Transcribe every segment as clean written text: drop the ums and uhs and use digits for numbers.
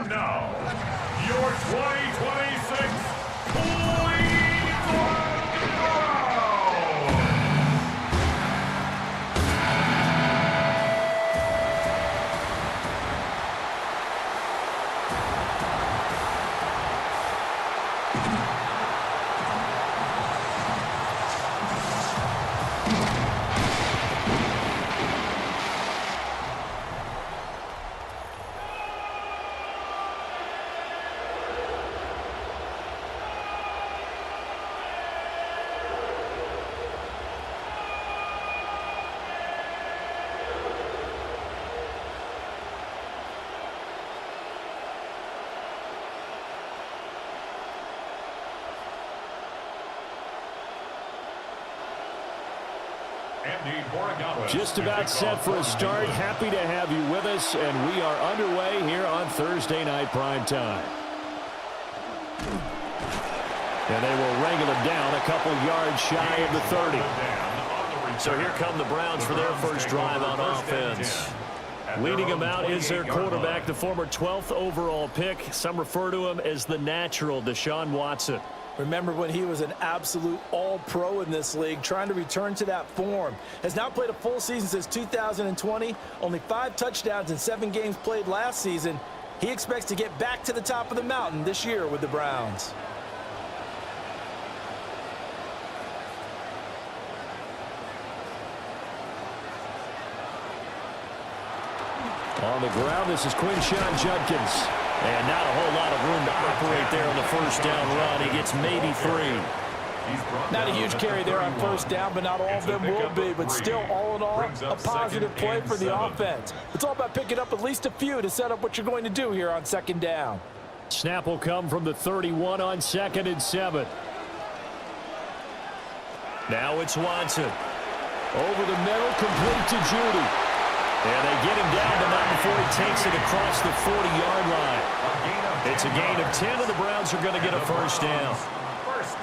And now, your 2026 Cleveland Browns. Just about set for a start. Happy to have you with us, and we are underway here on Thursday Night Primetime. And they will wrangle him down a couple yards shy of the 30. So here come the Browns for their first drive on offense. Leading them out is their quarterback, the former 12th overall pick. Some refer to him as the natural, Deshaun Watson. Remember when he was an absolute all-pro in this league, trying to return to that form. Has now played a full season since 2020, only 5 touchdowns in 7 games played last season. He expects to get back to the top of the mountain this year with the Browns. On the ground, this is Quinshon Judkins. And not a whole lot of room to operate there on the first down run. He gets maybe 3. Not a huge carry there on first down, but not all of them will be. But still, all in all, a positive play for the offense. It's all about picking up at least a few to set up what you're going to do here on second down. Snap will come from the 31 on 2nd and 7. Now it's Watson. Over the middle, complete to Judy. And they get him down, but not before he takes it across the 40-yard line. It's a gain of 10, and the Browns are going to get a first down.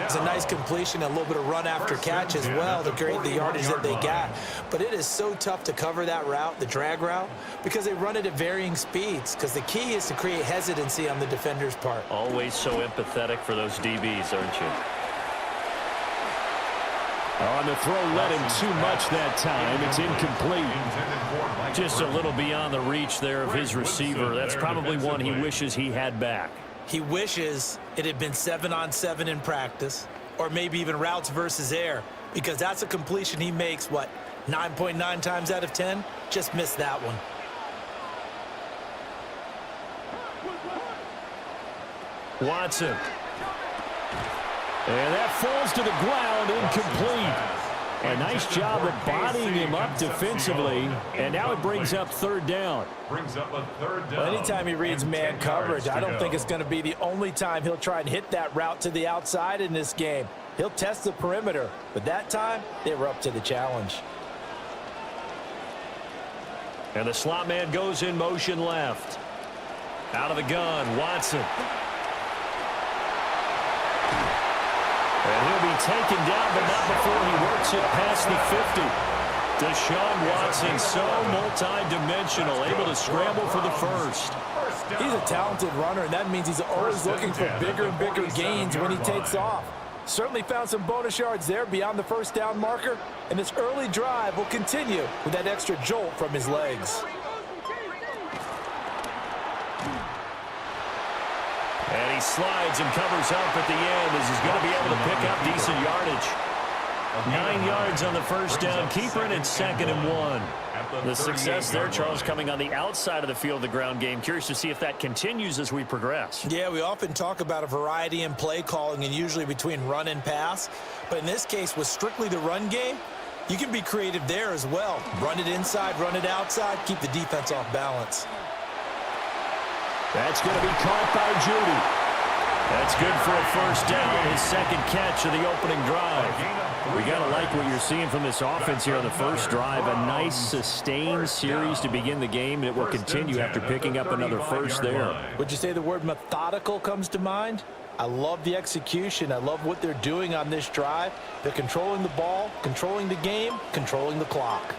It's a nice completion, a little bit of run after catch as well to create the yardage that they got. But it is so tough to cover that route, the drag route, because they run it at varying speeds. Because the key is to create hesitancy on the defender's part. Always so empathetic for those DBs, aren't you? On the throw, led him too much that time. It's incomplete. Just a little beyond the reach there of his receiver. That's probably one he wishes he had back. He wishes it had been 7-on-7 in practice, or maybe even routes versus air, because that's a completion he makes, 9.9 times out of 10? Just missed that one. Watson. And that falls to the ground, incomplete. A nice job of bodying him up defensively, and now it brings up 3rd down. Well, anytime he reads man coverage, I don't think it's going to be the only time he'll try and hit that route to the outside in this game. He'll test the perimeter, but that time, they were up to the challenge. And the slot man goes in motion left. Out of the gun, Watson. And he'll be taken down, but not before he works it past the 50. Deshaun Watson, so multi-dimensional, able to scramble for the first. He's a talented runner, and that means he's always looking for bigger and bigger gains when he takes off. Certainly found some bonus yards there beyond the first down marker, and this early drive will continue with that extra jolt from his legs. And he slides and covers up at the end as he's going to be able to pick up decent yardage. 9 yards on the first down. Keeper in at 2nd and 1. The success there, Charles, coming on the outside of the field of the ground game. Curious to see if that continues as we progress. Yeah, we often talk about a variety in play calling and usually between run and pass. But in this case, with strictly the run game, you can be creative there as well. Run it inside, run it outside, keep the defense off balance. That's going to be caught by Judy. That's good for a first down, his 2nd catch of the opening drive. We got to like what you're seeing from this offense here on the first drive. A nice, sustained series to begin the game. It will continue after picking up another first there. Would you say the word methodical comes to mind? I love the execution. I love what they're doing on this drive. They're controlling the ball, controlling the game, controlling the clock.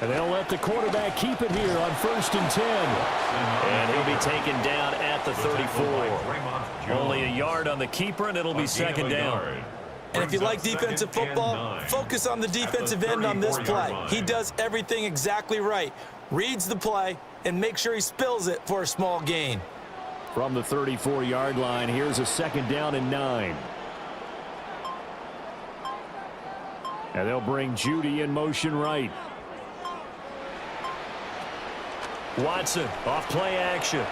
And they'll let the quarterback keep it here on 1st and 10. And he'll be taken down at the 34. Only a yard on the keeper, and it'll be 2nd down. And if you like defensive football, focus on the defensive end on this play. He does everything exactly right. Reads the play and make sure he spills it for a small gain. From the 34-yard line, here's a 2nd down and 9. And they'll bring Judy in motion right. Watson off play action.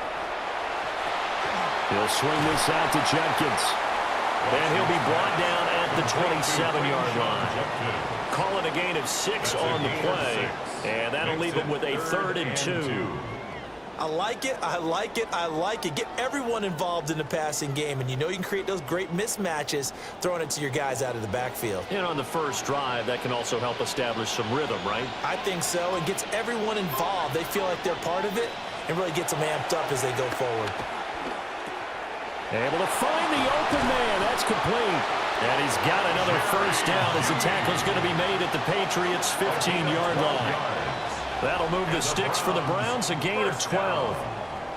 He'll swing this out to Jenkins. And he'll be brought down at the 27-yard line. Call it a gain of 6 on the play. And that'll leave him with a 3rd and 2. I like it, I like it, I like it. Get everyone involved in the passing game, and you know you can create those great mismatches throwing it to your guys out of the backfield. And on the first drive, that can also help establish some rhythm, right? I think so. It gets everyone involved. They feel like they're part of it and really gets them amped up as they go forward. Able to find the open man. That's complete. And he's got another 1st down as the tackle's going to be made at the Patriots' 15-yard line. That'll move the sticks for the Browns, a gain of 12.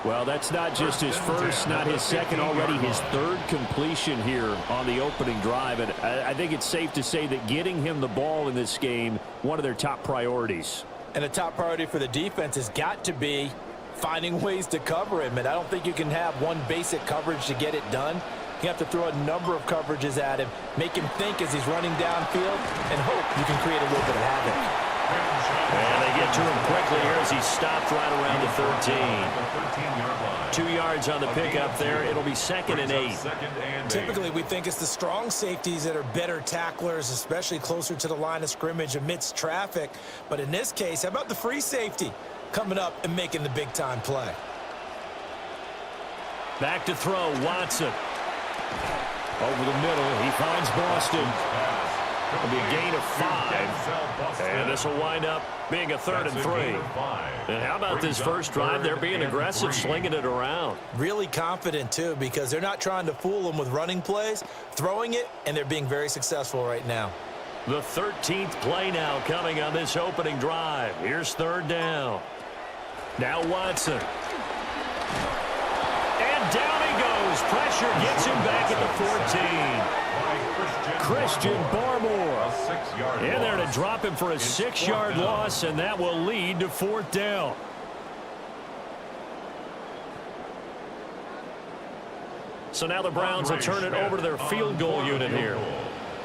Well, that's not just his first, not his second, already his 3rd completion here on the opening drive. And I think it's safe to say that getting him the ball in this game, one of their top priorities. And a top priority for the defense has got to be finding ways to cover him. And I don't think you can have one basic coverage to get it done. You have to throw a number of coverages at him, make him think as he's running downfield, and hope you can create a little bit of havoc. And they get to him quickly here as he stopped right around the 13. 2 yards on the pickup there. It'll be 2nd and 8. Typically, we think it's the strong safeties that are better tacklers, especially closer to the line of scrimmage amidst traffic. But in this case, how about the free safety coming up and making the big-time play? Back to throw, Watson. Over the middle, he finds Boston. It'll be a gain of 5. And this will wind up being a 3rd and 3. And how about this first drive? They're being aggressive, slinging it around. Really confident, too, because they're not trying to fool them with running plays, throwing it, and they're being very successful right now. The 13th play now coming on this opening drive. Here's 3rd down. Now Watson. And down he goes. Pressure gets him back at the 14. Christian Barmore in there to drop him for a 6-yard loss, and that will lead to 4th down. So now the Browns will turn it over to their field goal unit here.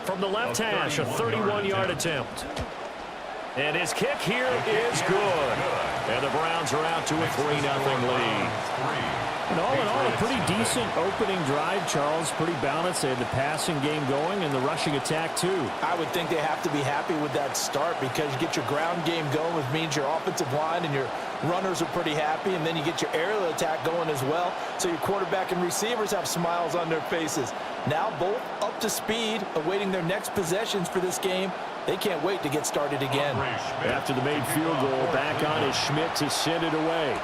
From the left hash, a 31-yard attempt. And his kick here is good. And the Browns are out to a 3-0 lead. And all in all, a pretty decent opening drive, Charles. Pretty balanced. They had the passing game going and the rushing attack, too. I would think they have to be happy with that start because you get your ground game going, which means your offensive line and your runners are pretty happy, and then you get your aerial attack going as well, so your quarterback and receivers have smiles on their faces. Now both up to speed, awaiting their next possessions for this game. They can't wait to get started again. After the made field goal, back on is Schmidt to send it away.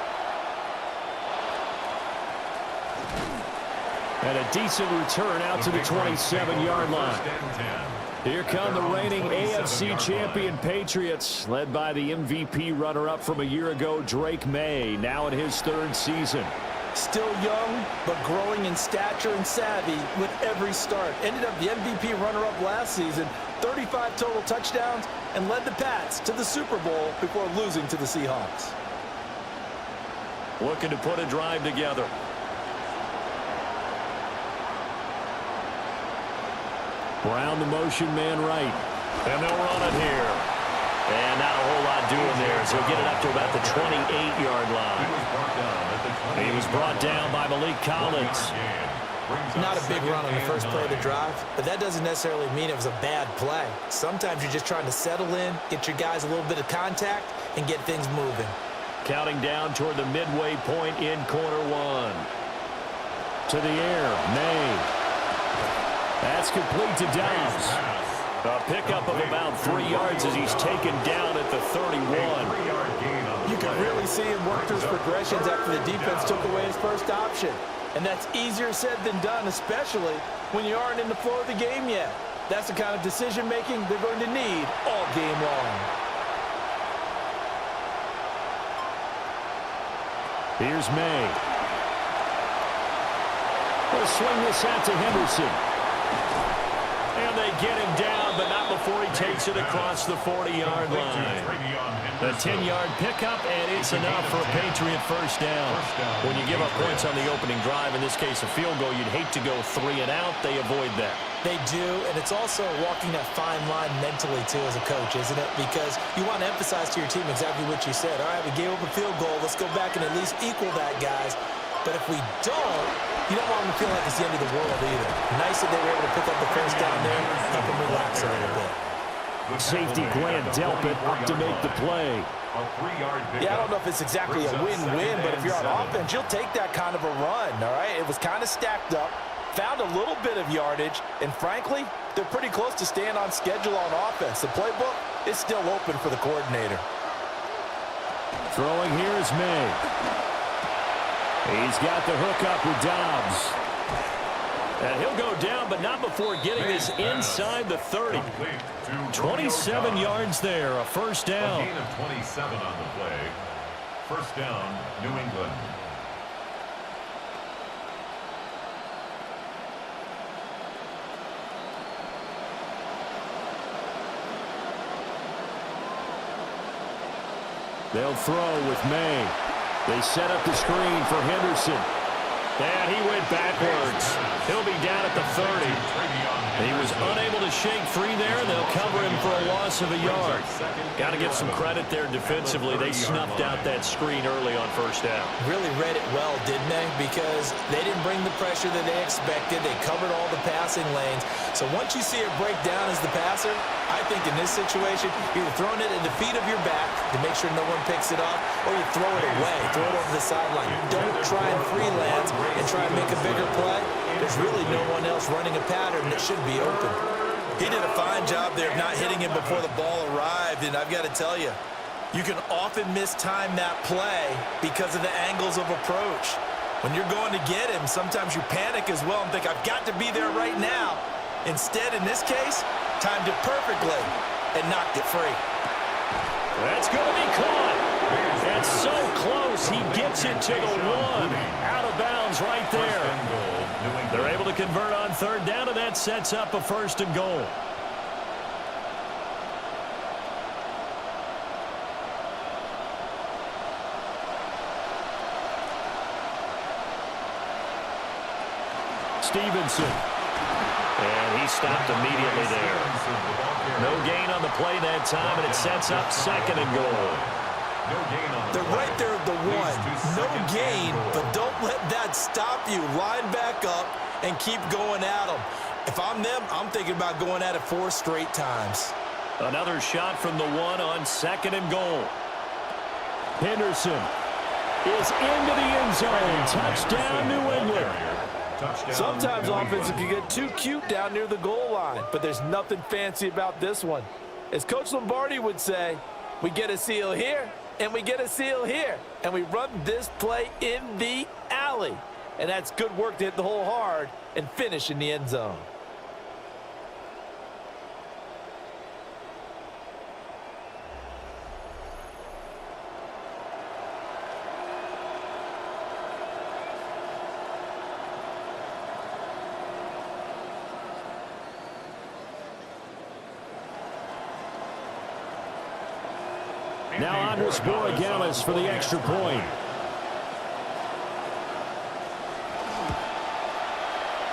And a decent return out to the 27-yard line. Here come the reigning AFC champion Patriots, led by the MVP runner-up from a year ago, Drake May, now in his 3rd season. Still young, but growing in stature and savvy with every start. Ended up the MVP runner-up last season, 35 total touchdowns, and led the Pats to the Super Bowl before losing to the Seahawks. Looking to put a drive together. Brown the motion man right. And they'll run it here. And not a whole lot doing there. So he'll get it up to about the 28-yard line. He was brought down by Malik Collins. Not a big run on the first play of the drive, but that doesn't necessarily mean it was a bad play. Sometimes you're just trying to settle in, get your guys a little bit of contact, and get things moving. Counting down toward the midway point in quarter one. To the air, May. That's complete to Downs. A pickup of about 3 yards as he's taken down at the 31. You can really see him work through his progressions after the defense took away his first option. And that's easier said than done, especially when you aren't in the flow of the game yet. That's the kind of decision-making they're going to need all game long. Here's May. They'll swing this out to Henderson. And they get him down, but not before he takes it across the 40-yard line. A 10-yard pickup, and it's enough for a Patriot first down. When you give up points on the opening drive, in this case a field goal, you'd hate to go 3 and out. They avoid that. They do, and it's also walking that fine line mentally, too, as a coach, isn't it? Because you want to emphasize to your team exactly what you said. All right, we gave up a field goal. Let's go back and at least equal that, guys. But if we don't, you don't want them to feel like it's the end of the world either. Nice that they were able to pick up the first down there, help them relax a little bit. Safety Grant Delpit up to make the play. Yeah, I don't know if it's exactly a win-win, but if you're on offense, you'll take that kind of a run, all right? It was kind of stacked up, found a little bit of yardage, and frankly, they're pretty close to staying on schedule on offense. The playbook is still open for the coordinator. Throwing here is May. He's got the hook up with Dobbs. And he'll go down, but not before getting this inside the 30. 27 yards there, a first down. A gain of 27 on the play. First down, New England. They'll throw with May. They set up the screen for Henderson. And he went backwards. He'll be down at the 30. He was unable to shake free there, and they'll cover him for a loss of a yard. Got to give some credit there defensively. They snuffed out that screen early on first down. Really read it well, didn't they? Because they didn't bring the pressure that they expected. They covered all the passing lanes. So once you see it break down as the passer, I think in this situation, you're throwing it at the feet of your back to make sure no one picks it up, or you throw it away, throw it over the sideline. Don't try and freelance and try and make a bigger play. There's really no one else running a pattern that should be open. He did a fine job there of not hitting him before the ball arrived, and I've got to tell you, you can often mistime that play because of the angles of approach. When you're going to get him, sometimes you panic as well and think, I've got to be there right now. Instead, in this case, timed it perfectly and knocked it free. That's going to be caught. That's so close. He gets it to the 1. Out of bounds right there. They're able to convert on third down, and that sets up a first and goal. Stevenson. And he stopped immediately there. No gain on the play that time, and it sets up second and goal. They're right there at the 1. No gain, but don't let that stop you. Line back up and keep going at them. If I'm them, I'm thinking about going at it 4 straight times. Another shot from the 1 on second and goal. Henderson is into the end zone. Touchdown, New England. Sometimes offenses can get too cute down near the goal line, but there's nothing fancy about this one. As Coach Lombardi would say, we get a seal here, and we get a seal here, and we run this play in the alley. And that's good work to hit the hole hard and finish in the end zone. Now Andres Borregales for the extra point.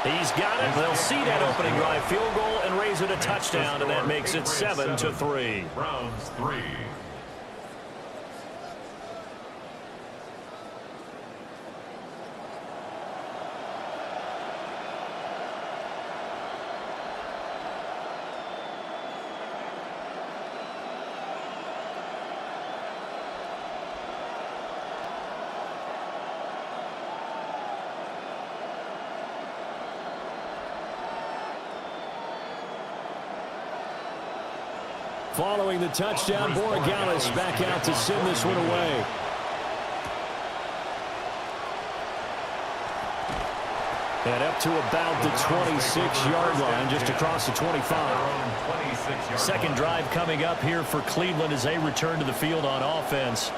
He's got it. They'll see that opening drive field goal and raise it a touchdown, and that makes it 7-3. Browns 3. Following the touchdown, Borregales back out to send this one away. And up to about the 26-yard line, just across the 25. Second drive coming up here for Cleveland as they return to the field on offense.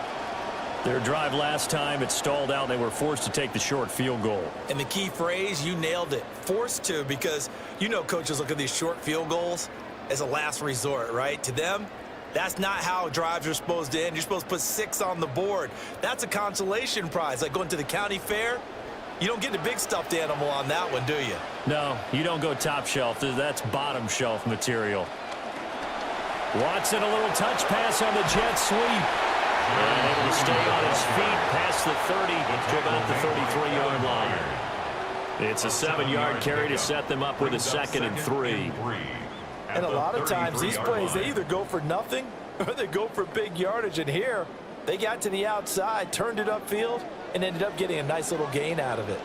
Their drive last time, it stalled out. They were forced to take the short field goal. And the key phrase, you nailed it, forced to, because you know coaches look at these short field goals as a last resort, right? To them, that's not how drives are supposed to end. You're supposed to put 6 on the board. That's a consolation prize. Like going to the county fair, you don't get the big stuffed animal on that one, do you? No, you don't go top shelf. That's bottom shelf material. Watson, a little touch pass on the jet sweep. And able to stay on his feet past the 30 to about the 33-yard line. It's a 7-yard carry to set them up with a 2nd and 3. And a lot of times these plays, they either go for nothing or they go for big yardage. And here, they got to the outside, turned it upfield, and ended up getting a nice little gain out of it.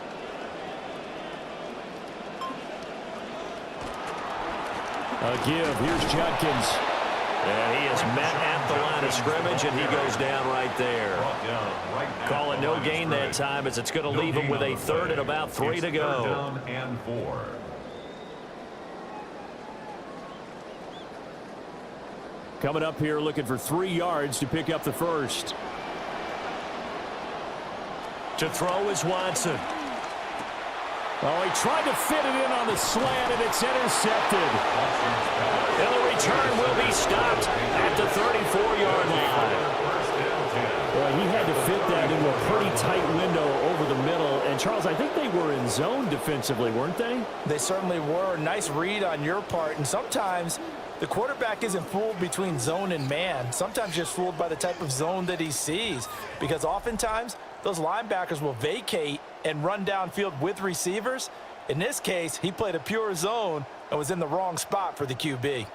A give. Here's Judkins. And he is met at the line of scrimmage, and he goes down right there. Call it no gain that time, as it's going to leave him with a 3rd and about 3 to go. Down and 4. Coming up here looking for 3 yards to pick up the first. To throw is Watson. Oh, he tried to fit it in on the slant, and it's intercepted. And the return will be stopped at the 34-yard line. Well, he had to fit that into a pretty tight window over the middle. And, Charles, I think they were in zone defensively, weren't they? They certainly were. Nice read on your part. And sometimes the quarterback isn't fooled between zone and man. Sometimes just fooled by the type of zone that he sees. Because oftentimes those linebackers will vacate and run downfield with receivers. In this case, he played a pure zone and was in the wrong spot for the QB.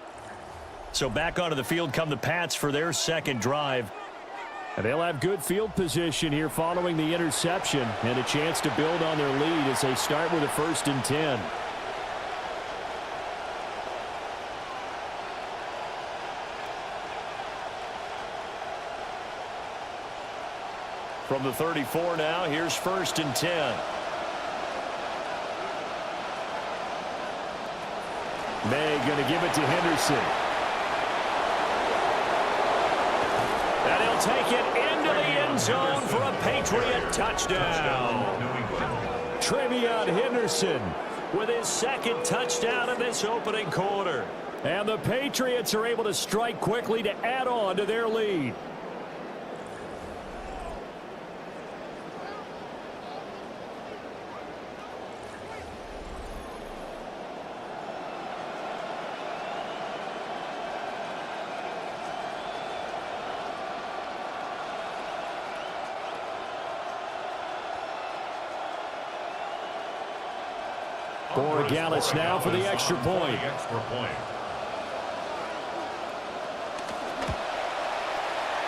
So back onto the field come the Pats for their 2nd drive. And they'll have good field position here following the interception and a chance to build on their lead as they start with a 1st and 10. From the 34 now, here's 1st and 10. May going to give it to Henderson. And he'll take it into the end zone for a Patriot touchdown. Trevion Henderson with his 2nd touchdown in this opening quarter. And the Patriots are able to strike quickly to add on to their lead. Borregales now for the extra point.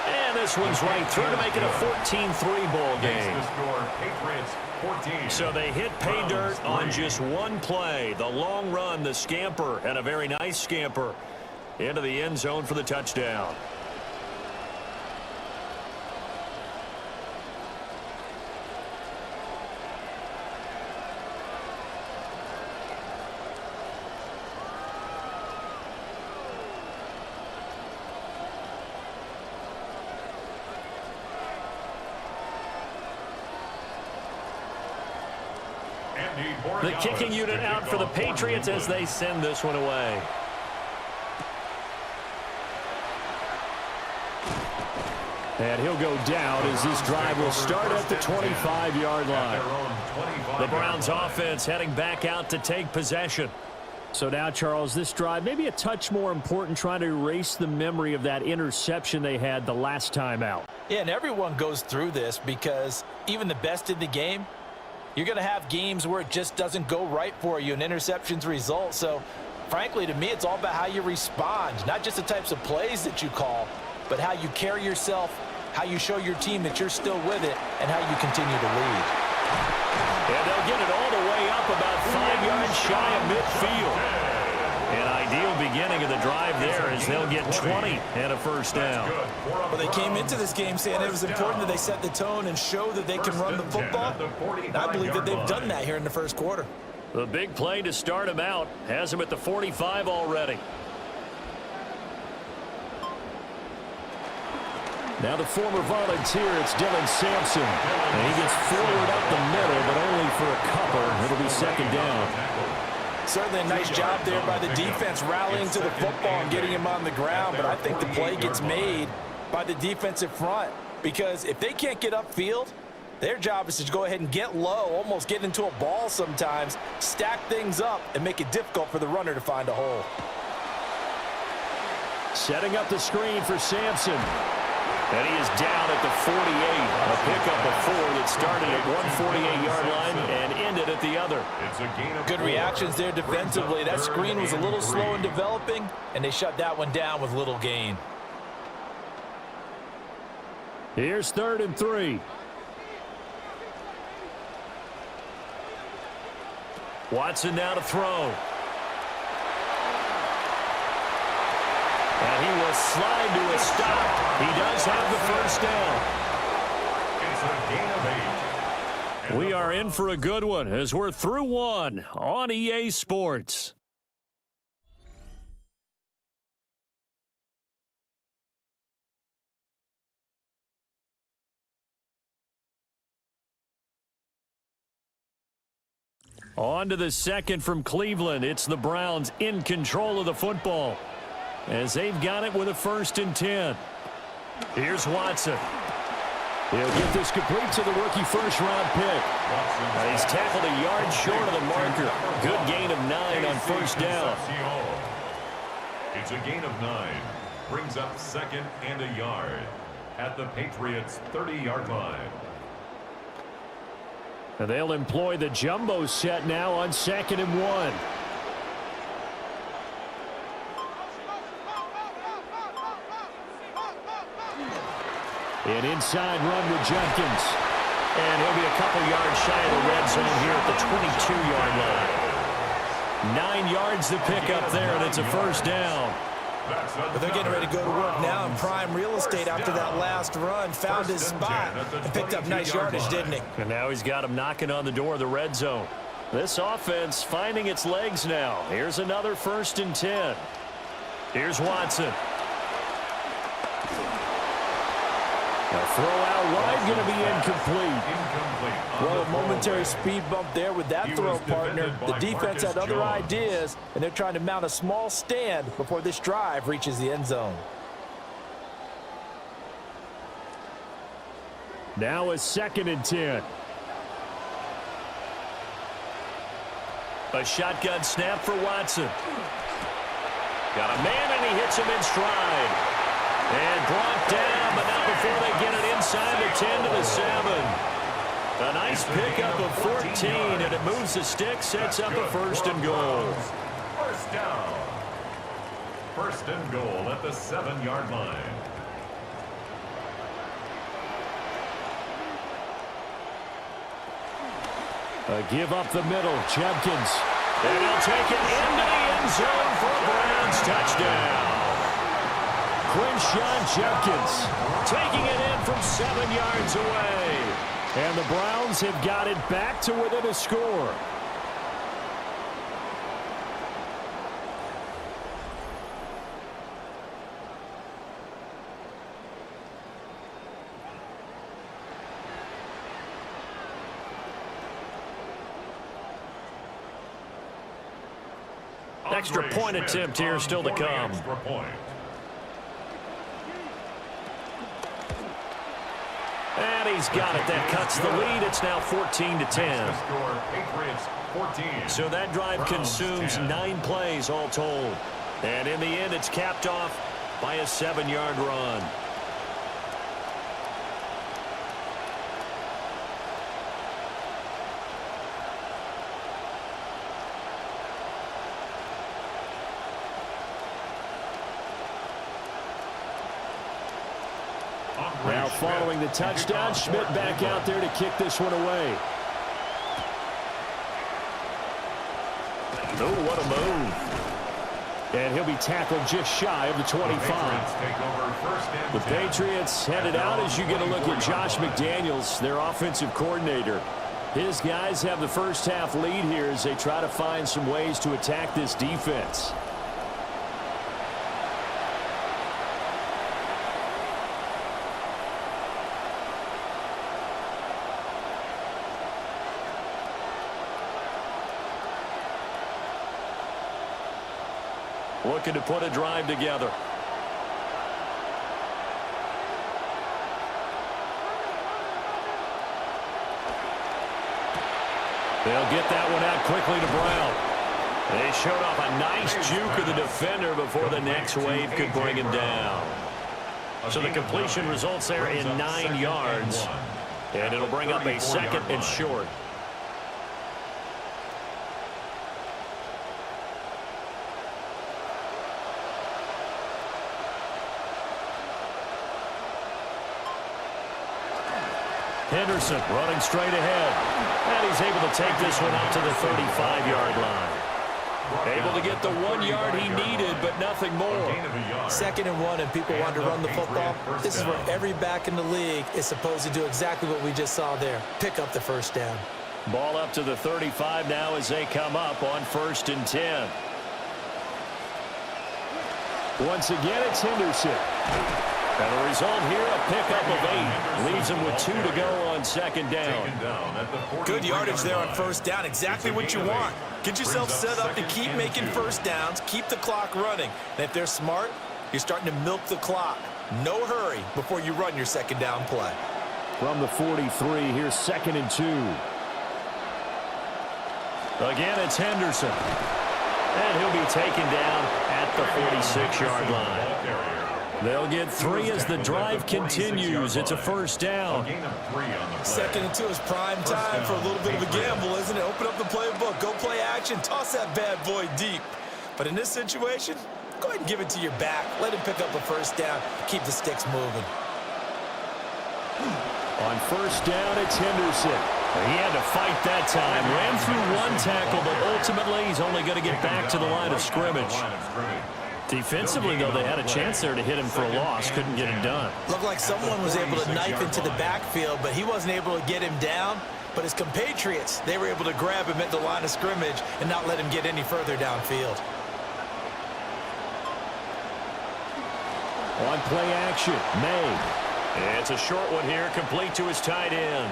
And this one's right through to make it a 14-3 ball game. So they hit pay dirt on just one play. The long run, the scamper, and a very nice scamper into the end zone for the touchdown. The kicking unit out for the Patriots as they send this one away. And he'll go down as this drive will start at the 25-yard line. The Browns offense heading back out to take possession. So now, Charles, this drive maybe a touch more important, trying to erase the memory of that interception they had the last time out. Yeah, and everyone goes through this because even the best in the game, you're going to have games where it just doesn't go right for you and interceptions result. So, frankly, to me, it's all about how you respond, not just the types of plays that you call, but how you carry yourself, how you show your team that you're still with it, and how you continue to lead. And they'll get it all the way up about 5 yards shy of midfield. An ideal beginning of the drive there as they'll get 20 and a first down. Well, they came into this game saying it was important that they set the tone and show that they can run the football. And I believe that they've done that here in the first quarter. The big play to start him out has him at the 45 already. Now the former Volunteer, it's Dylan Sampson. And he gets forward up the middle, but only for a couple. It'll be second down. Certainly a nice job there by the defense rallying to the football and getting him on the ground, but I think the play gets made by the defensive front because if they can't get upfield, their job is to go ahead and get low, almost get into a ball sometimes, stack things up, and make it difficult for the runner to find a hole. Setting up the screen for Sampson. And he is down at the 48. A pickup of 4 that started at 148-yard line and ended at the other. Good reactions there defensively. That screen was a little slow in developing, and they shut that one down with little gain. Here's 3rd and 3. Watson now to throw. And he will slide to a stop. He does have the first down. It's a gain of 8. We are in for a good one as we're through one on EA Sports. On to the second from Cleveland. It's the Browns in control of the football as they've got it with a 1st and 10. Here's Watson. He'll get this complete to the rookie first-round pick. He's tackled a yard short of the marker. Good gain of 9 on 1st down. It's a gain of 9. Brings up 2nd and a yard at the Patriots' 30-yard line. And they'll employ the jumbo set now on 2nd and 1. An inside run with Jenkins. And he'll be a couple yards shy of the red zone here at the 22-yard line. 9 yards to pick up there, and it's a 1st down. But they're getting ready to go to work now in prime real estate after that last run. Found his spot and picked up nice yardage, didn't he? And now he's got him knocking on the door of the red zone. This offense finding its legs now. Here's another 1st and 10. Here's Watson. A throw out wide, going to be incomplete. Well, a momentary speed bump there with that throw, partner. The defense had other ideas, and they're trying to mount a small stand before this drive reaches the end zone. Now a 2nd and 10. A shotgun snap for Watson. Got a man, and he hits him in stride. And brought down, but not before they get it inside the 10 to the 7. A nice pickup of 14, and it moves the stick, sets up a 1st and goal. First down. 1st and goal at the 7-yard line. A give up the middle, Jenkins. And he'll take it into the end zone for a Browns touchdown. Quinshon Jenkins taking it in from 7 yards away. And the Browns have got it back to within a score. Extra point attempt here still to come. And he's got it. That cuts the lead. It's now 14-10. So that drive consumes 9 plays all told. And in the end, it's capped off by a 7-yard run. Now following the touchdown, Schmidt back out there to kick this one away. Oh, what a move. And he'll be tackled just shy of the 25. The Patriots headed out as you get a look at Josh McDaniels, their offensive coordinator. His guys have the first half lead here as they try to find some ways to attack this defense. looking to put a drive together. They'll get that one out quickly to Brown. They showed off a nice juke of the defender before the next wave could bring him down. So the completion results there in 9 yards. And it'll bring up a 2nd and short. Henderson running straight ahead. And he's able to take this one out to the 35-yard line. Able to get the 1 yard he needed, but nothing more. 2nd and 1, and people want to run the football. This is where every back in the league is supposed to do exactly what we just saw there. Pick up the 1st down. Ball up to the 35 now as they come up on 1st and 10. Once again, it's Henderson. And the result here, a pickup of 8. Leaves him with 2 to go on 2nd down. Good yardage there on 1st down. Exactly what you want. Get yourself set up to keep making 1st downs, keep the clock running. And if they're smart, you're starting to milk the clock. No hurry before you run your 2nd down play. From the 43, here's 2nd and 2. Again, it's Henderson. And he'll be taken down at the 46-yard line. They'll get 3 as the drive continues. It's a 1st down. 2nd and 2 is prime time for a little bit of a gamble, isn't it? Open up the playbook, go play action, toss that bad boy deep. But in this situation, go ahead and give it to your back. Let him pick up a 1st down. Keep the sticks moving. On 1st down, it's Henderson. He had to fight that time. Ran through 1 tackle, but ultimately he's only going to get back to the line of scrimmage. Defensively, though, they had a chance there to hit him for a loss. Couldn't get him done. Looked like someone was able to knife into the backfield, but he wasn't able to get him down. But his compatriots, they were able to grab him at the line of scrimmage and not let him get any further downfield. On play action, May. It's a short one here, complete to his tight end.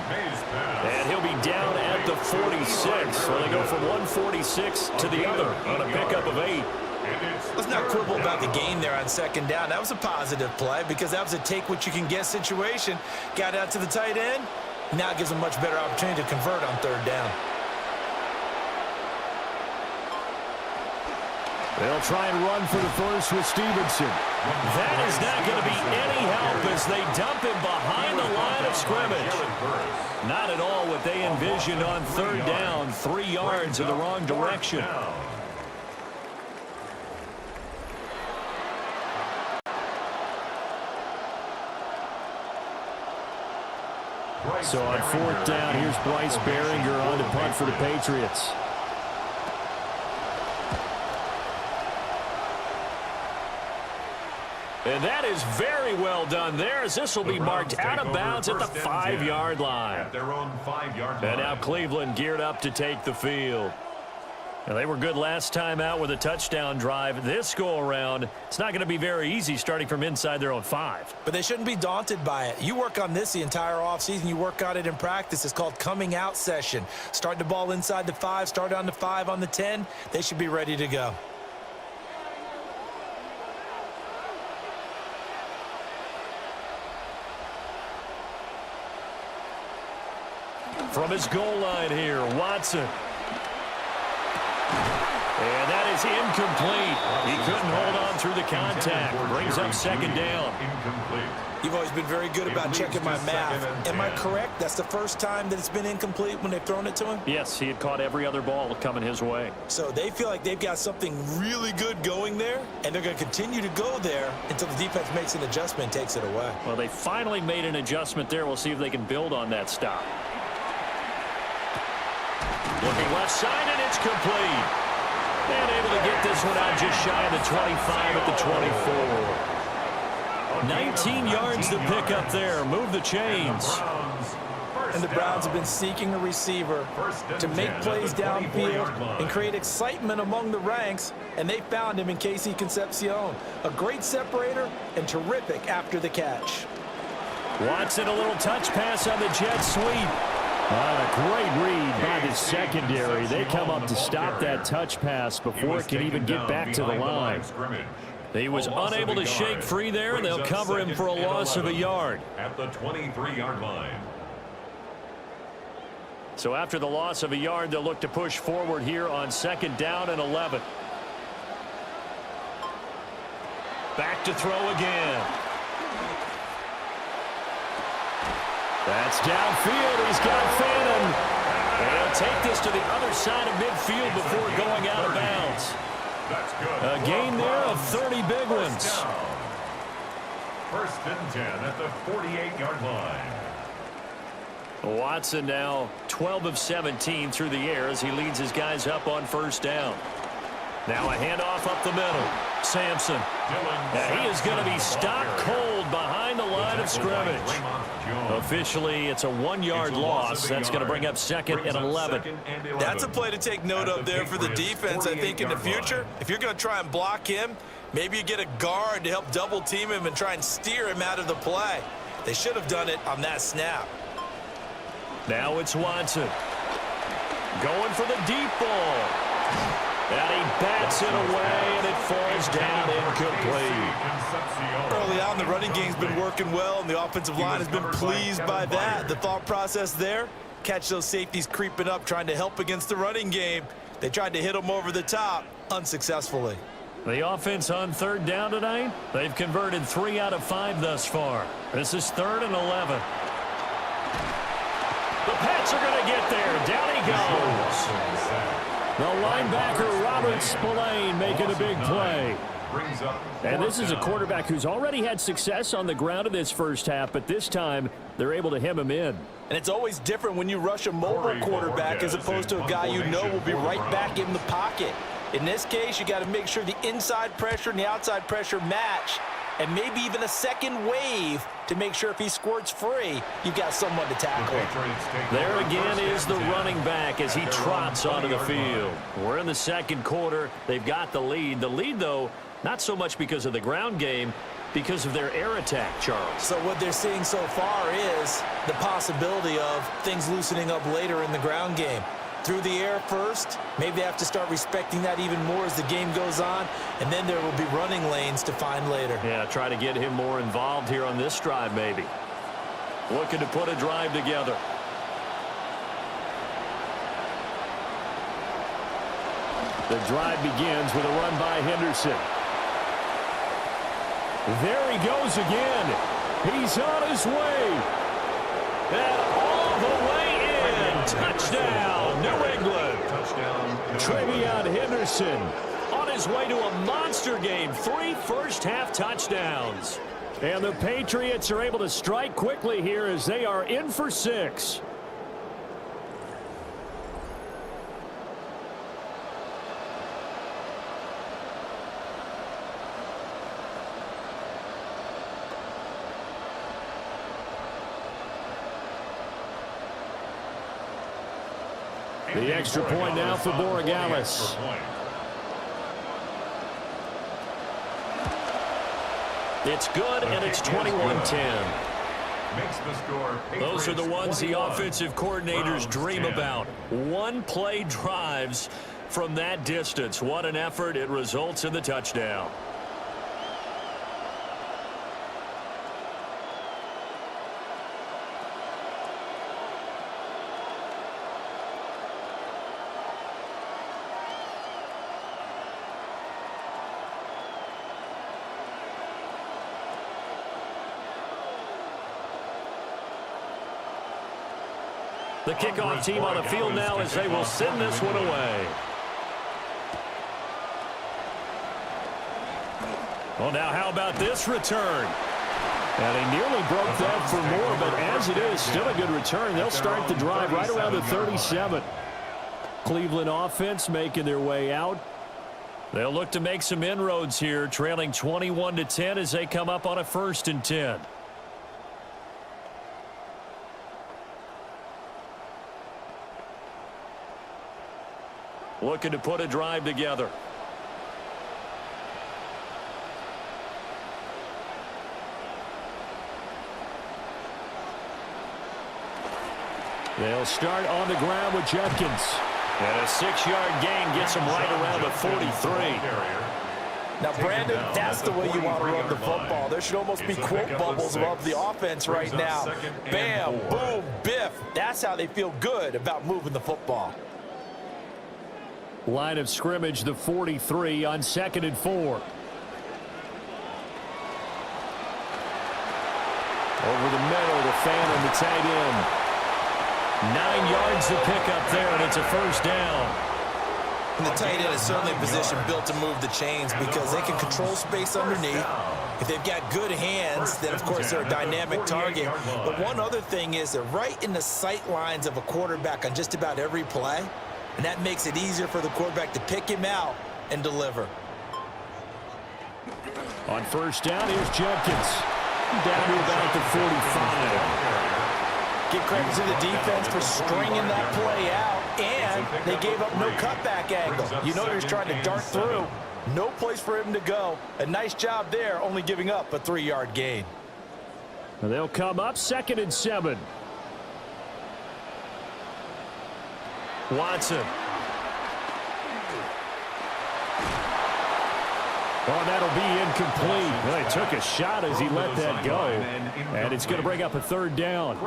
And he'll be down at the 46. So they go from 146 to the other on a pickup of 8. Let's not quibble about the gain there on 2nd down. That was a positive play because that was a take-what-you-can-get situation. Got out to the tight end. Now it gives them much better opportunity to convert on 3rd down. They'll try and run for the 1st with Stevenson. That is not going to be any help as they dump him behind the line of scrimmage. Not at all what they envisioned on 3rd down. 3 yards in the wrong direction. So on 4th down, here's Bryce Behringer on to punt for the Patriots. And that is very well done there, as this will be marked out of bounds at the 5-yard line. At their own 5-yard line. And now Cleveland geared up to take the field. Now, they were good last time out with a touchdown drive. This go-around, it's not going to be very easy starting from inside their own 5. But they shouldn't be daunted by it. You work on this the entire offseason. You work on it in practice. It's called coming out session. Start the ball inside the 5, start on the 5, on the 10. They should be ready to go. From his goal line here, Watson. And that is incomplete. He couldn't hold on through the contact. Brings up 2nd down. You've always been very good about checking my math. Am I correct? That's the first time that it's been incomplete when they've thrown it to him? Yes, he had caught every other ball coming his way. So they feel like they've got something really good going there, and they're going to continue to go there until the defense makes an adjustment and takes it away. Well, they finally made an adjustment there. We'll see if they can build on that stop. Looking left side, and it's complete. And able to get this one out just shy of the 25 at the 24. 19 yards to pick up there. Move the chains. And the Browns have been seeking a receiver to make plays downfield and create excitement among the ranks, and they found him in Casey Concepcion. A great separator and terrific after the catch. Watson, a little touch pass on the jet sweep. A great read by the secondary. They come up to stop that touch pass before it can even get back to the line. He was unable to shake free there, and they'll cover him for a loss of a yard. At the 23-yard line. So after the loss of a yard, they'll look to push forward here on 2nd down and 11. Back to throw again. That's downfield. He's got Phantom. And he'll take this to the other side of midfield before going out of bounds. A gain there of 30 big ones. 1st and 10 at the 48-yard line. Watson now 12 of 17 through the air as he leads his guys up on 1st down. Now a handoff up the middle. Sampson. He is going to be stopped cold behind the line of scrimmage. Officially, it's a 1-yard loss. That's going to bring up 2nd and 11. That's a play to take note of there for the defense, I think, in the future. If you're going to try and block him, maybe you get a guard to help double team him and try and steer him out of the play. They should have done it on that snap. Now it's Watson. Going for the deep ball. And he bats it away, and it falls down incomplete. Early on, the running game's been working well, and the offensive line has been pleased by that. The thought process there, catch those safeties creeping up, trying to help against the running game. They tried to hit them over the top, unsuccessfully. The offense on 3rd down tonight, they've converted 3 out of 5 thus far. This is 3rd and 11. The Pats are going to get there. Down he goes. The linebacker, Robert Spillane, making a big play. And this is a quarterback who's already had success on the ground in this first half, but this time they're able to hem him in. And it's always different when you rush a mobile quarterback as opposed to a guy you know will be right back in the pocket. In this case, you got to make sure the inside pressure and the outside pressure match, and maybe even a second wave to make sure if he squirts free, you've got someone to tackle. There again is the running back as he trots onto the field. We're in the 2nd quarter. They've got the lead. The lead, though, not so much because of the ground game, because of their air attack, Charles. So what they're seeing so far is the possibility of things loosening up later in the ground game. Through the air first, maybe they have to start respecting that even more as the game goes on, and then there will be running lanes to find later. Yeah, try to get him more involved here on this drive maybe. Looking to put a drive together. The drive begins with a run by Henderson. There he goes again. He's on his way. And all the way in. Touchdown, New England. Travion Henderson on his way to a monster game. 3 first-half touchdowns. And the Patriots are able to strike quickly here as they are in for 6. The extra point now for Borregales. It's good, and it's 21-10. Those are the ones the offensive coordinators dream about. One-play drives from that distance. What an effort. It results in the touchdown. The kickoff team on the field now as they will send this one away. Well, now how about this return? And he nearly broke that for more, but as it is, still a good return. They'll start the drive right around the 37. Cleveland offense making their way out. They'll look to make some inroads here, trailing 21-10 as they come up on a 1st and 10. Looking to put a drive together. They'll start on the ground with Judkins. And a 6-yard gain gets him right around the 43. Now, Brandon, that's the way you want to run the football. There should almost be quote bubbles above the offense right now. Bam, boom, biff. That's how they feel good about moving the football. Line of scrimmage, the 43 on 2nd and 4. Over the middle, the fan on the tight end. 9 yards to pick up there, and it's a first down. And the tight end is certainly a position built to move the chains because they can control space underneath. If they've got good hands, then, of course, they're a dynamic target. But one other thing is they're right in the sight lines of a quarterback on just about every play, and that makes it easier for the quarterback to pick him out and deliver. On first down, here's Judkins. Down to about the 45. Give credit to the defense for stringing that play out, and they gave up no cutback angle. You know he's trying to dart through. No place for him to go. A nice job there, only giving up a 3-yard gain. They'll come up 2nd and 7. Watson. Oh, that'll be incomplete. Well, he took a shot as he let that go. And it's going to bring up a 3rd down.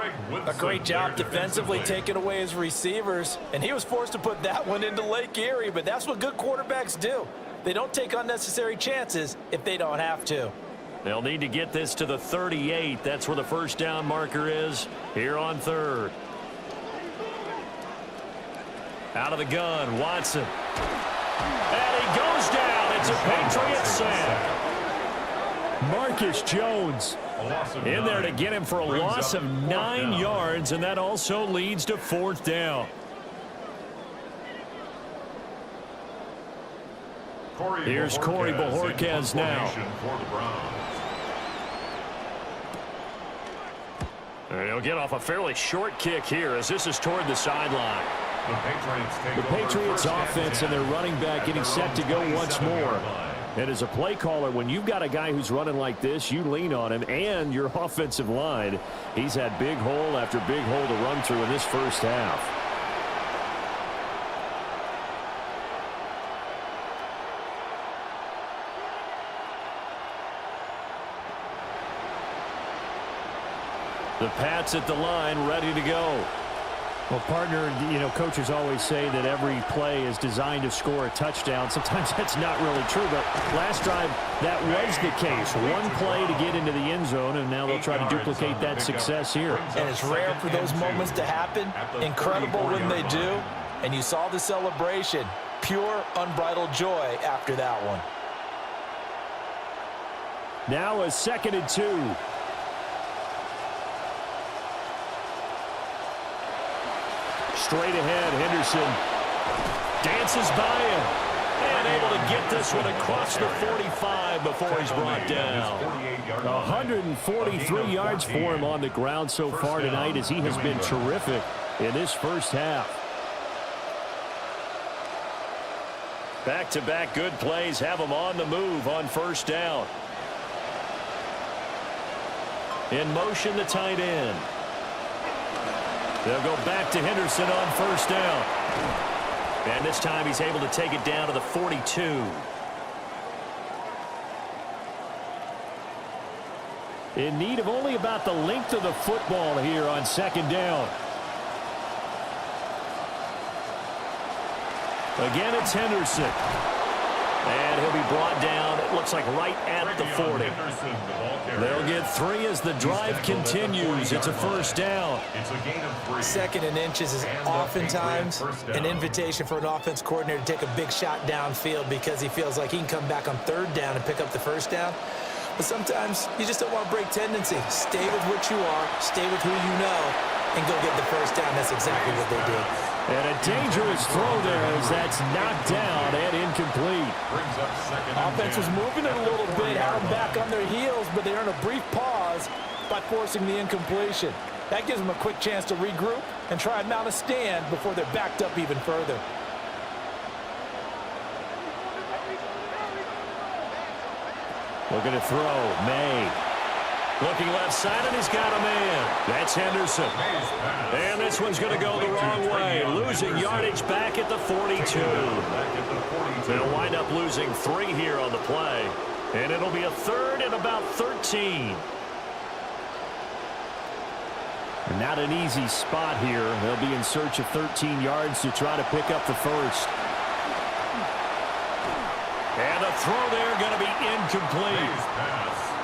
A great job defensively taking away his receivers. And he was forced to put that one into Lake Erie, but that's what good quarterbacks do. They don't take unnecessary chances if they don't have to. They'll need to get this to the 38. That's where the first down marker is here on 3rd. Out of the gun, Watson. And he goes down. It's a Patriots sack. Marcus Jones in there to get him for a loss of 9 yards, and that also leads to 4th down. Here's Corey Bojorquez now. And he'll get off a fairly short kick here as this is toward the sideline. The Patriots offense and their running back getting set to go once more. And as a play caller, when you've got a guy who's running like this, you lean on him and your offensive line. He's had big hole after big hole to run through in this first half. The Pats at the line, ready to go. Well, partner, you know, coaches always say that every play is designed to score a touchdown. Sometimes that's not really true, but last drive, that was the case. One play to get into the end zone, and now they'll try to duplicate that success here. And it's rare for those moments to happen. Incredible when they do. And you saw the celebration. Pure, unbridled joy after that one. Now a 2nd and 2. Straight ahead, Henderson dances by him and able to get this one across the 45 before he's brought down. 143 yards for him on the ground so far tonight as he has been terrific in this first half. Back-to-back good plays have him on the move on first down. In motion, the tight end. They'll go back to Henderson on first down. And this time he's able to take it down to the 42. In need of only about the length of the football here on 2nd down. Again, it's Henderson. And he'll be brought down, it looks like right at the 40. They'll get 3 as the drive continues. It's a first down. 2nd and inches is oftentimes an invitation for an offense coordinator to take a big shot downfield because he feels like he can come back on 3rd down and pick up the first down. But sometimes you just don't want to break tendency. Stay with what you are, stay with who you know, and go get the first down. That's exactly what they did. And a dangerous throw there as that's knocked down and incomplete. Offense was moving it a little bit, had them back on their heels, but they earned a brief pause by forcing the incompletion. That gives them a quick chance to regroup and try and mount a stand before they're backed up even further. Looking to throw, May. Looking left side, and he's got a man. That's Henderson. And this one's going to go the wrong way. Losing yardage back at the 42. They'll wind up losing 3 here on the play. And it'll be a 3rd and about 13. And not an easy spot here. They'll be in search of 13 yards to try to pick up the first. And the throw there going to be incomplete.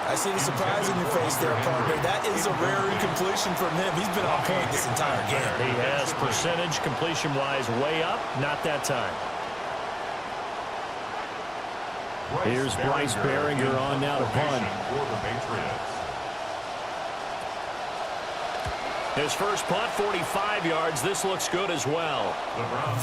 I see the surprise in your face there, partner. That is a rare incompletion from him. He's been on point this entire game. He has percentage completion-wise way up. Not that time. Here's Bryce Behringer on now to punt. His first punt, 45 yards. This looks good as well.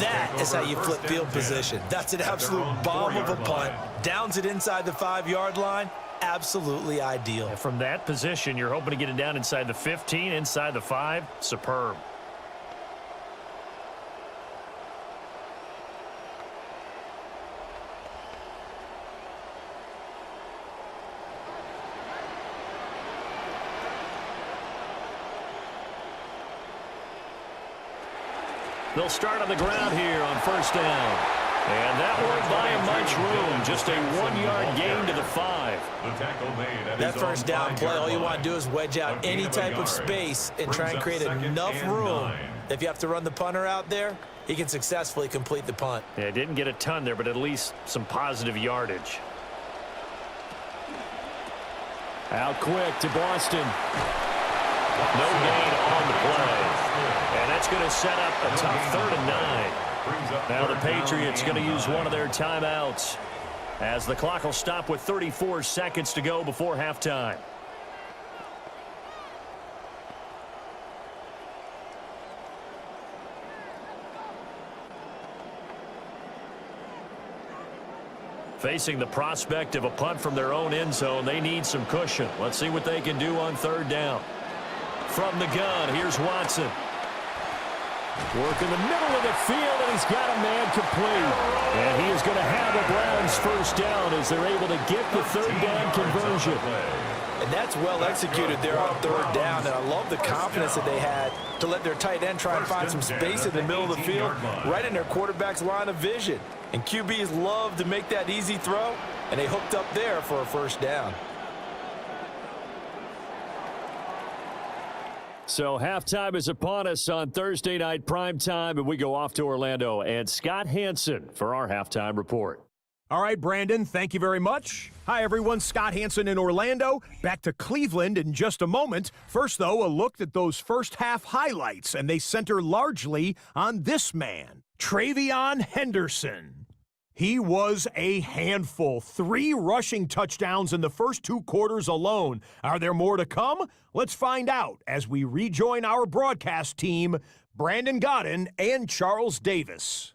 That is how you flip field position. That's an absolute bomb of a punt. Downs it inside the 5-yard line. Absolutely ideal. And from that position, you're hoping to get it down inside the 15, inside the 5. Superb. They'll start on the ground here on first down. And that won't buy him much room. Just a 1-yard gain to the 5. That first down play, all you want to do is wedge out any type of space and try and create enough room. If you have to run the punter out there, he can successfully complete the punt. Yeah, didn't get a ton there, but at least some positive yardage. Out quick to Boston. No gain on the play. And that's going to set up a tough 3rd and 9. Now the Patriots going to use one of their timeouts as the clock will stop with 34 seconds to go before halftime. Facing the prospect of a punt from their own end zone, they need some cushion. Let's see what they can do on 3rd down. From the gun, here's Watson. Work in the middle of the field, and he's got a man complete. And he is going to have the Browns first down as they're able to get the 3rd down conversion. And that's well executed there on 3rd down. And I love the confidence that they had to let their tight end try and find some space in the middle of the field, right in their quarterback's line of vision. And QBs love to make that easy throw, and they hooked up there for a first down. So halftime is upon us on Thursday night primetime, and we go off to Orlando. And Scott Hansen for our halftime report. All right, Brandon, thank you very much. Hi, everyone. Scott Hansen in Orlando. Back to Cleveland in just a moment. First, though, a look at those first half highlights, and they center largely on this man, Travion Henderson. He was a handful. 3 rushing touchdowns in the first 2 quarters alone. Are there more to come? Let's find out as we rejoin our broadcast team, Brandon Godden and Charles Davis.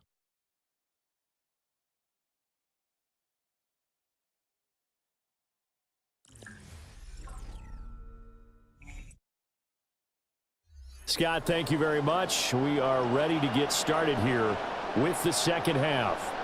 Scott, thank you very much. We are ready to get started here with the second half.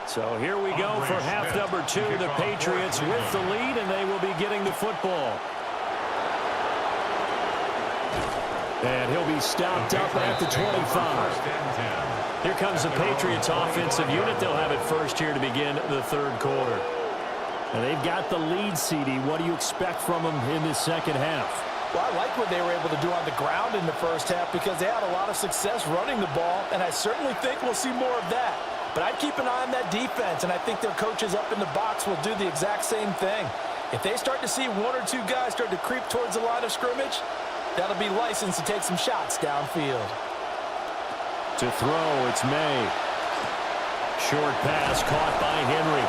So here we go for half number 2. The Patriots with the lead, and they will be getting the football. And he'll be stopped up at the 25. Here comes the Patriots offensive unit. They'll have it first here to begin the 3rd quarter. And they've got the lead, CD. What do you expect from them in this second half? Well, I like what they were able to do on the ground in the first half because they had a lot of success running the ball, and I certainly think we'll see more of that. But I'd keep an eye on that defense, and I think their coaches up in the box will do the exact same thing. If they start to see 1 or 2 guys start to creep towards the line of scrimmage, that'll be licensed to take some shots downfield. To throw, it's May. Short pass caught by Henry.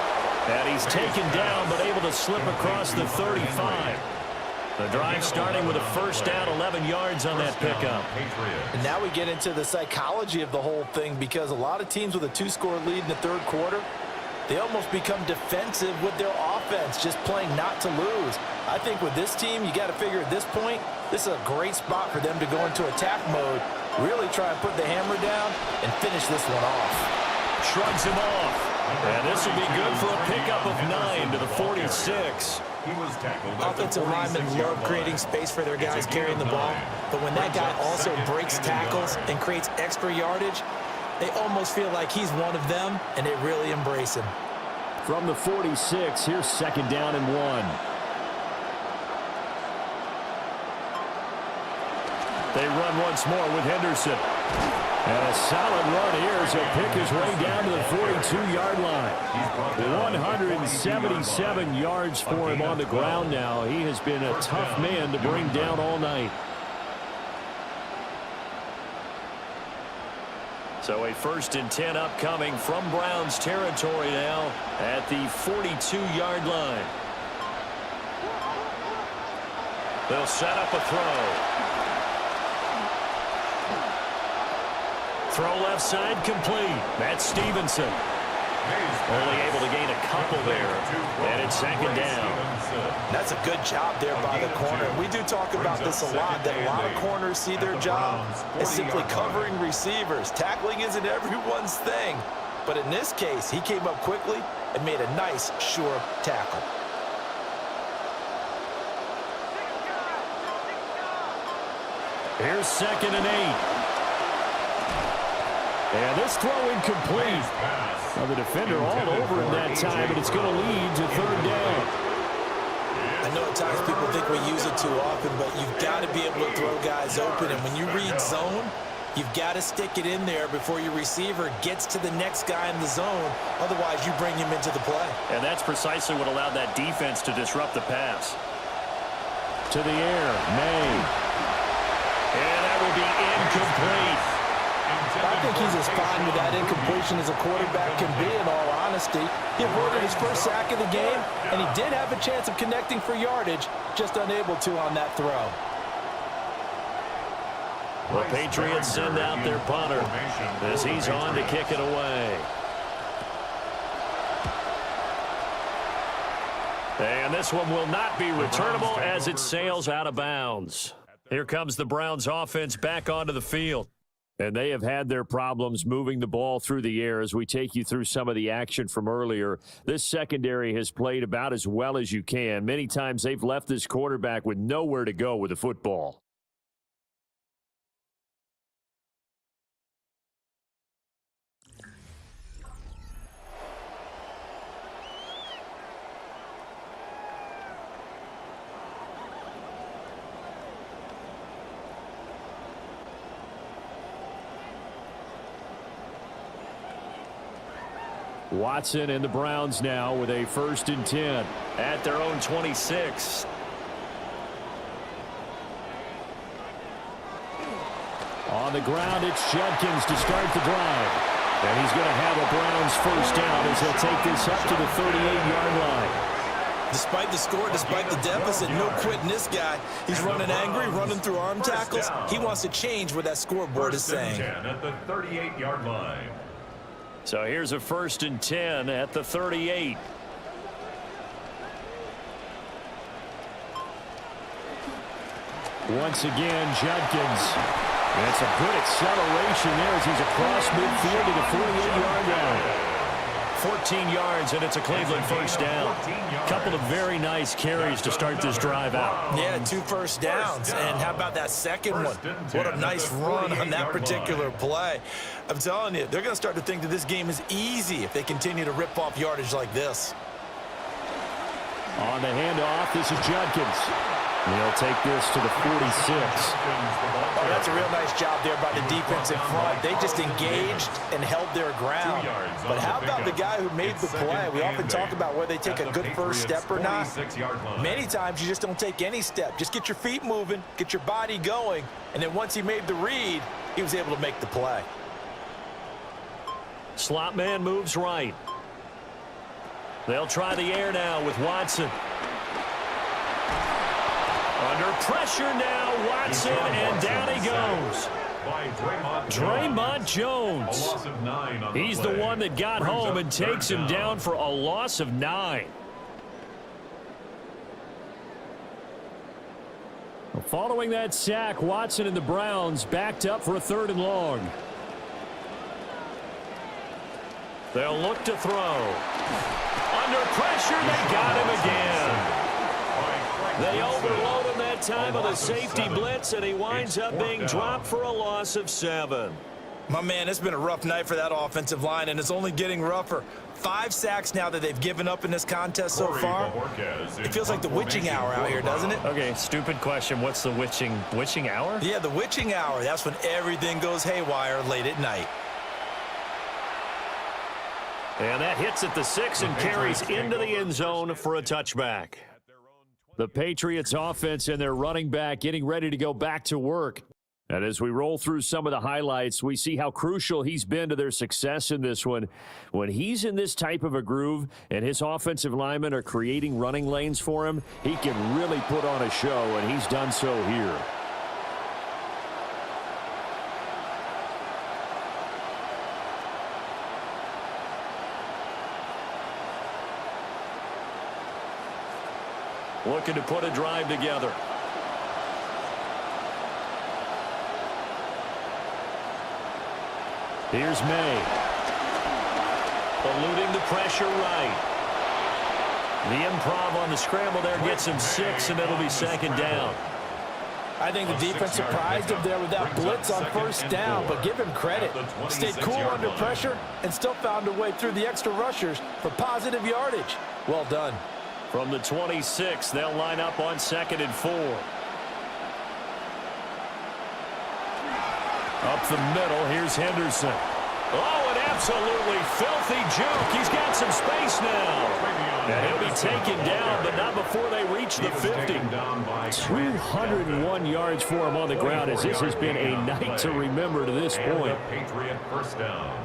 And he's taken down, but able to slip across the 35. The drive starting with a first down, 11 yards on that pickup. And now we get into the psychology of the whole thing because a lot of teams with a 2-score lead in the 3rd quarter, They almost become defensive with their offense, just playing not to lose. I think with this team, you got to figure at this point, this is a great spot for them to go into attack mode, really try and put the hammer down and finish this one off. Shrugs him off. And this will be good for a pickup of 9 to the 46. Offensive linemen love creating space for their guys carrying the ball, but when that guy also breaks tackles and creates extra yardage, they almost feel like he's one of them, and they really embrace him. From the 46, here's 2nd down and 1. They run once more with Henderson. And a solid run here as he'll pick his way down to the 42-yard line. 177 yards for him on the ground now. He has been a tough man to bring down all night. So a 1st and 10 upcoming from Browns territory now at the 42-yard line. They'll set up a throw. Throw left side complete. Matt Stevenson. Only able to gain a couple there. And it's 2nd down. That's a good job there by the corner. We do talk about this a lot, that a lot of corners see their job as simply covering receivers. Tackling isn't everyone's thing. But in this case, he came up quickly and made a nice, sure tackle. Here's 2nd and 8. And this throw incomplete. Now the defender all over him that time, but it's going to lead to 3rd down. I know at times people think we use it too often, but you've got to be able to throw guys open. And when you read zone, you've got to stick it in there before your receiver gets to the next guy in the zone. Otherwise, you bring him into the play. And that's precisely what allowed that defense to disrupt the pass. To the air, May. And that will be incomplete. I think he's as fine with that incompletion as a quarterback can be, in all honesty. He avoided his first sack of the game, and he did have a chance of connecting for yardage, just unable to on that throw. The Patriots send out their punter as he's on to kick it away. And this one will not be returnable as it sails out of bounds. Here comes the Browns offense back onto the field. And they have had their problems moving the ball through the air as we take you through some of the action from earlier. This secondary has played about as well as you can. Many times they've left this quarterback with nowhere to go with the football. Watson and the Browns now with a 1st and 10 at their own 26. On the ground, it's Judkins to start the drive. And he's going to have a Browns 1st down as he'll take this up to the 38-yard line. Despite the score, despite the deficit, no quitting this guy. He's running angry, running through arm tackles. He wants to change what that scoreboard is saying. 1st and 10 at the 38-yard line. So here's a 1st and 10 at the 38. Once again, Judkins. And it's a good acceleration there as he's across midfield to the 48-yard line. 14 yards, and it's a Cleveland 1st down. Couple of very nice carries to start this drive out. Yeah, 2 1st downs. And how about that second one? What a nice run on that particular play. I'm telling you, they're going to start to think that this game is easy if they continue to rip off yardage like this. On the handoff, this is Judkins. They'll take this to the 46. Oh, that's a real nice job there by the defense in front. They just engaged and held their ground. But how about the guy who made the play? We often talk about whether they take a good first step or not. Many times you just don't take any step. Just get your feet moving, get your body going, and then once he made the read, he was able to make the play. Slot man moves right. They'll try the air now with Watson. Under pressure now, Watson, and down he goes. by Draymond Jones. A loss of 9 on He's the the play. one that got Brings home up and third takes him down for a loss of 9. Following that sack, Watson and the Browns backed up for a 3rd and long. They'll look to throw. Under pressure, they got him again. They overload him that time with a safety blitz, and he winds up being dropped for a loss of 7. My man, it's been a rough night for that offensive line, and it's only getting rougher. 5 sacks now that they've given up in this contest so far. It feels like the witching hour out here, doesn't it? Okay, stupid question. What's the witching hour? Yeah, the witching hour. That's when everything goes haywire late at night. And that hits at the 6 and carries into the end zone for a touchback. The Patriots offense and their running back getting ready to go back to work. And as we roll through some of the highlights, we see how crucial he's been to their success in this one. When he's in this type of a groove and his offensive linemen are creating running lanes for him, he can really put on a show, and he's done so here. Looking to put a drive together. Here's May. Eluding the pressure right. The improv on the scramble there gets him 6, and it'll be 2nd down. I think the defense surprised him there with that blitz on 1st down, but give him credit. Stayed cool under pressure and still found a way through the extra rushers for positive yardage. Well done. From the 26, they'll line up on 2nd and 4. Up the middle, here's Henderson. Oh, an absolutely filthy juke. He's got some space now. And he'll be taken down, but not before they reach the 50. 201 yards for him on the ground, as this has been a night to remember to this point. Patriot first down.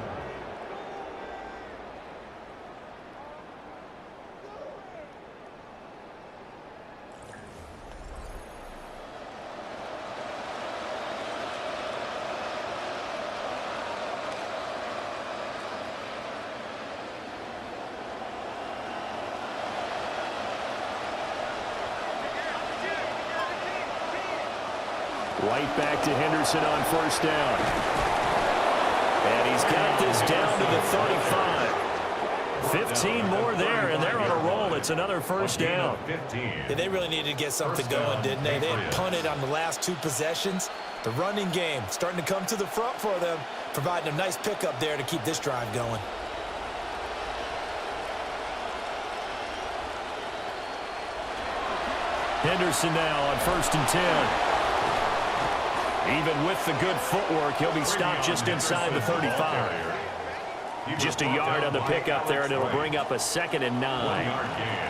Right back to Henderson on 1st down. And he's got this down to the 35. 15 more there, and they're on a roll. It's another 1st down. Yeah, they really needed to get something going, didn't they? They had punted on the last 2 possessions. The running game starting to come to the front for them, providing a nice pickup there to keep this drive going. Henderson now on 1st and 10. Even with the good footwork, he'll be stopped just inside the 35. Just a yard on the pickup there, and it'll bring up a 2nd and 9.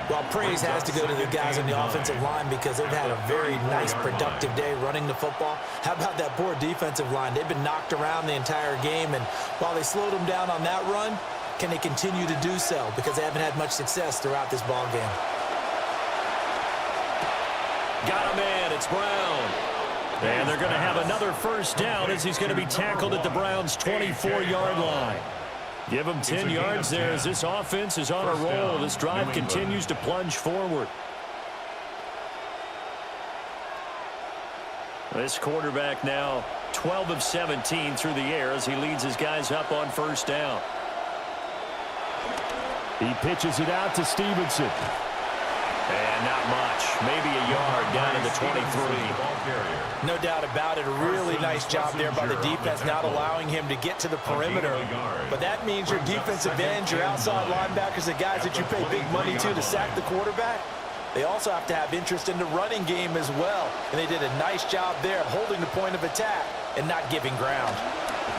Well, praise has to go to the guys on the offensive line because they've had a very nice, productive day running the football. How about that poor defensive line? They've been knocked around the entire game, and while they slowed them down on that run, can they continue to do so? Because they haven't had much success throughout this ball game. Got a man. It's Brown. And they're going to have another 1st down as he's going to be tackled at the Browns' 24-yard line. Give him 10 yards there as this offense is on a roll. This drive continues to plunge forward. This quarterback now 12 of 17 through the air as he leads his guys up on 1st down. He pitches it out to Stevenson. And not much. Maybe a yard down to the 23. No doubt about it. A really nice job there by the defense, not allowing him to get to the perimeter. But that means your defensive ends, your outside linebackers, the guys that you pay big money to sack the quarterback, they also have to have interest in the running game as well. And they did a nice job there of holding the point of attack and not giving ground.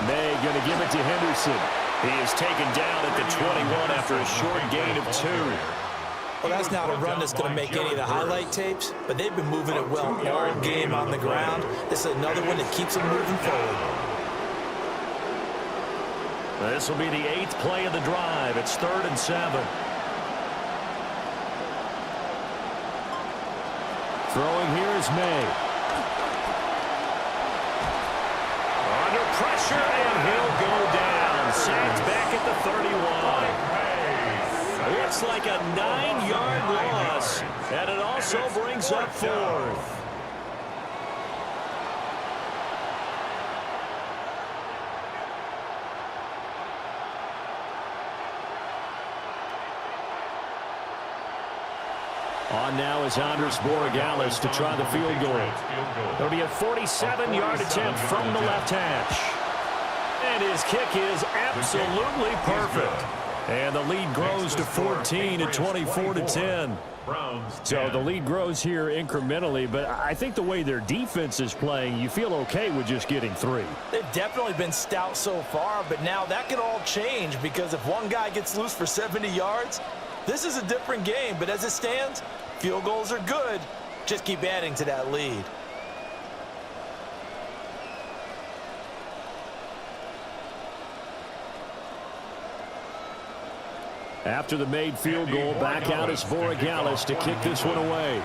May going to give it to Henderson. He is taken down at the 21 after a short gain of 2. Well, that's not a run that's going to make any of the highlight tapes, but they've been moving it well all game on the ground. This is another one that keeps them moving forward. This will be the 8th play of the drive. It's 3rd and 7. Throwing here is May. On pressure, and he'll go down. Sacked back at the 31. Looks like a 9-yard loss, and it also brings up 4th. On now is Andres Borregales to try the field goal. It'll be a 47-yard attempt from the left hash. And his kick is absolutely perfect. And the lead grows to 14 at 24-10. So the lead grows here incrementally, but I think the way their defense is playing, you feel okay with just getting 3. They've definitely been stout so far, but now that could all change because if one guy gets loose for 70 yards, this is a different game. But as it stands, field goals are good. Just keep adding to that lead. After the made field goal, back out is Borregales to kick this one away.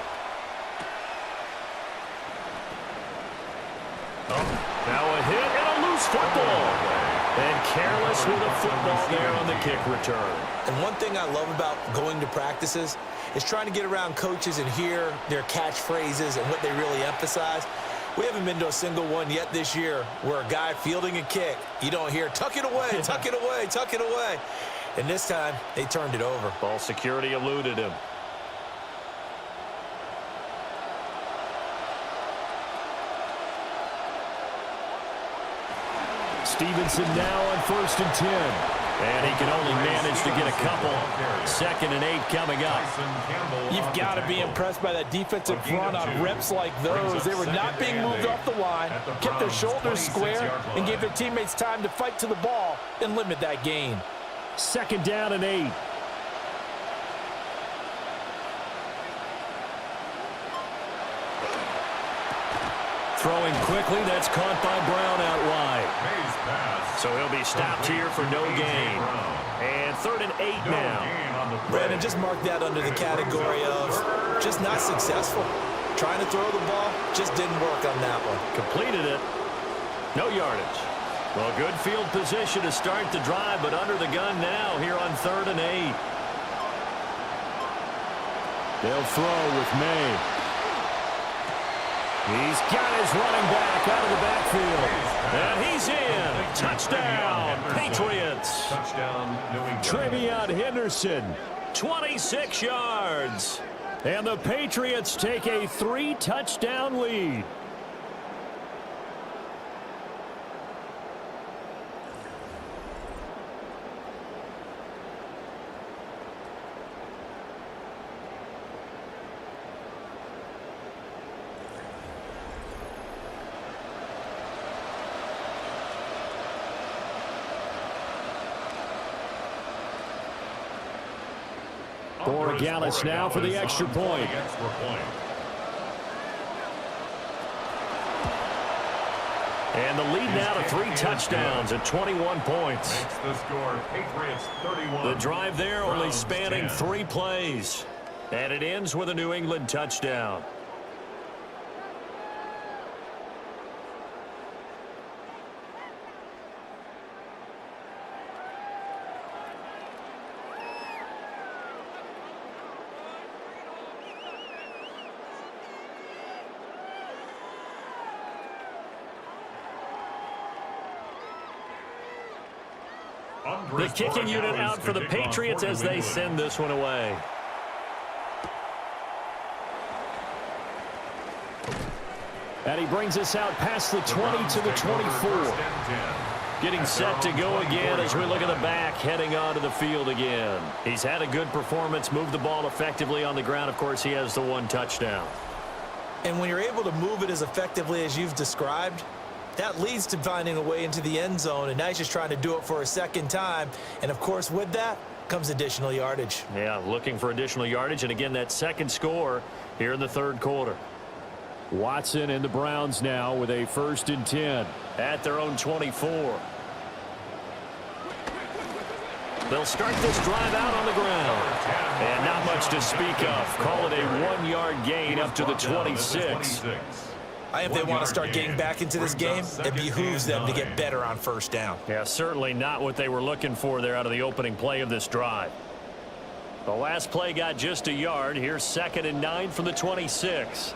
Now a hit and a loose football. And careless with a football there on the kick return. And one thing I love about going to practices is trying to get around coaches and hear their catchphrases and what they really emphasize. We haven't been to a single one yet this year where a guy fielding a kick, you don't hear, tuck it away, tuck it away, tuck it away. And this time, they turned it over. Ball security eluded him. Stevenson now on 1st and 10. And he can only manage to get a couple. 2nd and 8 coming up. You've got to be impressed by that defensive front on reps like those. They were not being moved off the line, kept their shoulders square, and gave their teammates time to fight to the ball and limit that gain. 2nd down and 8. Throwing quickly, that's caught by Brown out wide. So he'll be stopped here for no gain. And 3rd and 8 now. Brandon, just mark that under the category of just not successful. Trying to throw the ball, just didn't work on that one. Completed it. No yardage. Well, good field position to start the drive, but under the gun now here on 3rd and 8. They'll throw with May. He's got his running back out of the backfield. And he's in. Touchdown, Patriots. Touchdown, New England. Trevion Henderson, 26 yards. And the Patriots take a 3-touchdown lead. Borregales now for the extra point. And the lead now to 3 touchdowns at 21 points. The score, Patriots 31. The drive there only spanning 3 plays. And it ends with a New England touchdown. The kicking unit out for the Patriots as they send this one away. And he brings us out past the 20 to the 24. Getting set to go again as we look at the back, heading onto the field again. He's had a good performance, moved the ball effectively on the ground. Of course, he has the 1 touchdown. And when you're able to move it as effectively as you've described, that leads to finding a way into the end zone, and now he's just trying to do it for a second time. And, of course, with that comes additional yardage. Yeah, looking for additional yardage, and again, that second score here in the 3rd quarter. Watson and the Browns now with a 1st and 10 at their own 24. They'll start this drive out on the ground. And not much to speak of. Call it a 1-yard gain up to the 26. If they want to start getting back into this game, it behooves them to get better on first down. Yeah, certainly not what they were looking for there out of the opening play of this drive. The last play got just a yard. Here's 2nd and 9 from the 26.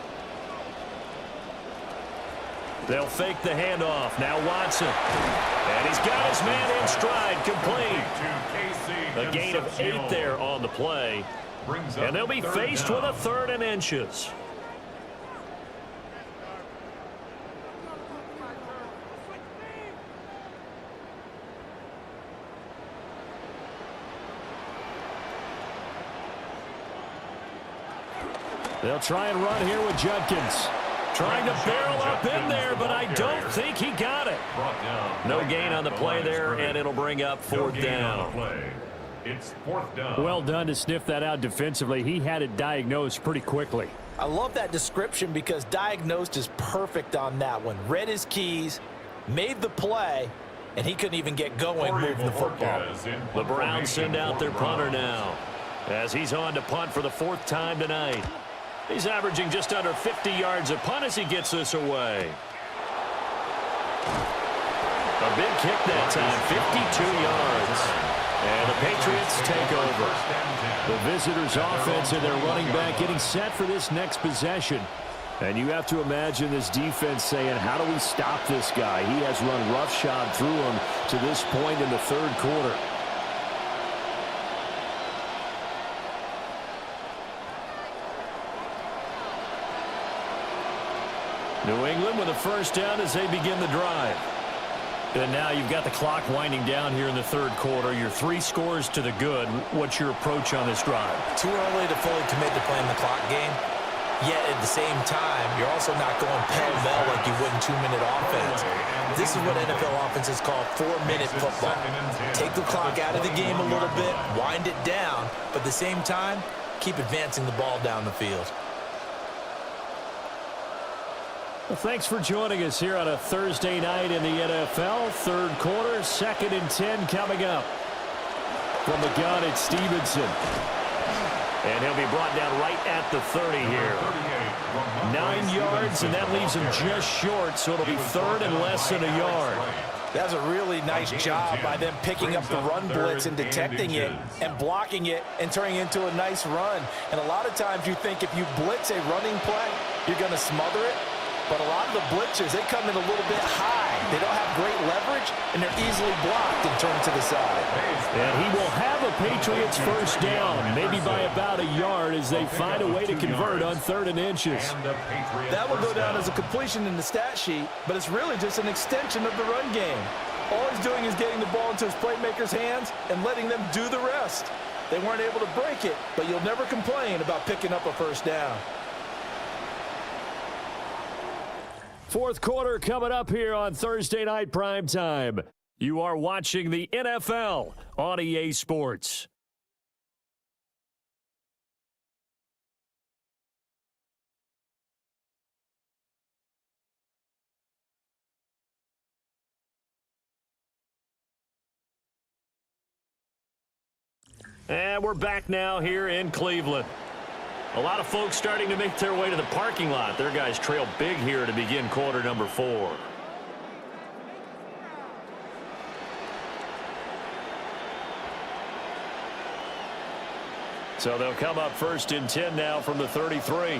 They'll fake the handoff. Now Watson. And he's got his man in stride, complete. A gain of 8 there on the play. And they'll be faced with a 3rd and inches. They'll try and run here with Judkins. Trying to barrel up in there, but I don't think he got it. No gain on the play there, and it'll bring up 4th down. It's 4th down. Well done to sniff that out defensively. He had it diagnosed pretty quickly. I love that description because diagnosed is perfect on that one. Read his keys, made the play, and he couldn't even get going moving the football. The Browns send out their punter now as he's on to punt for the 4th time tonight. He's averaging just under 50 yards a punt as he gets this away. A big kick that time, 52 yards. And the Patriots take over. The visitors' offense and their running back getting set for this next possession. And you have to imagine this defense saying, how do we stop this guy? He has run roughshod through him to this point in the 3rd quarter. New England with a 1st down as they begin the drive. And now you've got the clock winding down here in the 3rd quarter. You're 3 scores to the good. What's your approach on this drive? Too early to fully commit to playing the clock game. Yet at the same time, you're also not going pell-mell like you would in 2-minute offense. This is what NFL offenses call 4-minute football. Take the clock out of the game a little bit, wind it down, but at the same time, keep advancing the ball down the field. Well, thanks for joining us here on a Thursday night in the NFL. 3rd quarter, 2nd and 10 coming up. From the gun, it's Stevenson. And he'll be brought down right at the 30 here. 9 yards, and that leaves him just short, so it'll be 3rd and less than a yard. That's a really nice job by them picking up the run blitz and detecting it and blocking it and turning it into a nice run. And a lot of times you think if you blitz a running play, you're going to smother it. But a lot of the blitzers, they come in a little bit high. They don't have great leverage, and they're easily blocked and turned to the side. And he will have a Patriots 1st down, maybe by about a yard as they find a way to convert on 3rd and inches. That will go down as a completion in the stat sheet, but it's really just an extension of the run game. All he's doing is getting the ball into his playmakers' hands and letting them do the rest. They weren't able to break it, but you'll never complain about picking up a 1st down. 4th quarter coming up here on Thursday Night Primetime. You are watching the NFL on EA Sports. And we're back now here in Cleveland. A lot of folks starting to make their way to the parking lot. Their guys trail big here to begin quarter number 4. So they'll come up 1st and 10 now from the 33.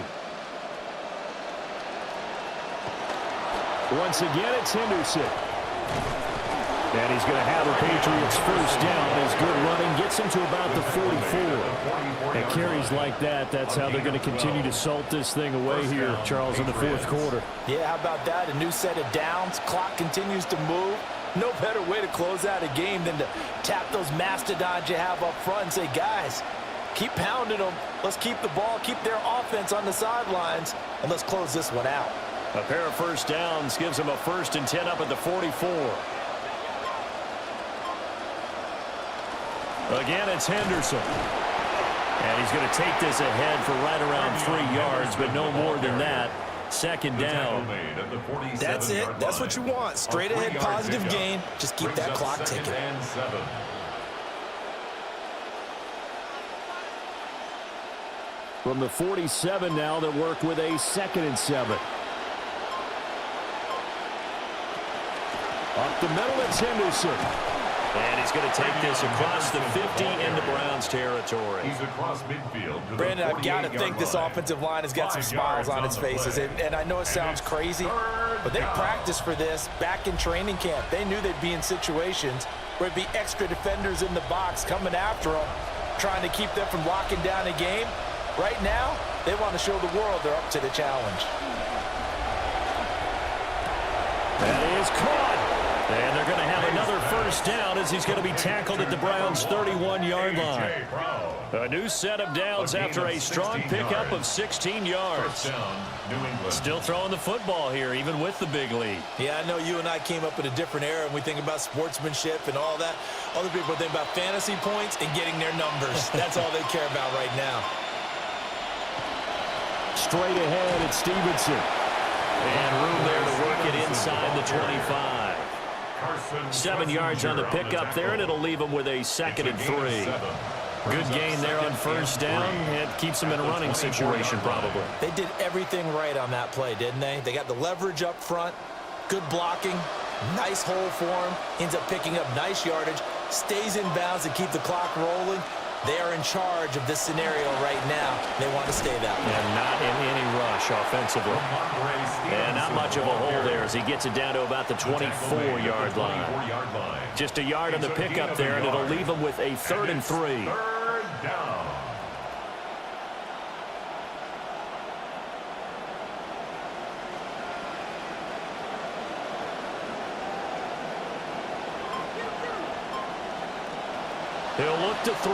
Once again, it's Henderson. And he's going to have a Patriots 1st down. His good running gets him to about the 44. And carries like that, that's how they're going to continue to salt this thing away here, Charles, in the 4th quarter. Yeah, how about that? A new set of downs. Clock continues to move. No better way to close out a game than to tap those mastodons you have up front and say, guys, keep pounding them. Let's keep the ball, keep their offense on the sidelines, and let's close this one out. A pair of 1st downs gives them a 1st and 10 up at the 44. Again, it's Henderson. And he's going to take this ahead for right around 3 yards, but no more than that. 2nd down. That's it. That's what you want. Straight ahead positive gain. Just keep that clock ticking. From the 47 now, they'll work with a 2nd and 7. Up the middle, it's Henderson. And he's going to take this across the 50 into Browns territory. He's across midfield. Brandon, I've got to think this offensive line has got some smiles on its faces. And I know it sounds crazy, but they practiced for this back in training camp. They knew they'd be in situations where it'd be extra defenders in the box coming after them, trying to keep them from locking down a game. Right now, they want to show the world they're up to the challenge. That is caught. And they're going to have another first down as he's going to be tackled at the Browns' 31-yard line. A new set of downs after a strong pickup of 16 yards. Still throwing the football here, even with the big lead. Yeah, I know you and I came up in a different era, and we think about sportsmanship and all that. Other people think about fantasy points and getting their numbers. That's all they care about right now. Straight ahead, it's Stevenson. And room there to work it inside the 25. 7 yards on the pickup there, and it'll leave them with a 2nd and 3. Good gain there on first down. It keeps them in a running situation, probably. They did everything right on that play, didn't they? They got the leverage up front, good blocking, nice hole for him, ends up picking up nice yardage, stays in bounds to keep the clock rolling. They are in charge of this scenario right now. They want to stay that way. And not in any rush offensively. And not much of a hole there as he gets it down to about the 24-yard line. Just a yard on the pickup there, and it'll leave him with a 3rd and 3. Third down. He'll look to throw.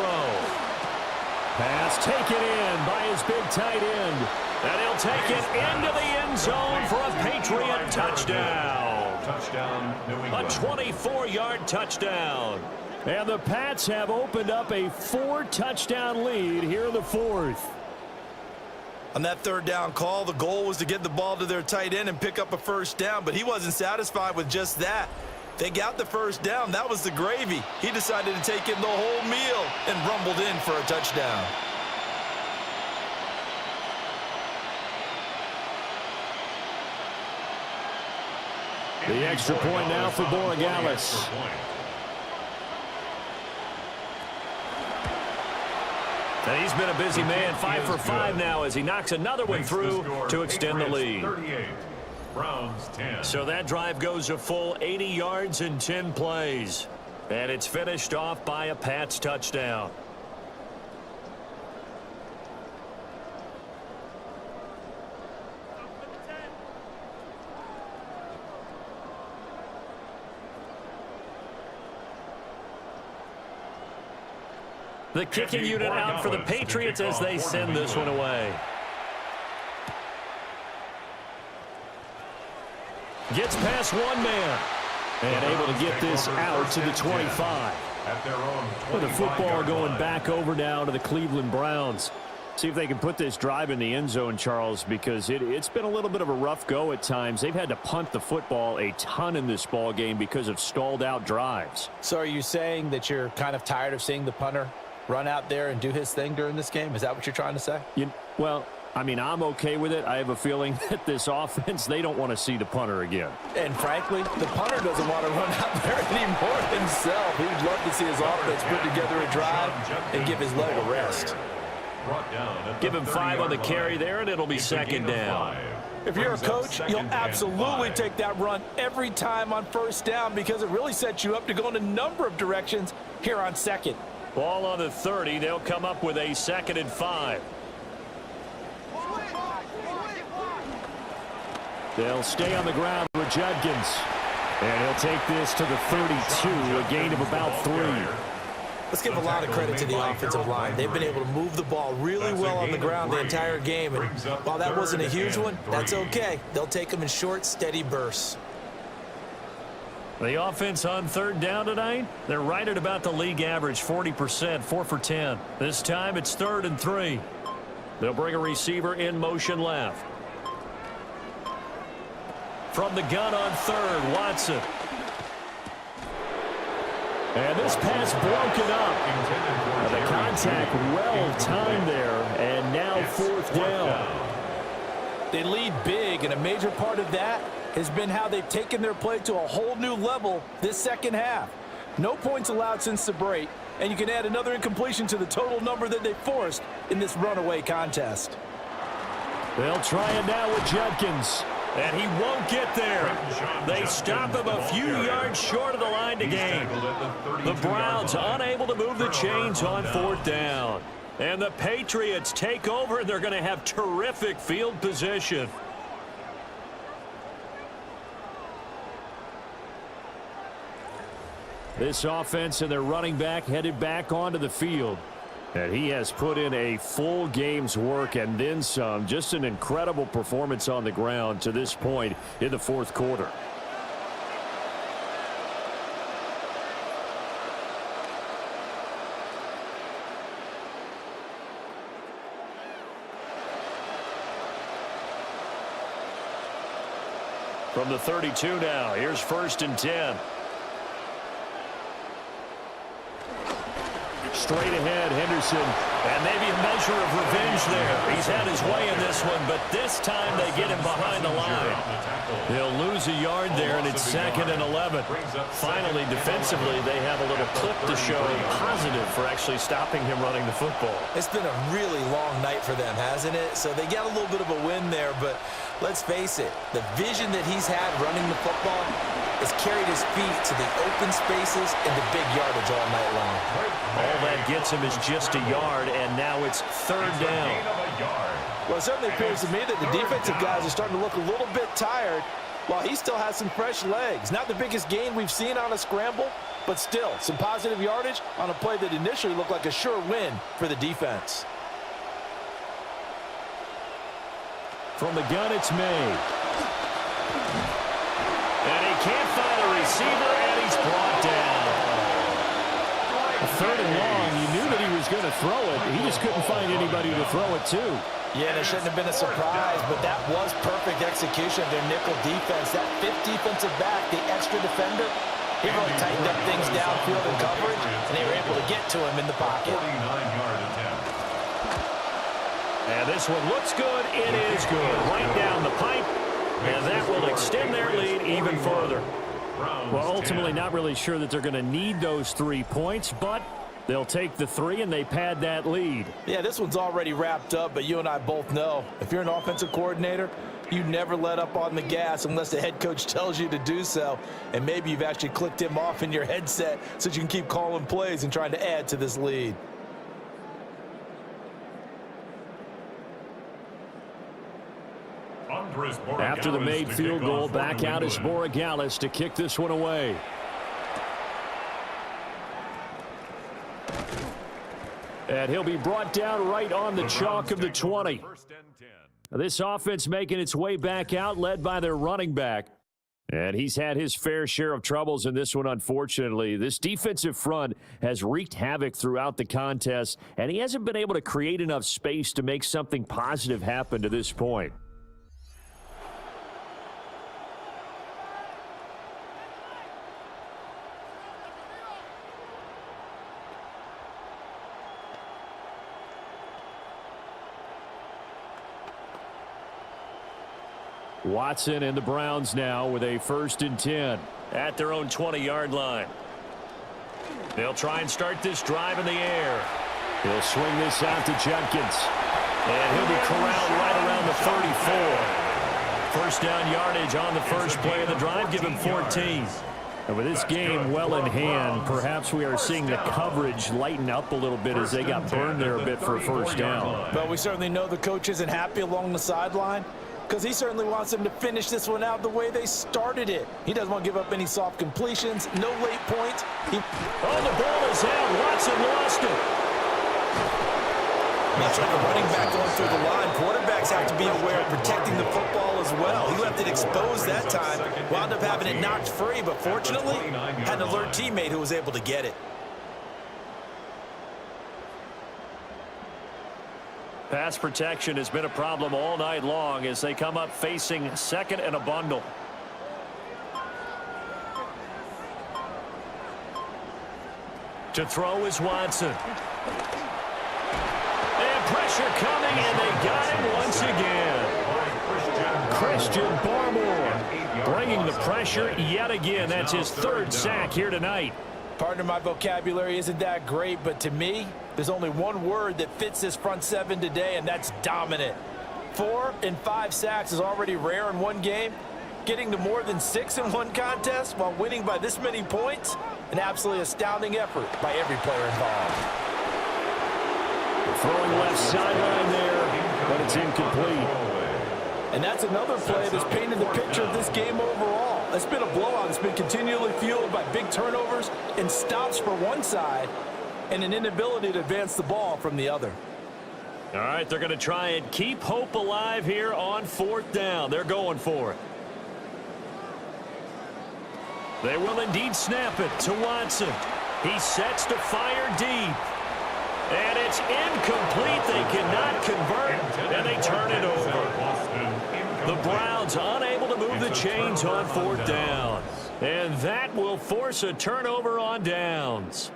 Pass taken in by his big tight end. And he'll take it into the end zone for a Patriot touchdown. Touchdown, New England. A 24-yard touchdown. And the Pats have opened up a 4-touchdown lead here in the 4th. On that 3rd down call, the goal was to get the ball to their tight end and pick up a first down, but he wasn't satisfied with just that. They got the first down. That was the gravy. He decided to take in the whole meal and rumbled in for a touchdown. The extra point now for Borregales. And he's been a busy man, 5 for 5 now as he knocks another one through to extend the lead. Browns 10. So that drive goes a full 80 yards in 10 plays. And it's finished off by a Pats touchdown. The kicking unit out for the Patriots as they send this one away. Gets past one man. And able to get this out to the 25. With the football going back over now to the Cleveland Browns. See if they can put this drive in the end zone, Charles, because it's been a little bit of a rough go at times. They've had to punt the football a ton in this ball game because of stalled out drives. So are you saying that you're kind of tired of seeing the punter run out there and do his thing during this game? Is that what you're trying to say? Well, I mean, I'm okay with it. I have a feeling that this offense, they don't want to see the punter again. And frankly, the punter doesn't want to run out there anymore himself. He would love to see his offense put together a drive and give his leg a rest. Give him 5 on the carry there, and it'll be 2nd down. If you're a coach, you'll absolutely take that run every time on first down because it really sets you up to go in a number of directions here on 2nd. Ball on the 30. They'll come up with a 2nd and 5. They'll stay on the ground with Judkins. And he'll take this to the 32, a gain of about 3. Let's give a lot of credit to the offensive line. They've been able to move the ball really well on the ground the entire game. And while that wasn't a huge one, that's okay. They'll take them in short, steady bursts. The offense on 3rd down tonight, they're right at about the league average, 40%, 4 for 10. This time it's 3rd and 3. They'll bring a receiver in motion left. From the gun on 3rd, Watson. And this pass broken up. The contact well timed there, and now 4th down. They lead big, and a major part of that has been how they've taken their play to a whole new level this second half. No points allowed since the break, and you can add another incompletion to the total number that they forced in this runaway contest. They'll try it now with Judkins, and he won't get there. They stop him a few yards short of the line to gain. The Browns unable to move the chains on fourth down. And the Patriots take over, and they're going to have terrific field position. This offense and their running back headed back onto the field. And he has put in a full game's work and then some. Just an incredible performance on the ground to this point in the fourth quarter. From the 32 now, here's 1st and 10. Straight ahead, Henderson, and maybe a measure of revenge there. He's had his way in this one, but this time they get him behind the line. They'll lose a yard there, and it's 2nd and 11. Finally, defensively, they have a little clip to show positive for actually stopping him running the football. It's been a really long night for them, hasn't it? So they got a little bit of a win there, but let's face it, the vision that he's had running the football has carried his feet to the open spaces and the big yardage all night long. All that gets him is just a yard, and now it's 3rd down. Well, it certainly appears to me that the defensive guys are starting to look a little bit tired while he still has some fresh legs. Not the biggest gain we've seen on a scramble, but still some positive yardage on a play that initially looked like a sure win for the defense. From the gun, it's May. And he can't find a receiver, and he's brought down. 3rd and long. You knew that he was going to throw it. He just couldn't find anybody to throw it to. Yeah, and it shouldn't have been a surprise, but that was perfect execution of their nickel defense. That 5th defensive back, the extra defender, he really tightened up things downfield in coverage, and they were able to get to him in the pocket. 49-yard attempt. And this one looks good. It is good. Right down the pipe. And that will extend their lead even further. Well, ultimately not really sure that they're going to need those 3 points, but they'll take the 3 and they pad that lead. Yeah, this one's already wrapped up, but you and I both know if you're an offensive coordinator, you never let up on the gas unless the head coach tells you to do so. And maybe you've actually clicked him off in your headset so you can keep calling plays and trying to add to this lead. After the made field goal, back out is Borregales to kick this one away. And he'll be brought down right on the chalk of the 20. This offense making its way back out, led by their running back. And he's had his fair share of troubles in this one, unfortunately. This defensive front has wreaked havoc throughout the contest, and he hasn't been able to create enough space to make something positive happen to this point. Watson and the Browns now with a 1st and 10 at their own 20-yard line. They'll try and start this drive in the air. He'll swing this out to Judkins. And he'll be corralled right around the 34. First down yardage on the first play of the drive. Give him 14. And with this game well in hand, perhaps we are seeing the coverage lighten up a little bit as they got burned there a bit for a 1st down. But we certainly know the coach isn't happy along the sideline, because he certainly wants them to finish this one out the way they started it. He doesn't want to give up any soft completions, no late points. The ball is out. Watson lost it. Much like a running back going through the line, quarterbacks have to be aware of protecting the football as well. He left it exposed that time, wound up having it knocked free, but fortunately, had an alert teammate who was able to get it. Pass protection has been a problem all night long as they come up facing 2nd and a bundle. To throw is Watson. And pressure coming, and they got him once again. Christian Barmore Bringing the pressure yet again. That's his third sack here tonight. Partner, my vocabulary isn't that great, but to me, there's only one word that fits this front seven today, and that's dominant. 4 and 5 sacks is already rare in one game. Getting to more than 6 in one contest while winning by this many points, an absolutely astounding effort by every player involved. Throwing left sideline there, but it's incomplete. And that's another play that's painted the picture of this game overall. It's been a blowout. It's been continually fueled by big turnovers and stops for one side and an inability to advance the ball from the other. All right, they're going to try and keep hope alive here on 4th down. They're going for it. They will indeed snap it to Watson. He sets to fire deep. And it's incomplete. They cannot convert, and they turn it over. The Browns unable to move the chains on 4th down. And that will force a turnover on downs.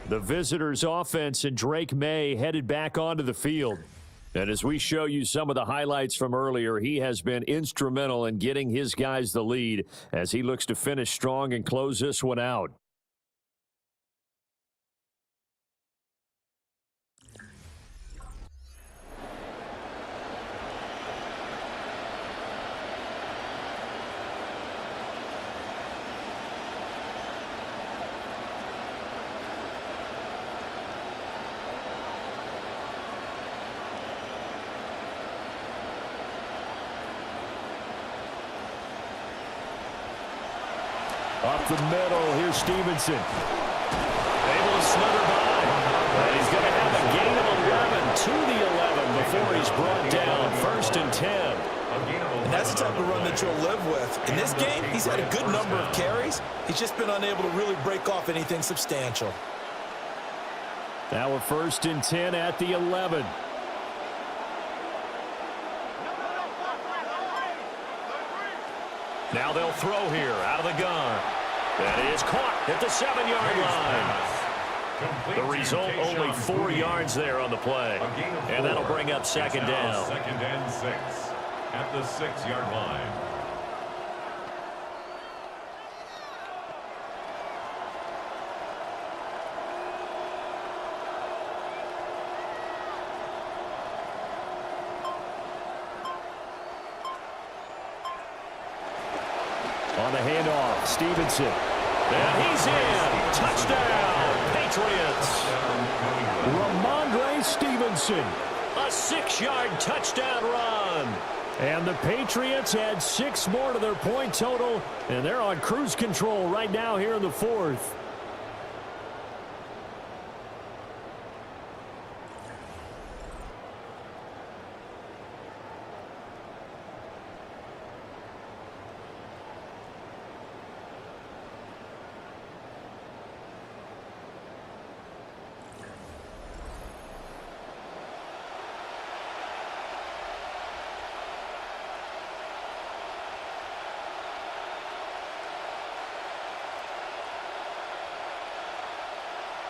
The visitors' offense and Drake May headed back onto the field. And as we show you some of the highlights from earlier, he has been instrumental in getting his guys the lead as he looks to finish strong and close this one out. Up the middle, here's Stevenson. Able to slither by. And he's going to have a gain of 11 to the 11 before he's brought down. 1st and 10. And that's the type of run that you'll live with. In this game, he's had a good number of carries. He's just been unable to really break off anything substantial. Now a 1st and 10 at the 11. Now they'll throw here out of the gun. That is caught at the 7-yard line. The result, only 4 yards there on the play. And that'll bring up 2nd down. 2nd and 6 at the 6-yard line. On the handoff, Stevenson. And he's in. Touchdown, Patriots. Ramondre Stevenson. A 6-yard touchdown run. And the Patriots add 6 more to their point total, and they're on cruise control right now here in the 4th.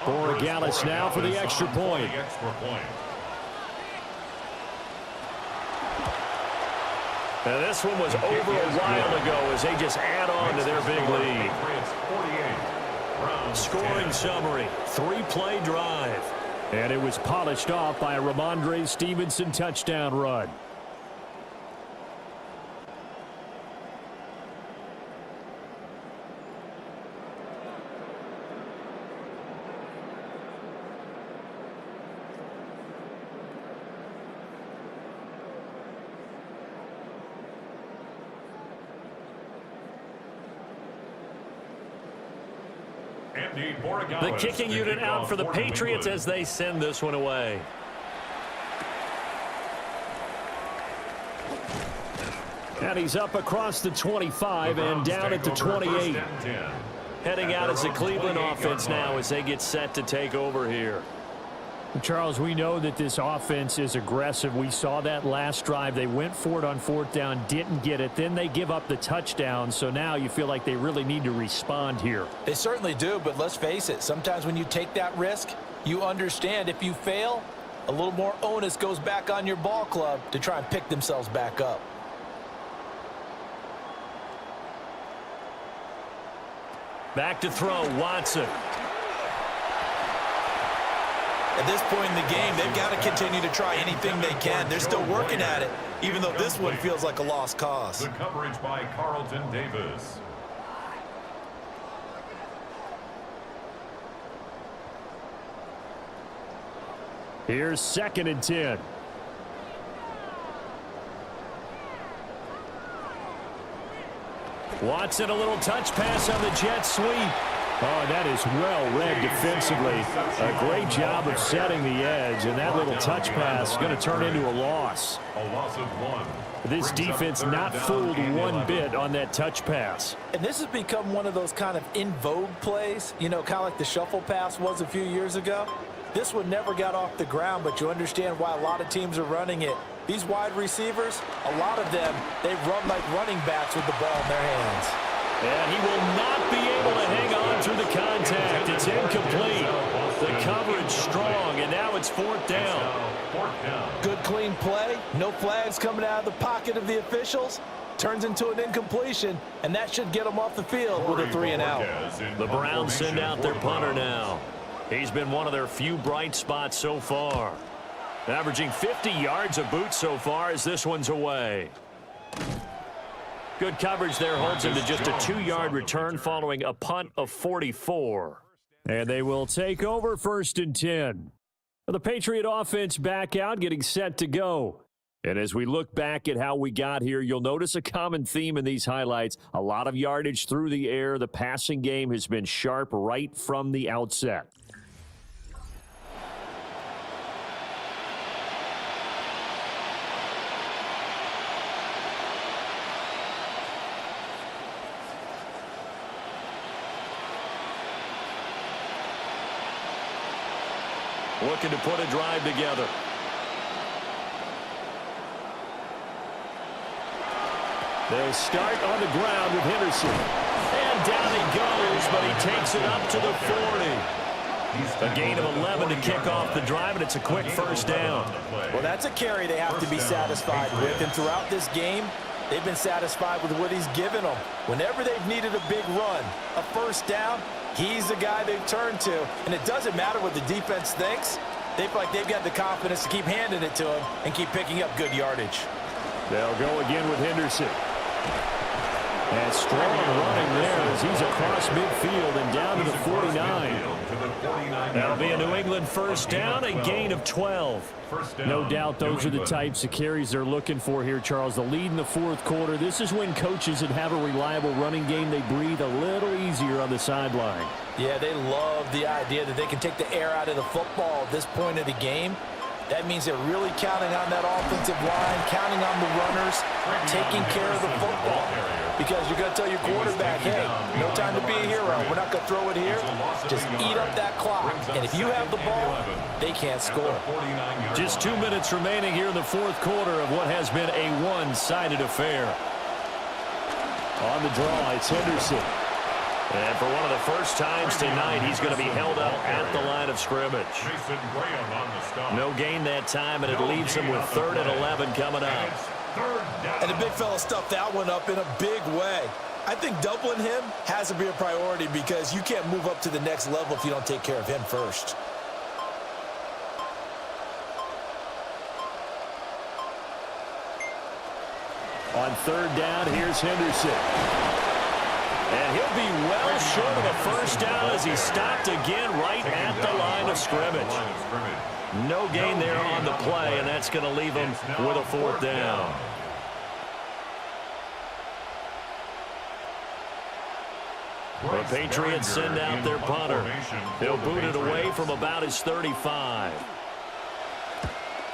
Borregales now for the extra point. Now this one was over a while ago as they just add on to their big lead. Scoring summary, 3-play drive. And it was polished off by a Ramondre Stevenson touchdown run. The kicking unit out for the Patriots as they send this one away. And he's up across the 25 and down at the 28. Heading out as the Cleveland offense now as they get set to take over here. Charles, we know that this offense is aggressive. We saw that last drive. They went for it on 4th down, didn't get it. Then they give up the touchdown. So now you feel like they really need to respond here. They certainly do, but let's face it. Sometimes when you take that risk, you understand if you fail, A little more onus goes back on your ball club to try and pick themselves back up. Back to throw, Watson. At this point in the game, they've got to continue to try anything they can. They're still working at it, even though this one feels like a lost cause. The coverage by Carlton Davis. Here's 2nd and 10. Watson, a little touch pass on the jet sweep. Oh, that is well read defensively. A great job of setting the edge, and that little touch pass is going to turn into a loss. A loss of 1. This defense not fooled one bit on that touch pass. And this has become one of those kind of in vogue plays, you know, kind of like the shuffle pass was a few years ago. This one never got off the ground, but you understand why a lot of teams are running it. These wide receivers, a lot of them, they run like running backs with the ball in their hands. And he will not be able to hang on through the contact. It's incomplete. The coverage strong, and now it's 4th down. Good, clean play. No flags coming out of the pocket of the officials. Turns into an incompletion, and that should get them off the field with a 3-and-out. The Browns send out their punter now. He's been one of their few bright spots so far. Averaging 50 yards a boot so far as this one's away. Good coverage there holds him to just a 2-yard return following a punt of 44. And they will take over 1st and 10. The Patriot offense back out, getting set to go. And as we look back at how we got here, you'll notice a common theme in these highlights. A lot of yardage through the air. The passing game has been sharp right from the outset. Looking to put a drive together. They'll start on the ground with Henderson. And down he goes, but he takes it up to the 40. A gain of 11 to kick off the drive, and it's a quick 1st down. Well, that's a carry they have to be satisfied with. And throughout this game, they've been satisfied with what he's given them. Whenever they've needed a big run, a 1st down, he's the guy they've turned to. And it doesn't matter what the defense thinks. They feel like they've got the confidence to keep handing it to him and keep picking up good yardage. They'll go again with Henderson. And strong running there as he's across midfield and down to the 49. That'll be a New England 1st down, a gain of 12. No doubt those are the types of carries they're looking for here, Charles. The lead in the 4th quarter. This is when coaches that have a reliable running game, they breathe a little easier on the sideline. Yeah, they love the idea that they can take the air out of the football at this point of the game. That means they're really counting on that offensive line, counting on the runners, taking care of the football. Because you're going to tell your quarterback, hey, no time to be a hero. We're not going to throw it here. Just eat up that clock. And if you have the ball, they can't score. Just 2 minutes remaining here in the 4th quarter of what has been a one-sided affair. On the draw, it's Henderson. And for one of the first times tonight, he's going to be held up at the line of scrimmage. No gain that time, and it leaves him with 3rd and 11 coming up. And the big fella stuffed that one up in a big way. I think doubling him has to be a priority because you can't move up to the next level if you don't take care of him first. On 3rd down, here's Henderson. And he'll be well short of a 1st down as he's stopped again right at the line of scrimmage. No gain there on the play, and that's going to leave him with a 4th down. The Patriots send out their punter. He'll boot it away from about his 35.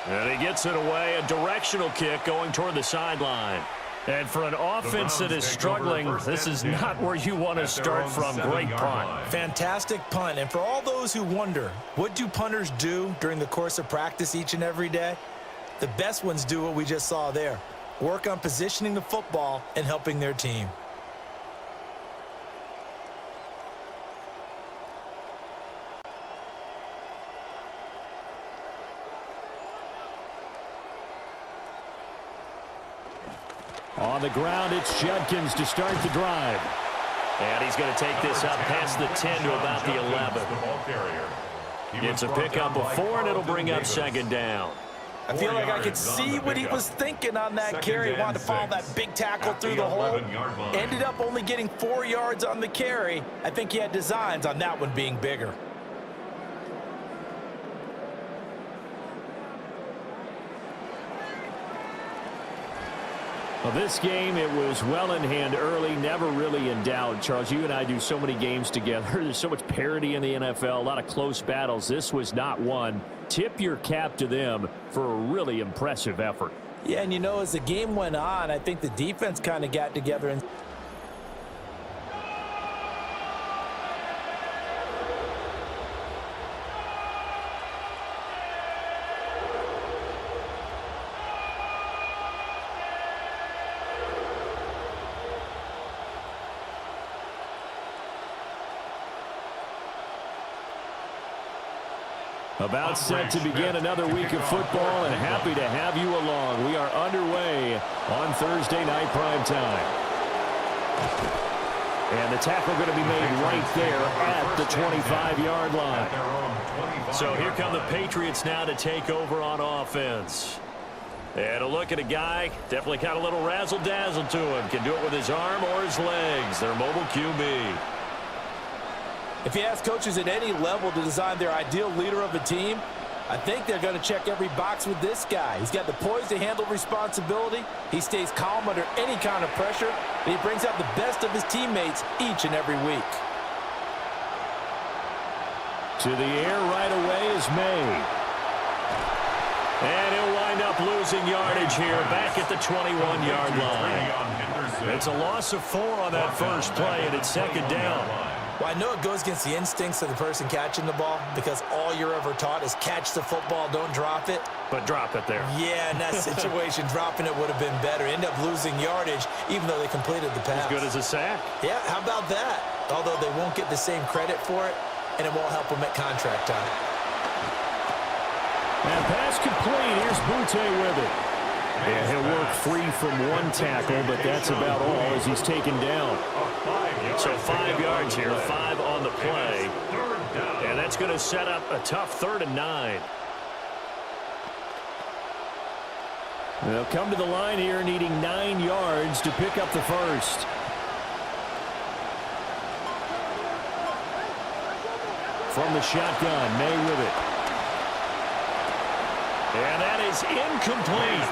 And he gets it away, a directional kick going toward the sideline. And for an offense that is struggling, this is not where you want to start from. Great punt. Fantastic punt. And for all those who wonder, what do punters do during the course of practice each and every day? The best ones do what we just saw there. Work on positioning the football and helping their team. On the ground, it's Judkins to start the drive. And he's going to take this up past the 10 to about the 11. It's a pickup of 4, and it'll bring up second down. I feel like I could see what he was thinking on that carry. He wanted to follow that big tackle through the hole. Ended up only getting 4 yards on the carry. I think he had designs on that one being bigger. Well, this game, it was well in hand early, never really in doubt. Charles, you and I do so many games together. There's so much parity in the NFL, a lot of close battles. This was not one. Tip your cap to them for a really impressive effort. Yeah, and you know, as the game went on, I think the defense kind of got together and about set to begin another week of football, and happy to have you along. We are underway on Thursday night prime time. And the tackle going to be made right there at the 25-yard line. So here come the Patriots now to take over on offense. And a look at a guy, definitely got a little razzle-dazzle to him. Can do it with his arm or his legs. Their mobile QB. if you ask coaches at any level to design their ideal leader of a team, I think they're going to check every box with this guy. He's got the poise to handle responsibility. He stays calm under any kind of pressure. And he brings out the best of his teammates each and every week. To the air right away is May. And he'll wind up losing yardage here back at the 21-yard line. It's a loss of 4 on that first play, and it's second down. Well, I know it goes against the instincts of the person catching the ball because all you're ever taught is catch the football, don't drop it. But drop it there. Yeah, in that situation, dropping it would have been better. End up losing yardage even though they completed the pass. As good as a sack. Yeah, how about that? Although they won't get the same credit for it, and it won't help them at contract time. And pass complete. Here's Butte with it. And he'll work free from one tackle, but that's about all as he's taken down. So 5 yards here, 5 on the play. And that's going to set up a tough 3rd and 9. They'll come to the line here needing 9 yards to pick up the first. From the shotgun, May with it. And that is incomplete.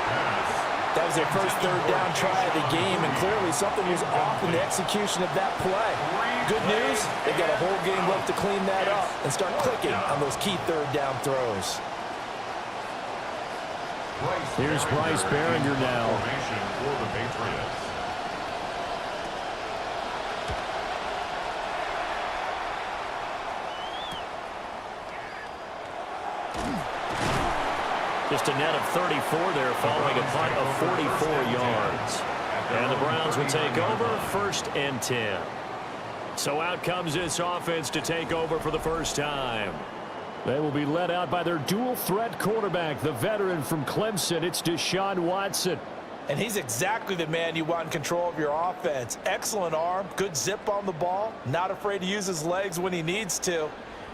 That was their first 3rd down try of the game, and clearly something was off in the execution of that play. Good news, they've got a whole game left to clean that up and start clicking on those key 3rd down throws. Here's Bryce Behringer now. For the Patriots. Just a net of 34 there following a punt of 44 yards. And the Browns will take over 1st and 10. So out comes this offense to take over for the first time. They will be led out by their dual-threat quarterback, the veteran from Clemson. It's Deshaun Watson. And he's exactly the man you want in control of your offense. Excellent arm, good zip on the ball, not afraid to use his legs when he needs to.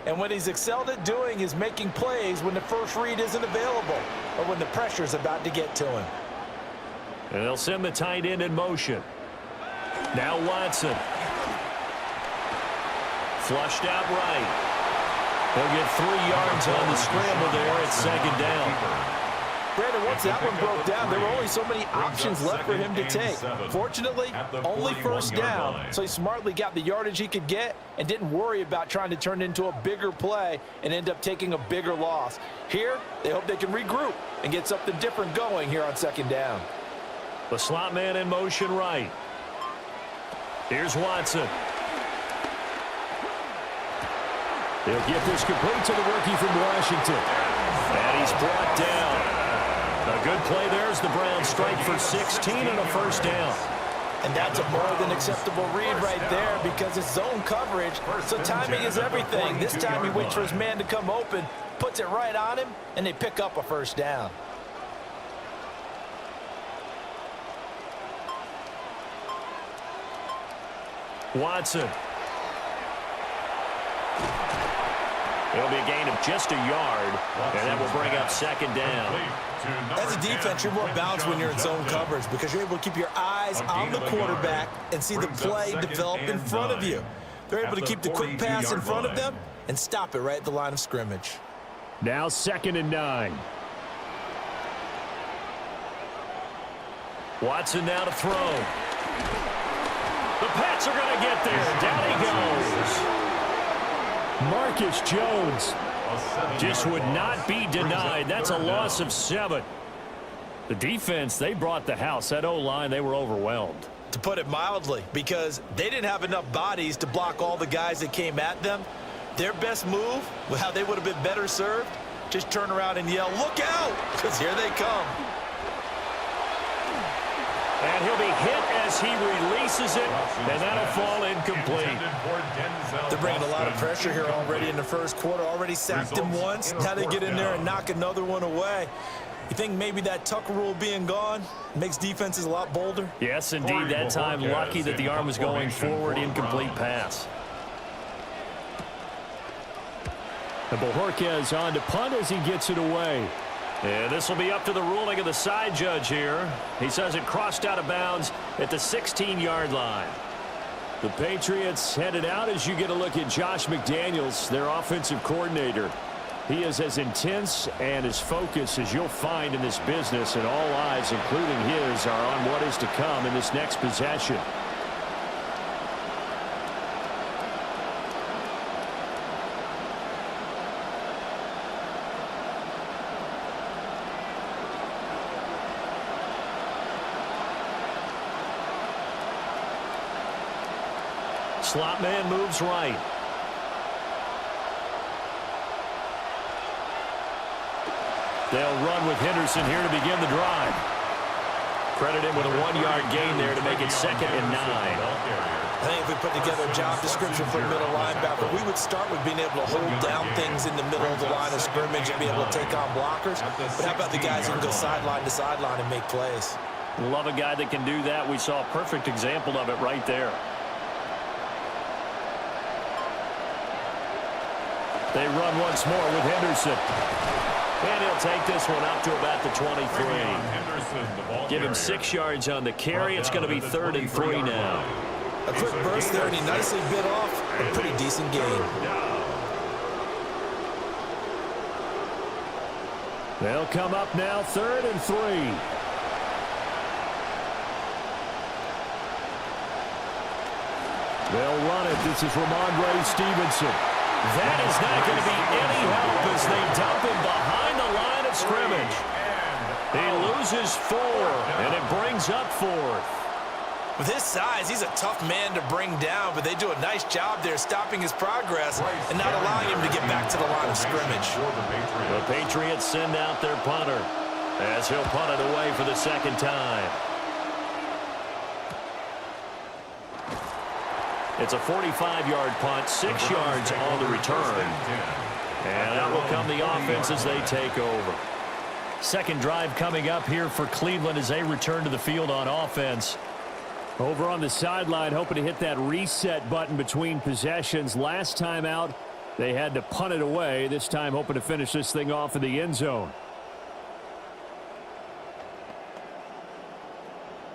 And what he's excelled at doing is making plays when the first read isn't available or when the pressure's about to get to him. And they'll send the tight end in motion. Now Watson. Flushed out right. He'll get 3 yards on the scramble there at 2nd down. Brandon, once that one broke down, there were only so many options left for him to take. Fortunately, only 1st down, so he smartly got the yardage he could get and didn't worry about trying to turn it into a bigger play and end up taking a bigger loss. Here, they hope they can regroup and get something different going here on 2nd down. The slot man in motion right. Here's Watson. They'll get this complete to the rookie from Washington. And he's brought down. A good play there as the Browns strike for 16 and a 1st down. And that's a more than acceptable read right there because it's zone coverage, so timing is everything. This time he waits for his man to come open, puts it right on him, and they pick up a 1st down. Watson. It'll be a gain of just a yard, and that will bring up second down. As a defense, you're more balanced when you're in zone coverage because you're able to keep your eyes on the quarterback and see the play develop in front of you. They're able to keep the quick pass in front of them and stop it right at the line of scrimmage. Now 2nd and 9. Watson now to throw. The Pats are going to get there. Down he goes. Marcus Jones just would not be denied. That's a loss of 7. The defense, they brought the house. That O-line, they were overwhelmed. To put it mildly, because they didn't have enough bodies to block all the guys that came at them. Their best move, how they would have been better served, just turn around and yell, "Look out!" because here they come. And he'll be hit as he releases it, and that'll fall incomplete. They're bringing a lot of pressure here already in the first quarter. Already sacked him once. Now they get in there and knock another one away. You think maybe that Tucker rule being gone makes defenses a lot bolder? Yes, indeed. That time, lucky that the arm was going forward. Incomplete pass. And Bojorquez on to punt as he gets it away. And this will be up to the ruling of the side judge here. He says it crossed out of bounds at the 16-yard line. The Patriots headed out as you get a look at Josh McDaniels, their offensive coordinator. He is as intense and as focused as you'll find in this business, and all eyes, including his, are on what is to come in this next possession. Slot man moves right. They'll run with Henderson here to begin the drive. Credit him with a 1-yard gain there to make it 2nd and 9. I think if we put together a job description for a middle linebacker, we would start with being able to hold down things in the middle of the line of scrimmage and be able to take on blockers. But how about the guys who can go sideline to sideline and make plays? Love a guy that can do that. We saw a perfect example of it right there. They run once more with Henderson. And he'll take this one up to about the 23. Give him 6 yards on the carry. It's going to be 3rd and 3 now. A quick burst there, and he nicely bit off a pretty decent gain. They'll come up now 3rd and 3. They'll run it. This is Ramondre Stevenson. That is not going to be any help as they dump him behind the line of scrimmage. He loses 4, and it brings up 4th. With his size, he's a tough man to bring down, but they do a nice job there stopping his progress and not allowing him to get back to the line of scrimmage. The Patriots send out their punter as he'll punt it away for the 2nd time. It's a 45-yard punt, 6 yards on the return. And out will come the offense as they take over. Second drive coming up here for Cleveland as they return to the field on offense. Over on the sideline, hoping to hit that reset button between possessions. Last time out, they had to punt it away. This time hoping to finish this thing off in the end zone.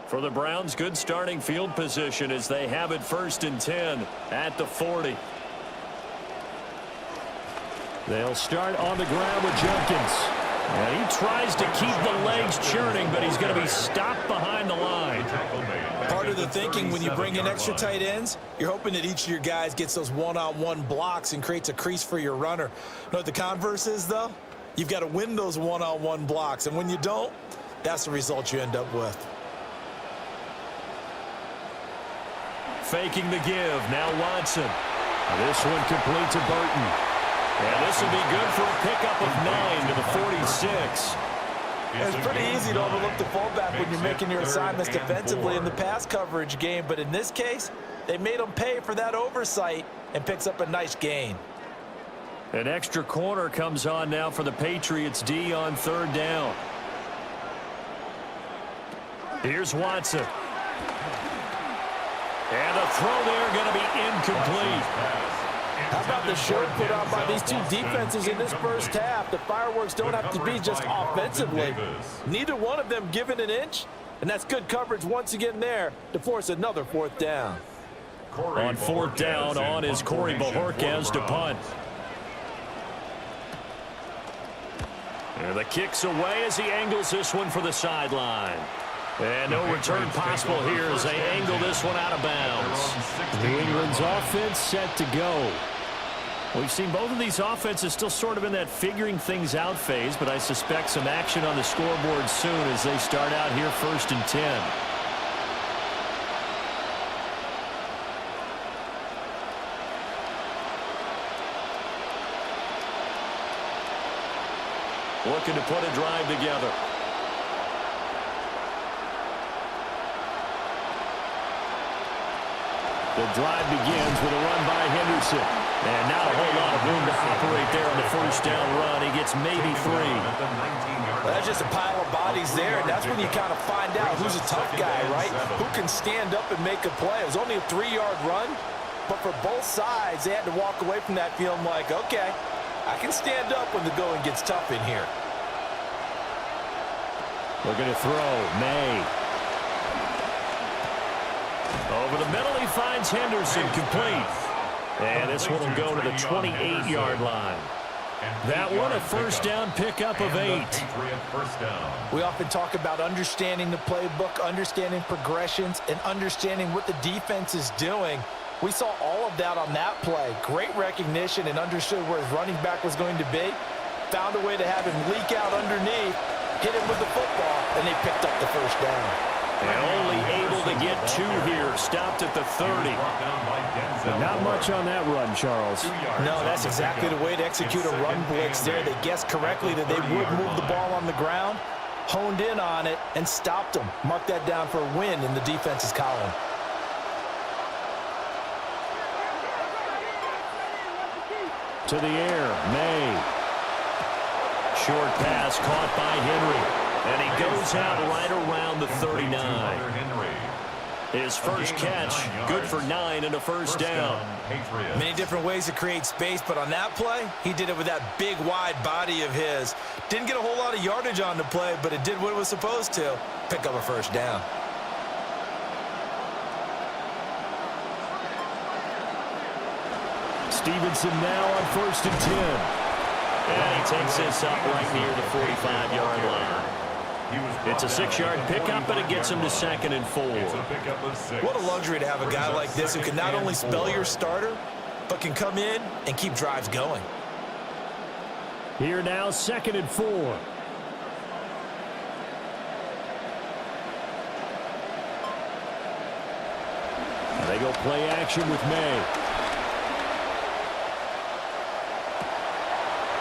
For the Browns, good starting field position as they have it 1st and 10 at the 40. They'll start on the ground with Jenkins. And he tries to keep the legs churning, but he's going to be stopped behind the line. Part of the thinking when you bring in extra tight ends, you're hoping that each of your guys gets those one-on-one blocks and creates a crease for your runner. You know what the converse is, though? You've got to win those one-on-one blocks, and when you don't, that's the result you end up with. Faking the give. Now Watson. This one complete to Burton. And this will be good for a pickup of 9 to the 46. It's pretty easy to overlook the fullback when you're making your assignments defensively in the pass coverage game, but in this case, they made him pay for that oversight and picks up a nice gain. An extra corner comes on now for the Patriots D on 3rd down. Here's Watson. And the throw there going to be complete. How about the show put on by these two defenses in this first half? The fireworks don't have to be just offensively. Neither one of them given an inch, and that's good coverage once again there to force another fourth down. On fourth down, on is Corey Bojorquez to punt. And the kick's away as he angles this one for the sideline. And no return possible here as they angle this one out of bounds. New England's offense set to go. We've seen both of these offenses still sort of in that figuring things out phase, but I suspect some action on the scoreboard soon as they start out here 1st and 10. Looking to put a drive together. The drive begins with a run by Henderson. And not a whole lot of room to operate there on the first down run. He gets maybe 3. That's just a pile of bodies there, and that's when you kind of find out who's a tough guy, right? Who can stand up and make a play. It was only a 3-yard run, but for both sides, they had to walk away from that feeling like, okay, I can stand up when the going gets tough in here. Looking to throw. May. Over the middle, he finds Henderson, complete. And this one will go to the 28-yard line. That one a first down pickup of 8. We often talk about understanding the playbook, understanding progressions, and understanding what the defense is doing. We saw all of that on that play. Great recognition and understood where his running back was going to be. Found a way to have him leak out underneath, hit him with the football, and they picked up the first down. And only able to get 2 here. Stopped at the 30. Not much on that run, Charles. No, that's exactly the way to execute a run blitz there. They guessed correctly that they would move the ball on the ground, honed in on it, and stopped them. Mark that down for a win in the defense's column. To the air, May. Short pass caught by Henry. And he goes out right around the 39. His first catch, good for 9 and a first down. Many different ways to create space, but on that play, he did it with that big, wide body of his. Didn't get a whole lot of yardage on the play, but it did what it was supposed to, pick up a first down. Stevenson now on 1st and 10. And he takes this up right near the 45-yard line. It's a 6-yard pickup, but it gets him to 2nd and 4. What a luxury to have a guy like this who can not only spell your starter, but can come in and keep drives going. Here now, 2nd and 4. They go play action with May.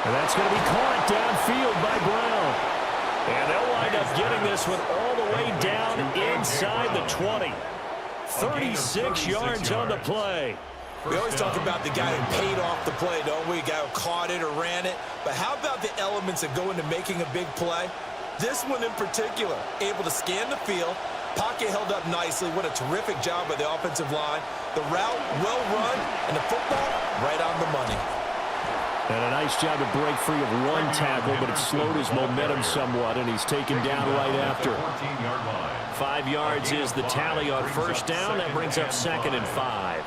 And that's going to be caught downfield by Brown. And they'll wind up getting this one all the way down inside the 20. 36 yards on the play. We always talk about the guy who paid off the play, don't we? A guy who caught it or ran it. But how about the elements that go into making a big play? This one in particular, able to scan the field. Pocket held up nicely. What a terrific job by the offensive line. The route well run, and the football right on the money. And a nice job to break free of one tackle, but it slowed his momentum somewhat, and he's taken down right after. 5 yards is the tally on first down. That brings up 2nd and 5.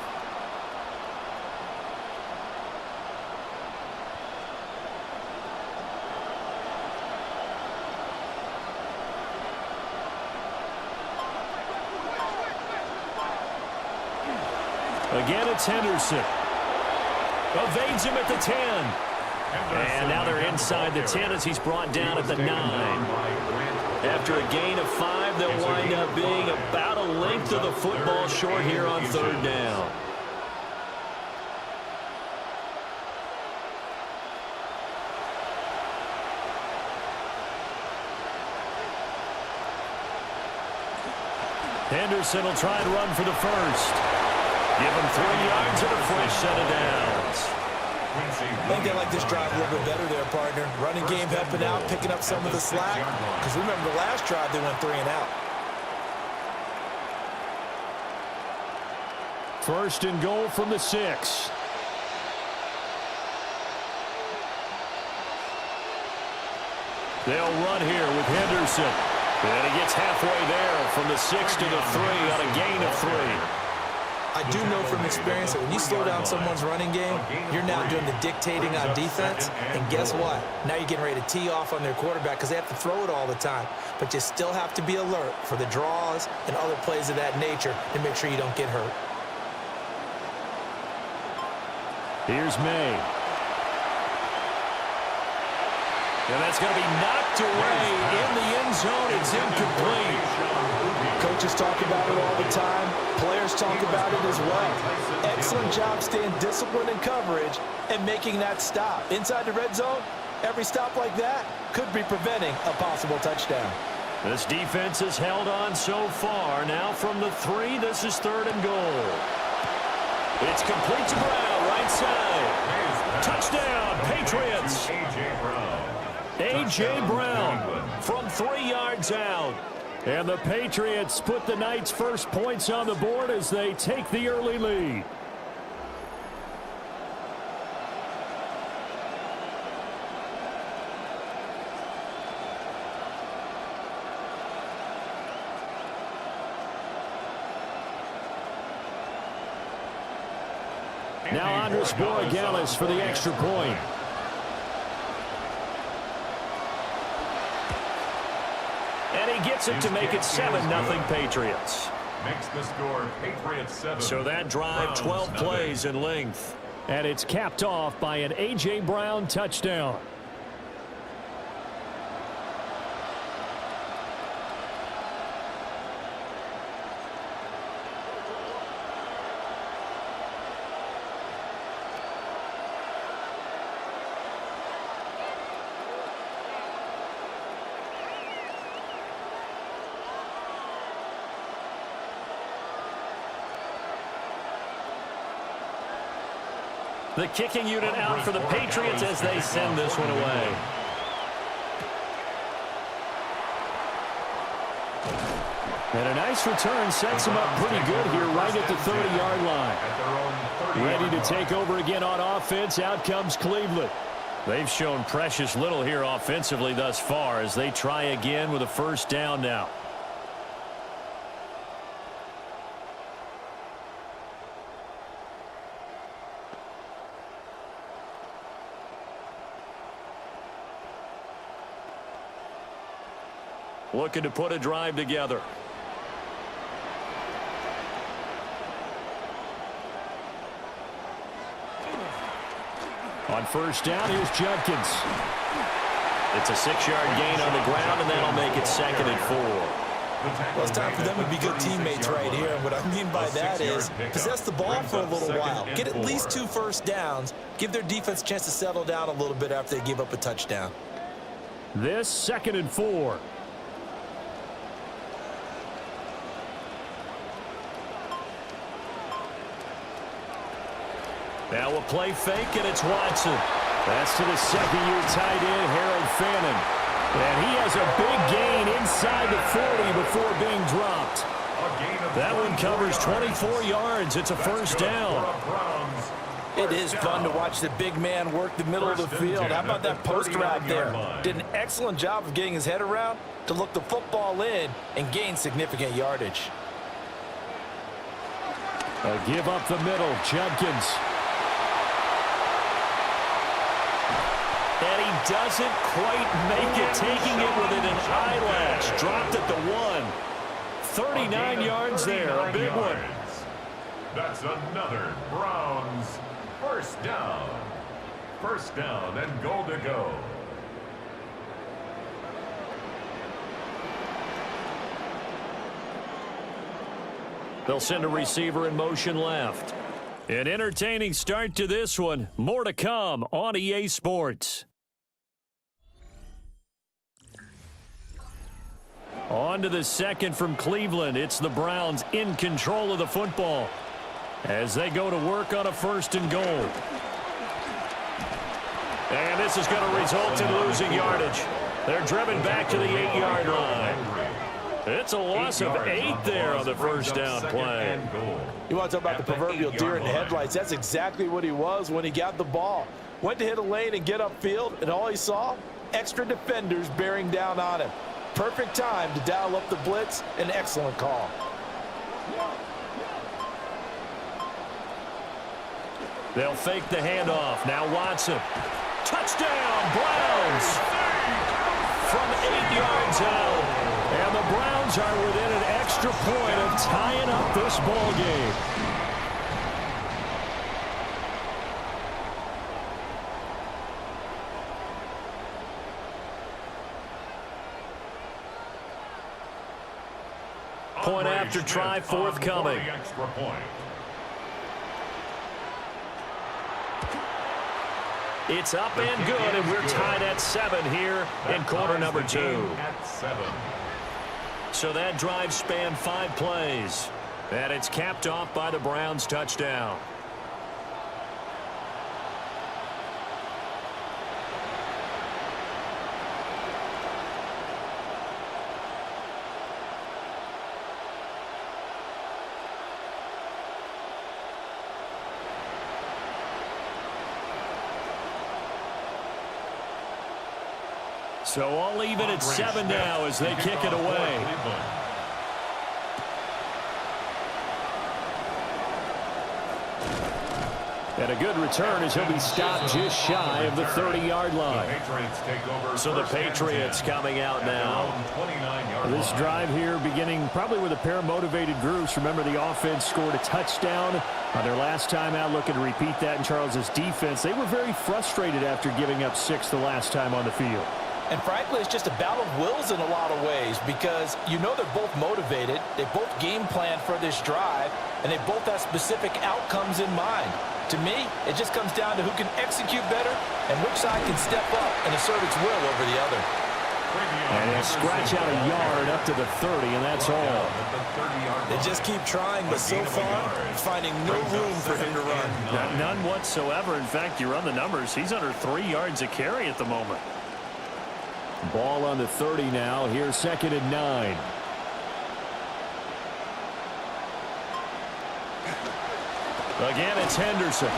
Again, it's Henderson. Evades him at the 10. And now they're inside the 10 as he's brought down at the 9. After a gain of 5, they'll wind up being about a length of the football short here on 3rd down. Henderson will try and run for the first. Give him 3 yards and a fresh set of downs. I think they like this drive a little bit better there, partner. Running game helping out, picking up some of the slack. Because remember, the last drive they went 3 and out. First and goal from the 6. They'll run here with Henderson. And he gets halfway there from the 6 to the 3 on a gain of 3. I do know from experience that when you slow down someone's running game, you're now doing the dictating on defense. And guess what? Now you're getting ready to tee off on their quarterback because they have to throw it all the time. But you still have to be alert for the draws and other plays of that nature to make sure you don't get hurt. Here's May. And that's going to be knocked away in the end zone. It's incomplete. Coaches talk about it all the time. Players talk about it as well. Excellent job staying disciplined in coverage and making that stop. Inside the red zone, every stop like that could be preventing a possible touchdown. This defense has held on so far. Now from the 3, this is 3rd and goal. It's complete to Brown, right side. Touchdown, Patriots. A.J. Brown from 3 yards out. And the Patriots put the night's first points on the board as they take the early lead. Now Andres Borregales for the extra point. And he gets it to make it 7-0 Patriots. Makes the score Patriots 7. So that drive, 12 plays in length. And it's capped off by an A.J. Brown touchdown. The kicking unit out for the Patriots as they send this one away. And a nice return sets him up pretty good here right at the 30-yard line. Ready to take over again on offense. Out comes Cleveland. They've shown precious little here offensively thus far as they try again with a first down now. Looking to put a drive together. On first down, here's Judkins. It's a 6-yard gain on the ground, and that'll make it 2nd and 4. Well, it's time for them to be good teammates right here. And what I mean by that is possess the ball for a little while. Get at least 2 first downs. Give their defense a chance to settle down a little bit after they give up a touchdown. This 2nd and 4. Now a play fake, and it's Watson. That's to the 2nd-year tight end, Harold Fannin. And he has a big gain inside the 40 before being dropped. That one covers 24 yards. It's a first down. It is fun to watch the big man work the middle of the field. How about that post route there? Did an excellent job of getting his head around to look the football in and gain significant yardage. A give up the middle, Judkins. And he doesn't quite make it, taking it within an eyelash. Dropped at the 1. 39 yards there, a big one. That's another Browns first down. First down and goal to go. They'll send a receiver in motion left. An entertaining start to this one. More to come on EA Sports. On to the 2nd from Cleveland. It's the Browns in control of the football as they go to work on a 1st and goal. And this is going to result in losing yardage. They're driven back to the 8-yard line. It's a loss of 8 there on the first down play. You want to talk about the proverbial deer in the headlights? That's exactly what he was when he got the ball. Went to hit a lane and get upfield, and all he saw, extra defenders bearing down on him. Perfect time to dial up the blitz. An excellent call. They'll fake the handoff. Now Watson. Touchdown, Browns! From 8 yards out. And the Browns are within an extra point of tying up this ball game. Point after try forthcoming. It's up and good, and we're tied at 7 here in quarter number 2. So that drive spanned 5 plays, and it's capped off by the Browns' touchdown. So all even at 7 now as they kick it away. And a good return as he'll be stopped just shy of the 30-yard line. So the Patriots coming out now. This drive here beginning probably with a pair of motivated groups. Remember, the offense scored a touchdown on their last time out. Looking to repeat that in Charles's defense. They were very frustrated after giving up 6 the last time on the field. And frankly, it's just a battle of wills in a lot of ways because you know they're both motivated. They both game plan for this drive, and they both have specific outcomes in mind. To me, it just comes down to who can execute better and which side can step up and assert its will over the other. And they'll scratch out a yard up to the 30, and that's all. They just keep trying, but so far, finding no room for him to run. None whatsoever. In fact, you run the numbers. He's under 3 yards a carry at the moment. Ball on the 30 now. Here's 2nd and 9. Again, it's Henderson.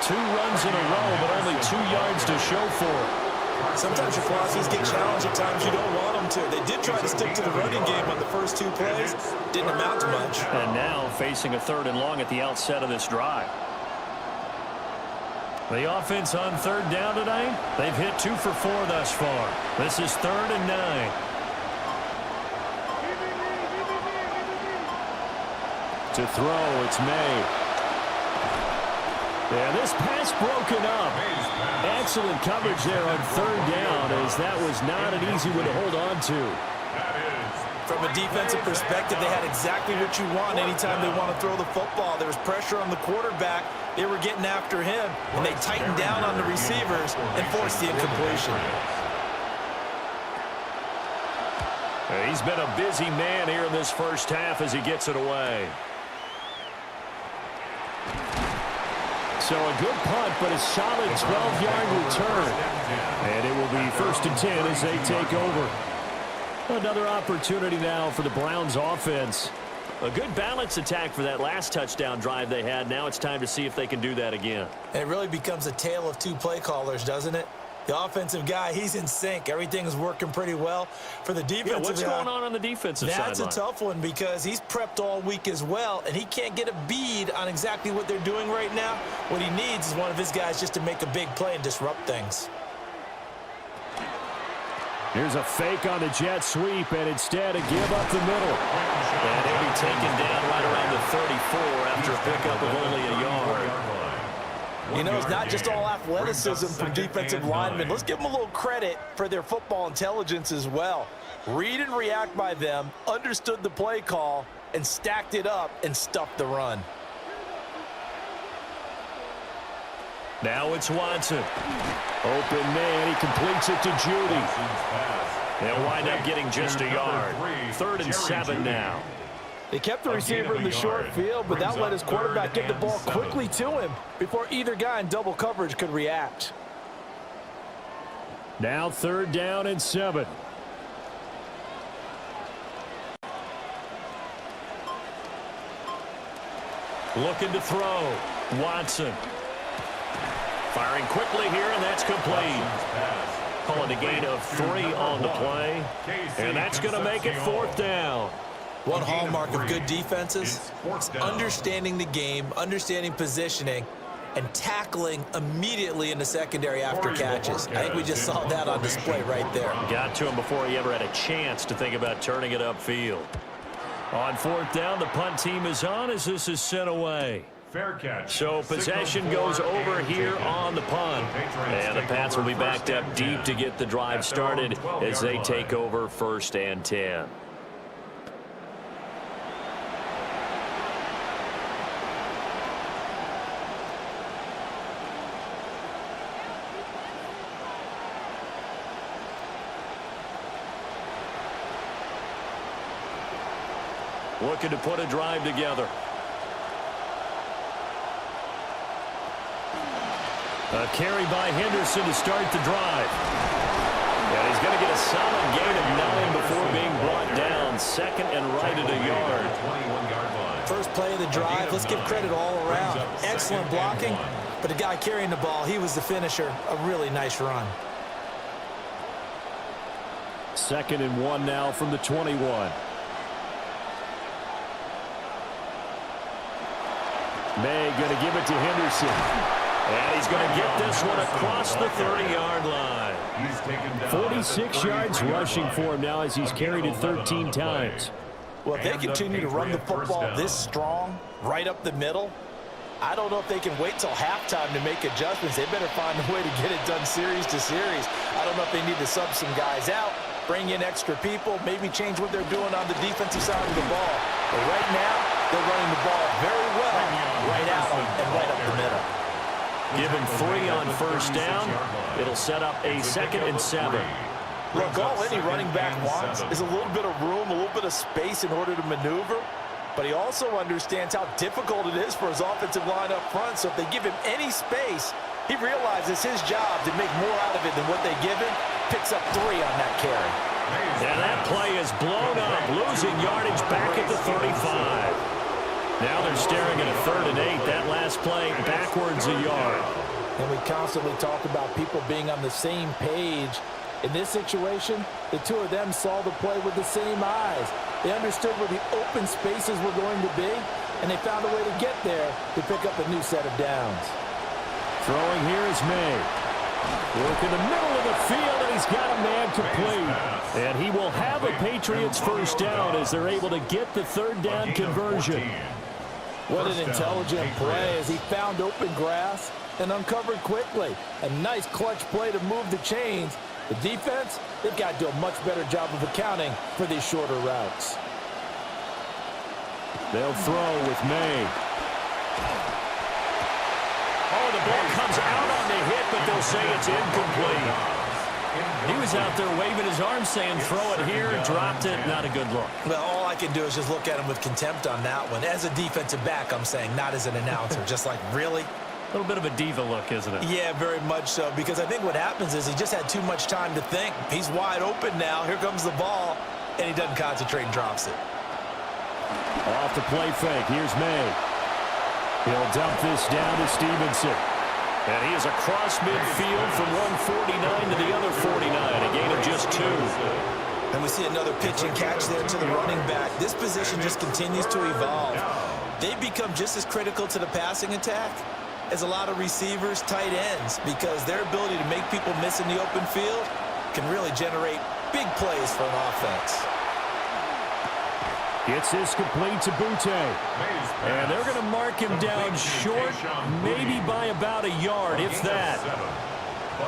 2 runs in a row, but only 2 yards to show for it. Sometimes your crosses get challenged at times you don't want them to. They did try to stick to the running game on the first 2 plays. Didn't amount to much. And now facing a 3rd and long at the outset of this drive. The offense on 3rd down tonight, they've hit 2 for 4 thus far. This is 3rd and 9. To throw, it's May. Yeah, this pass broken up. Excellent coverage there on 3rd down, as that was not an easy one to hold on to. From a defensive perspective, they had exactly what you want anytime they want to throw the football. There was pressure on the quarterback. They were getting after him, and they tightened down on the receivers and forced the incompletion. He's been a busy man here in this first half as he gets it away. So a good punt, but a solid 12-yard return. And it will be 1st and 10 as they take over. Another opportunity now for the Browns offense. A good balance attack for that last touchdown drive they had. Now it's time to see if they can do that again. And it really becomes a tale of 2 play callers, doesn't it? The offensive guy, he's in sync. Everything is working pretty well. For the defensive guy, what's going on the defensive side? That's a tough one because he's prepped all week as well, and he can't get a bead on exactly what they're doing right now. What he needs is one of his guys just to make a big play and disrupt things. Here's a fake on the jet sweep, and instead a give up the middle. And he'll be taken down right around the 34 after a pickup of only a yard. You know, it's not just all athleticism from defensive linemen. Let's give them a little credit for their football intelligence as well. Read and react by them, understood the play call, and stacked it up and stuffed the run. Now it's Watson. Open man, he completes it to Judy. They'll wind up getting just a yard. 3rd and 7 now. They kept the receiver in the short field, but that let his quarterback get the ball quickly to him before either guy in double coverage could react. Now 3rd down and 7. Looking to throw. Watson. Firing quickly here, and that's complete. Calling a gain of 3 on the play. And that's going to make it 4th down. One hallmark of good defenses is understanding the game, understanding positioning, and tackling immediately in the secondary after catches. I think we just saw that on display right there. Got to him before he ever had a chance to think about turning it upfield. On 4th down, the punt team is on as this is sent away. Fair catch. So possession goes over here on the punt. And the Pats will be backed up deep to get the drive started as they take over 1st and 10. Looking to put a drive together. A carry by Henderson to start the drive. And he's going to get a solid gain of 9 before being brought down. 2nd and right at a yard. First play of the drive, let's give credit all around. Excellent blocking, but the guy carrying the ball, he was the finisher. A really nice run. 2nd and 1 now from the 21. May going to give it to Henderson. And he's going to get this one across the 30-yard line. 46 yards rushing for him now as he's carried it 13 times. Well, if they continue to run the football this strong, right up the middle, I don't know if they can wait till halftime to make adjustments. They better find a way to get it done series to series. I don't know if they need to sub some guys out, bring in extra people, maybe change what they're doing on the defensive side of the ball. But right now, they're running the ball very well right out and right up the middle. Give him 3 on 1st down. It'll set up a 2nd and 7. Look, all any running back wants is a little bit of room, a little bit of space in order to maneuver. But he also understands how difficult it is for his offensive line up front. So if they give him any space, he realizes his job to make more out of it than what they give him. Picks up 3 on that carry. And that play is blown up, losing yardage back at the 35. Now they're staring at a 3rd and 8. That last play backwards a yard. And we constantly talk about people being on the same page. In this situation, the two of them saw the play with the same eyes. They understood where the open spaces were going to be, and they found a way to get there to pick up a new set of downs. Throwing here is May. Work in the middle of the field, and he's got a man complete. And he will have a Patriots 1st down as they're able to get the 3rd down conversion. What an intelligent play as he found open grass and uncovered quickly. A nice clutch play to move the chains. The defense, they've got to do a much better job of accounting for these shorter routes. They'll throw with May. Oh, the ball comes out on the hit, but they'll say it's incomplete. He was out there waving his arms saying throw it here, dropped it, not a good look. Well, all I can do is just look at him with contempt on that one. As a defensive back, I'm saying, not as an announcer. Just like, really? A little bit of a diva look, isn't it? Yeah, very much so, because I think what happens is he just had too much time to think. He's wide open now. Here comes the ball, and he doesn't concentrate and drops it. Off the play fake. Here's May. He'll dump this down to Stevenson. And he is across midfield from one 49 to the other 49, a gain of just 2. And we see another pitch and catch there to the running back. This position just continues to evolve. They become just as critical to the passing attack as a lot of receivers, tight ends, because their ability to make people miss in the open field can really generate big plays for an offense. Gets this complete to Butte. And they're going to mark him down short, maybe by about a yard, if that.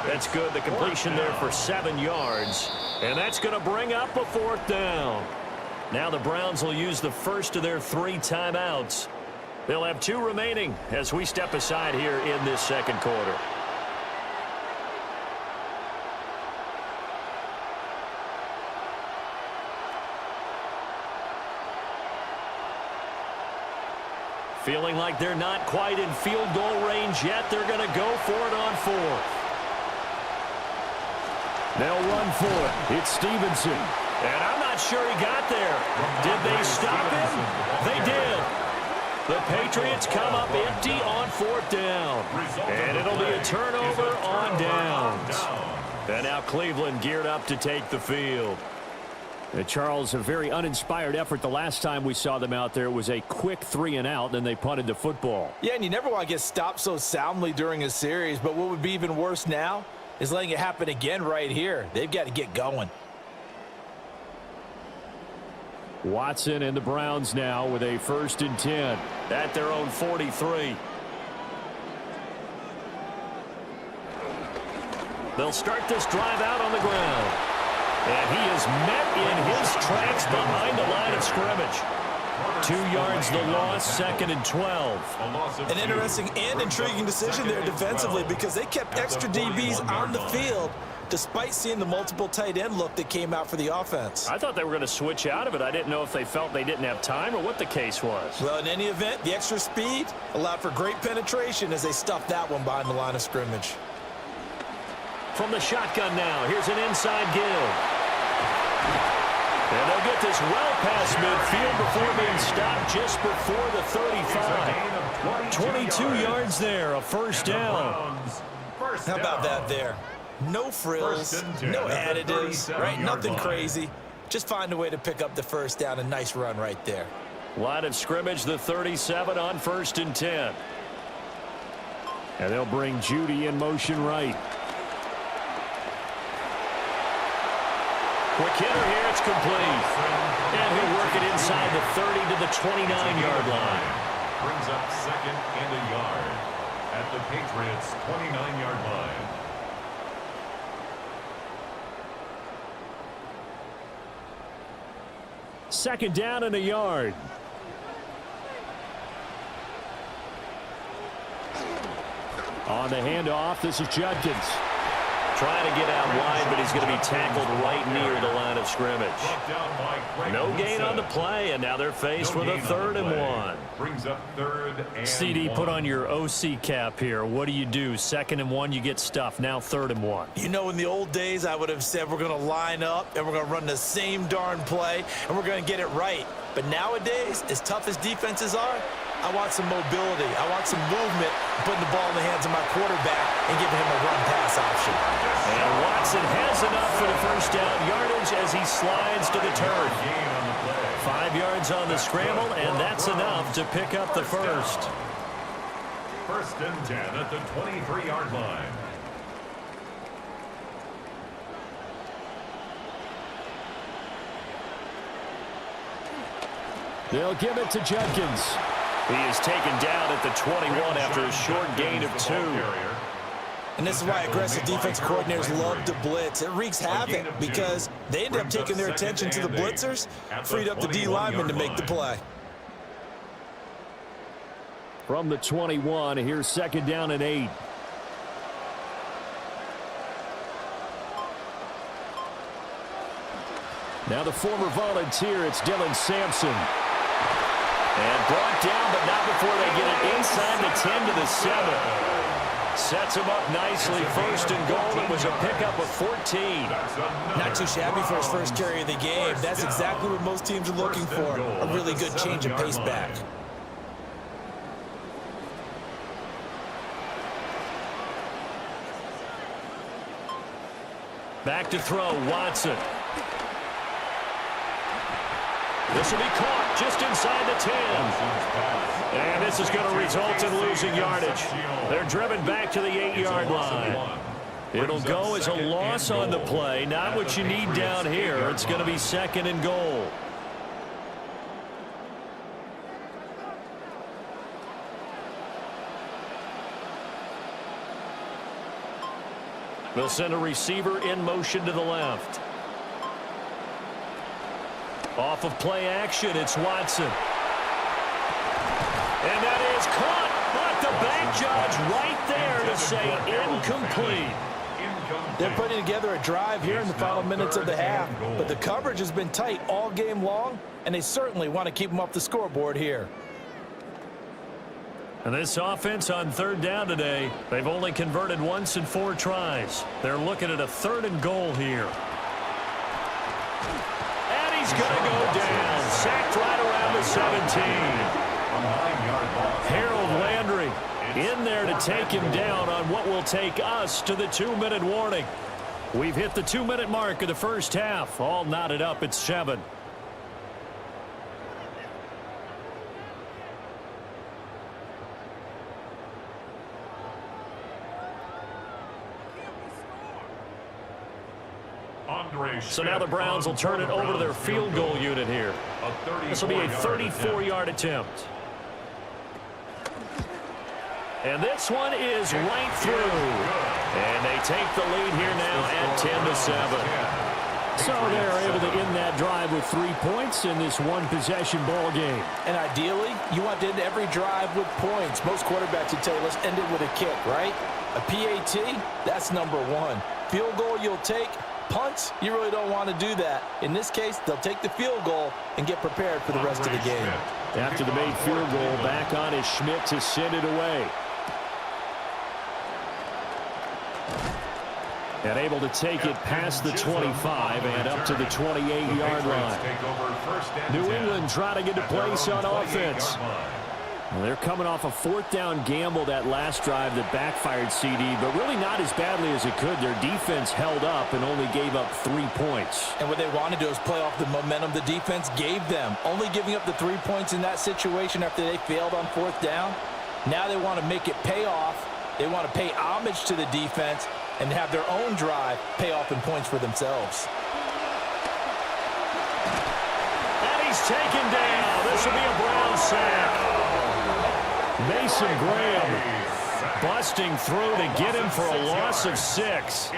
That's good. The completion there for 7 yards. And that's going to bring up a 4th down. Now the Browns will use the first of their 3 timeouts. They'll have 2 remaining as we step aside here in this 2nd quarter. Feeling like they're not quite in field goal range yet. They're going to go for it on 4th. They'll run for it. It's Stevenson. And I'm not sure he got there. Did they stop him? They did. The Patriots come up empty on 4th down. And it'll be a turnover on downs. And now Cleveland geared up to take the field. And Charles, a very uninspired effort the last time we saw them out there. It was a quick 3-and-out, then they punted the football. Yeah, and you never want to get stopped so soundly during a series, but what would be even worse now is letting it happen again right here. They've got to get going. Watson and the Browns now with a 1st and 10. At their own 43. They'll start this drive out on the ground. And he is met in his tracks behind the line of scrimmage. 2 yards the loss, 2nd and 12. An interesting and intriguing decision there defensively because they kept extra DBs on the field despite seeing the multiple tight end look that came out for the offense. I thought they were going to switch out of it. I didn't know if they felt they didn't have time or what the case was. Well, in any event, the extra speed allowed for great penetration as they stuffed that one behind the line of scrimmage. From the shotgun now, here's an inside give. And they'll get this well past midfield before being stopped just before the 35. 22 yards there, a 1st down. How about that there? No frills, no additives, right? Nothing crazy. Just find a way to pick up the 1st down. A nice run right there. Line of scrimmage, the 37 on 1st and 10. And they'll bring Judy in motion right. Quick hitter here, it's complete. And he'll work it inside the 30 to the 29-yard line. Brings up 2nd and a yard at the Patriots' 29-yard line. Second down and a yard. On the handoff, this is Judkins. Trying to get out wide, but he's going to be tackled right near the line of scrimmage. No gain on the play, and now they're faced with a 3rd and 1. Brings up 3rd and CD, 1. put on your OC cap here. What do you do? 2nd and 1, you get stuffed. Now 3rd and 1. You know, in the old days, I would have said we're going to line up and we're going to run the same darn play and we're going to get it right. But nowadays, as tough as defenses are, I want some mobility. I want some movement, putting the ball in the hands of my quarterback and giving him a run-pass option. And Watson has enough for the 1st down yardage as he slides to the turf. 5 yards on the scramble, and that's enough to pick up the 1st. 1st and 10 at the 23-yard line. They'll give it to Judkins. He is taken down at the 21 after a short gain of 2. And this is why aggressive defense coordinators love to blitz. It wreaks havoc because they end up taking their attention to the blitzers, freed up the D lineman to make the play. From the 21, here's 2nd down and 8. Now the former Volunteer, it's Dylan Sampson. And brought down, but not before they get it inside the 10 to the 7. Sets him up nicely. 1st and goal. It was a pickup of 14. Not too shabby for his first carry of the game. That's exactly what most teams are looking for. A really good change of pace back. Back to throw, Watson. This will be caught just inside the 10. And this is going to result in losing yardage. They're driven back to the 8-yard line. It'll go as a loss on the play. Not what you need down here. It's going to be 2nd and goal. They'll send a receiver in motion to the left. Off of play action, it's Watson. And that is caught, but the bank judge right there to say incomplete. They're putting together a drive here in the final minutes of the half, but the coverage has been tight all game long, and they certainly want to keep them off the scoreboard here. And this offense on 3rd down today, they've only converted once in 4 tries. They're looking at a 3rd and goal here. And he's going to go down. Sacked right around the 17. in there to take him down on what will take us to the 2-minute warning. We've hit the 2-minute mark of the first half. All knotted up at 7. So now the Browns will turn it over to their field goal unit here. This will be a 34-yard attempt. And this one is right through. And they take the lead here now at 10-7. So they're able to end that drive with 3 points in this one-possession ball game. And ideally, you want to end every drive with points. Most quarterbacks would tell you, let's end it with a kick, right? A PAT, that's number 1. Field goal you'll take. Punts, you really don't want to do that. In this case, they'll take the field goal and get prepared for the rest of the game. After the made field goal, back on is Schmidt to send it away. And able to take it past the 25 and up to the 28-yard line. New England trying to get a place on offense. Well, they're coming off a 4th down gamble that last drive that backfired CD, but really not as badly as it could. Their defense held up and only gave up 3 points. And what they want to do is play off the momentum the defense gave them. Only giving up the 3 points in that situation after they failed on 4th down. Now they want to make it pay off. They want to pay homage to the defense and have their own drive pay off in points for themselves. And he's taken down. This will be a Brown sack. Mason Graham busting through to get him for a loss of 6.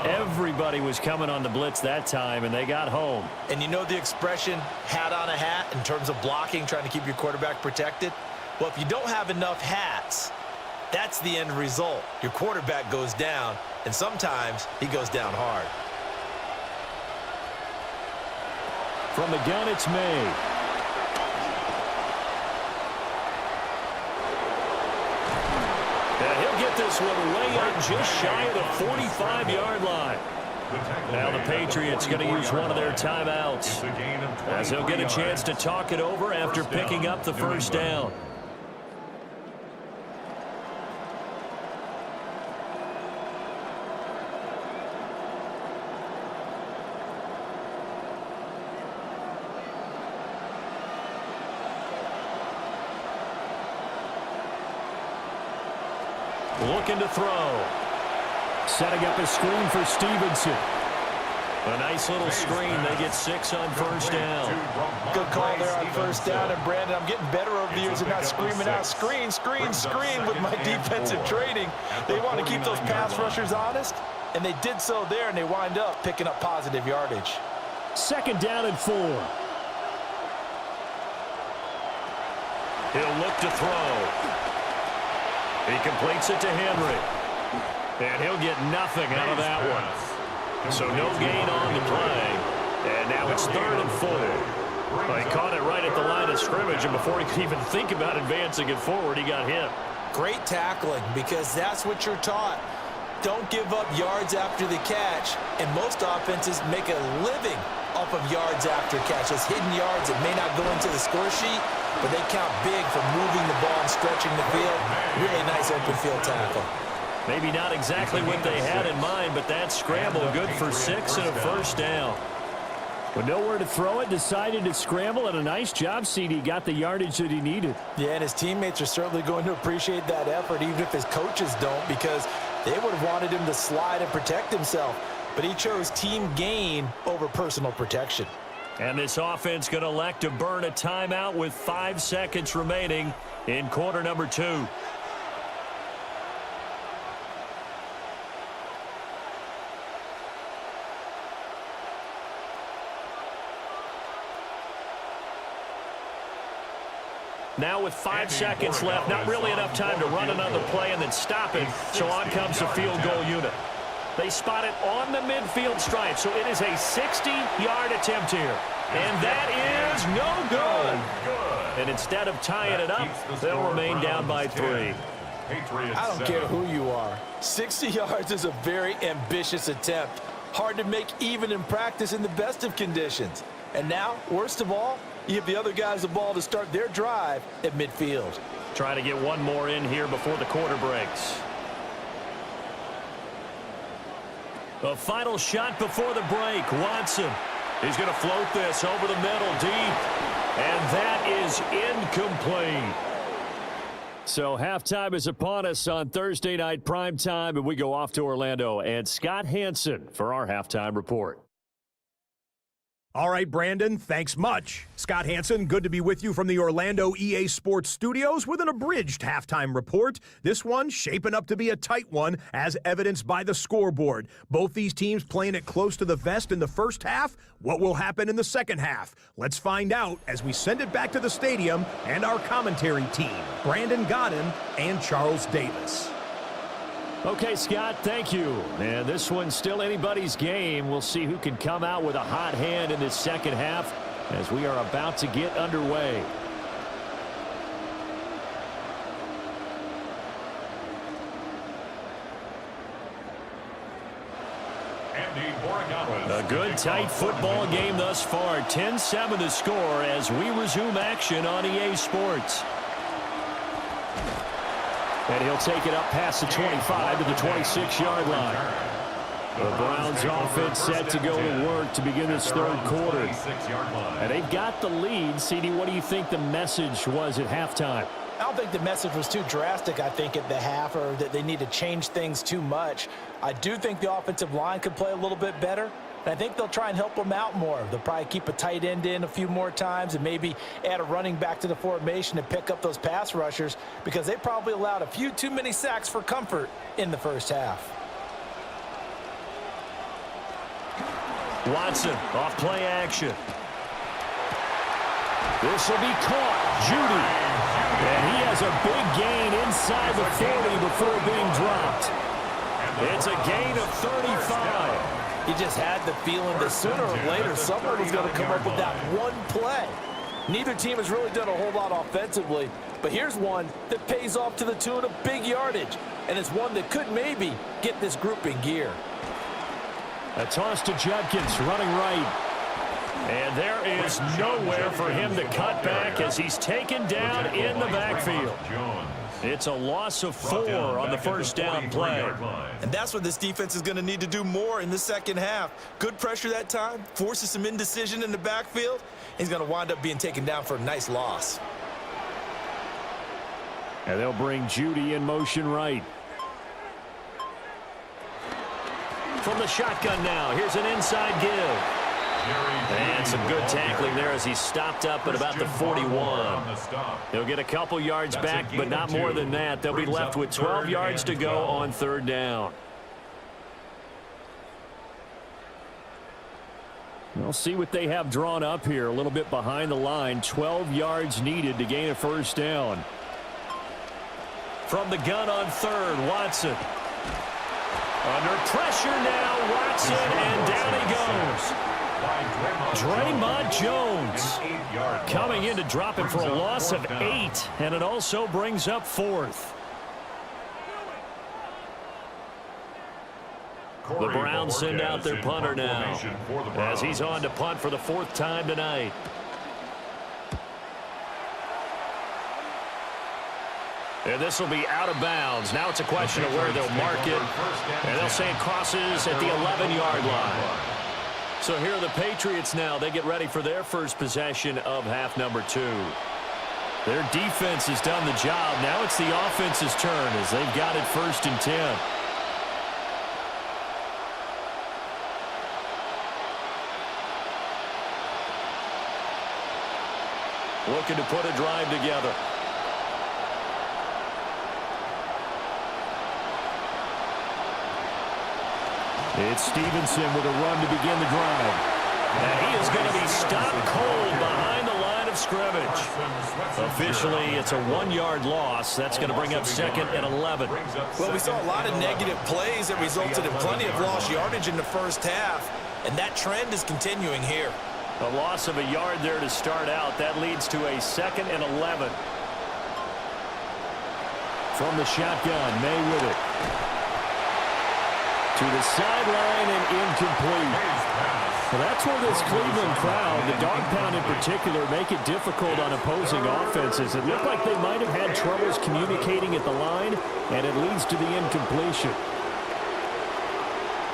Everybody was coming on the blitz that time, and they got home. And you know the expression, hat on a hat, in terms of blocking, trying to keep your quarterback protected? Well, if you don't have enough hats, that's the end result. Your quarterback goes down, and sometimes he goes down hard. From the gun, it's May. And he'll get this one way up just shy of the 45-yard line. Now the Patriots going to use one of their timeouts, as they'll get a chance to talk it over after picking up the first down. Looking to throw. Setting up a screen for Stevenson. A nice little screen. They get 6 on first down. Good call there on first down. And, Brandon, I'm getting better over the years and not screaming out, screen, screen, screen with my defensive training. They want to keep those pass rushers honest, and they did so there, and they wind up picking up positive yardage. 2nd down and 4. He'll look to throw. He completes it to Henry. And he'll get nothing out of that one. So no gain on the play. And now it's 3rd and 4. Well, he caught it right at the line of scrimmage, and before he could even think about advancing it forward, he got hit. Great tackling, because that's what you're taught. Don't give up yards after the catch. And most offenses make a living off of yards after catch. Those hidden yards that may not go into the score sheet, but they count big for moving the ball and stretching the field. Really nice open field tackle. Maybe not exactly what they had in mind, but that scramble good for 6 and a first down. With nowhere to throw it, decided to scramble, and a nice job, CD. Got the yardage that he needed. Yeah, and his teammates are certainly going to appreciate that effort, even if his coaches don't, because they would have wanted him to slide and protect himself. But he chose team gain over personal protection. And this offense going to elect to burn a timeout with 5 seconds remaining in quarter number 2. Now with 5 seconds left, not really enough time to run another play and then stop it. So on comes the field goal unit. They spot it on the midfield stripe, so it is a 60-yard attempt here. And that is no good. And instead of tying it up, they'll remain down by 3. I don't care who you are. 60 yards is a very ambitious attempt. Hard to make even in practice in the best of conditions. And now, worst of all, You give the other guys the ball to start their drive at midfield. Trying to get one more in here before the quarter breaks. A final shot before the break. Watson. He's going to float this over the middle deep. And that is incomplete. So halftime is upon us on Thursday night primetime, and we go off to Orlando. And Scott Hanson for our halftime report. All right, Brandon, thanks much. Scott Hanson, good to be with you from the Orlando EA Sports Studios with an abridged halftime report. This one shaping up to be a tight one, as evidenced by the scoreboard. Both these teams playing it close to the vest in the first half. What will happen in the second half? Let's find out as we send it back to the stadium and our commentary team, Brandon Godden and Charles Davis. Okay, Scott, thank you. And this one's still anybody's game. We'll see who can come out with a hot hand in this second half as we are about to get underway. A good, tight football game thus far. 10-7 the score as we resume action on EA Sports. And he'll take it up past the 25 to the 26-yard line. The Browns offense set to go to work to begin this third quarter. And they've got the lead. CD, what do you think the message was at halftime? I don't think the message was too drastic, I think, at the half, or that they need to change things too much. I do think the offensive line could play a little bit better. And I think they'll try and help them out more. They'll probably keep a tight end in a few more times and maybe add a running back to the formation and pick up those pass rushers, because they probably allowed a few too many sacks for comfort in the first half. Watson off play action. This will be caught. Judy. And he has a big gain inside the 40 before being dropped. It's a gain of 35. You just had the feeling that sooner or later someone was going to come up with that one play. Neither team has really done a whole lot offensively, but here's one that pays off to the tune of big yardage, and it's one that could maybe get this group in gear. A toss to Judkins, running right. And there is nowhere for him to cut back as he's taken down in the backfield. It's a loss of 4 on the first down play. And that's what this defense is going to need to do more in the second half. Good pressure that time, forces some indecision in the backfield. He's going to wind up being taken down for a nice loss. And they'll bring Judy in motion right. From the shotgun now, here's an inside give. And some good tackling there as he stopped up at about the 41. He'll get a couple yards back, but not more than that. They'll be left with 12 yards to go on third down. We'll see what they have drawn up here. A little bit behind the line. 12 yards needed to gain a first down. From the gun on third, Watson. Under pressure now, Watson, and down he goes. Draymond Jones coming in to drop it for a loss of 8, and it also brings up 4th. The Browns send out their punter now as he's on to punt for the 4th time tonight. And this will be out of bounds. Now it's a question of where they'll mark it, and they'll say it crosses at the 11-yard line. So here are the Patriots now. They get ready for their first possession of half number 2. Their defense has done the job. Now it's the offense's turn as they've got it 1st and 10. Looking to put a drive together. It's Stevenson with a run to begin the drive. And he is going to be stopped cold behind the line of scrimmage. Officially, it's a 1-yard loss. That's going to bring up 2nd and 11. Well, we saw a lot of negative plays that resulted in plenty of lost yardage in the first half, and that trend is continuing here. A loss of a yard there to start out. That leads to a 2nd and 11. From the shotgun, May with it. To the sideline and incomplete. Well, that's where this Cleveland crowd, the dog pound in particular, make it difficult on opposing offenses. It looked like they might have had troubles communicating at the line, and it leads to the incompletion.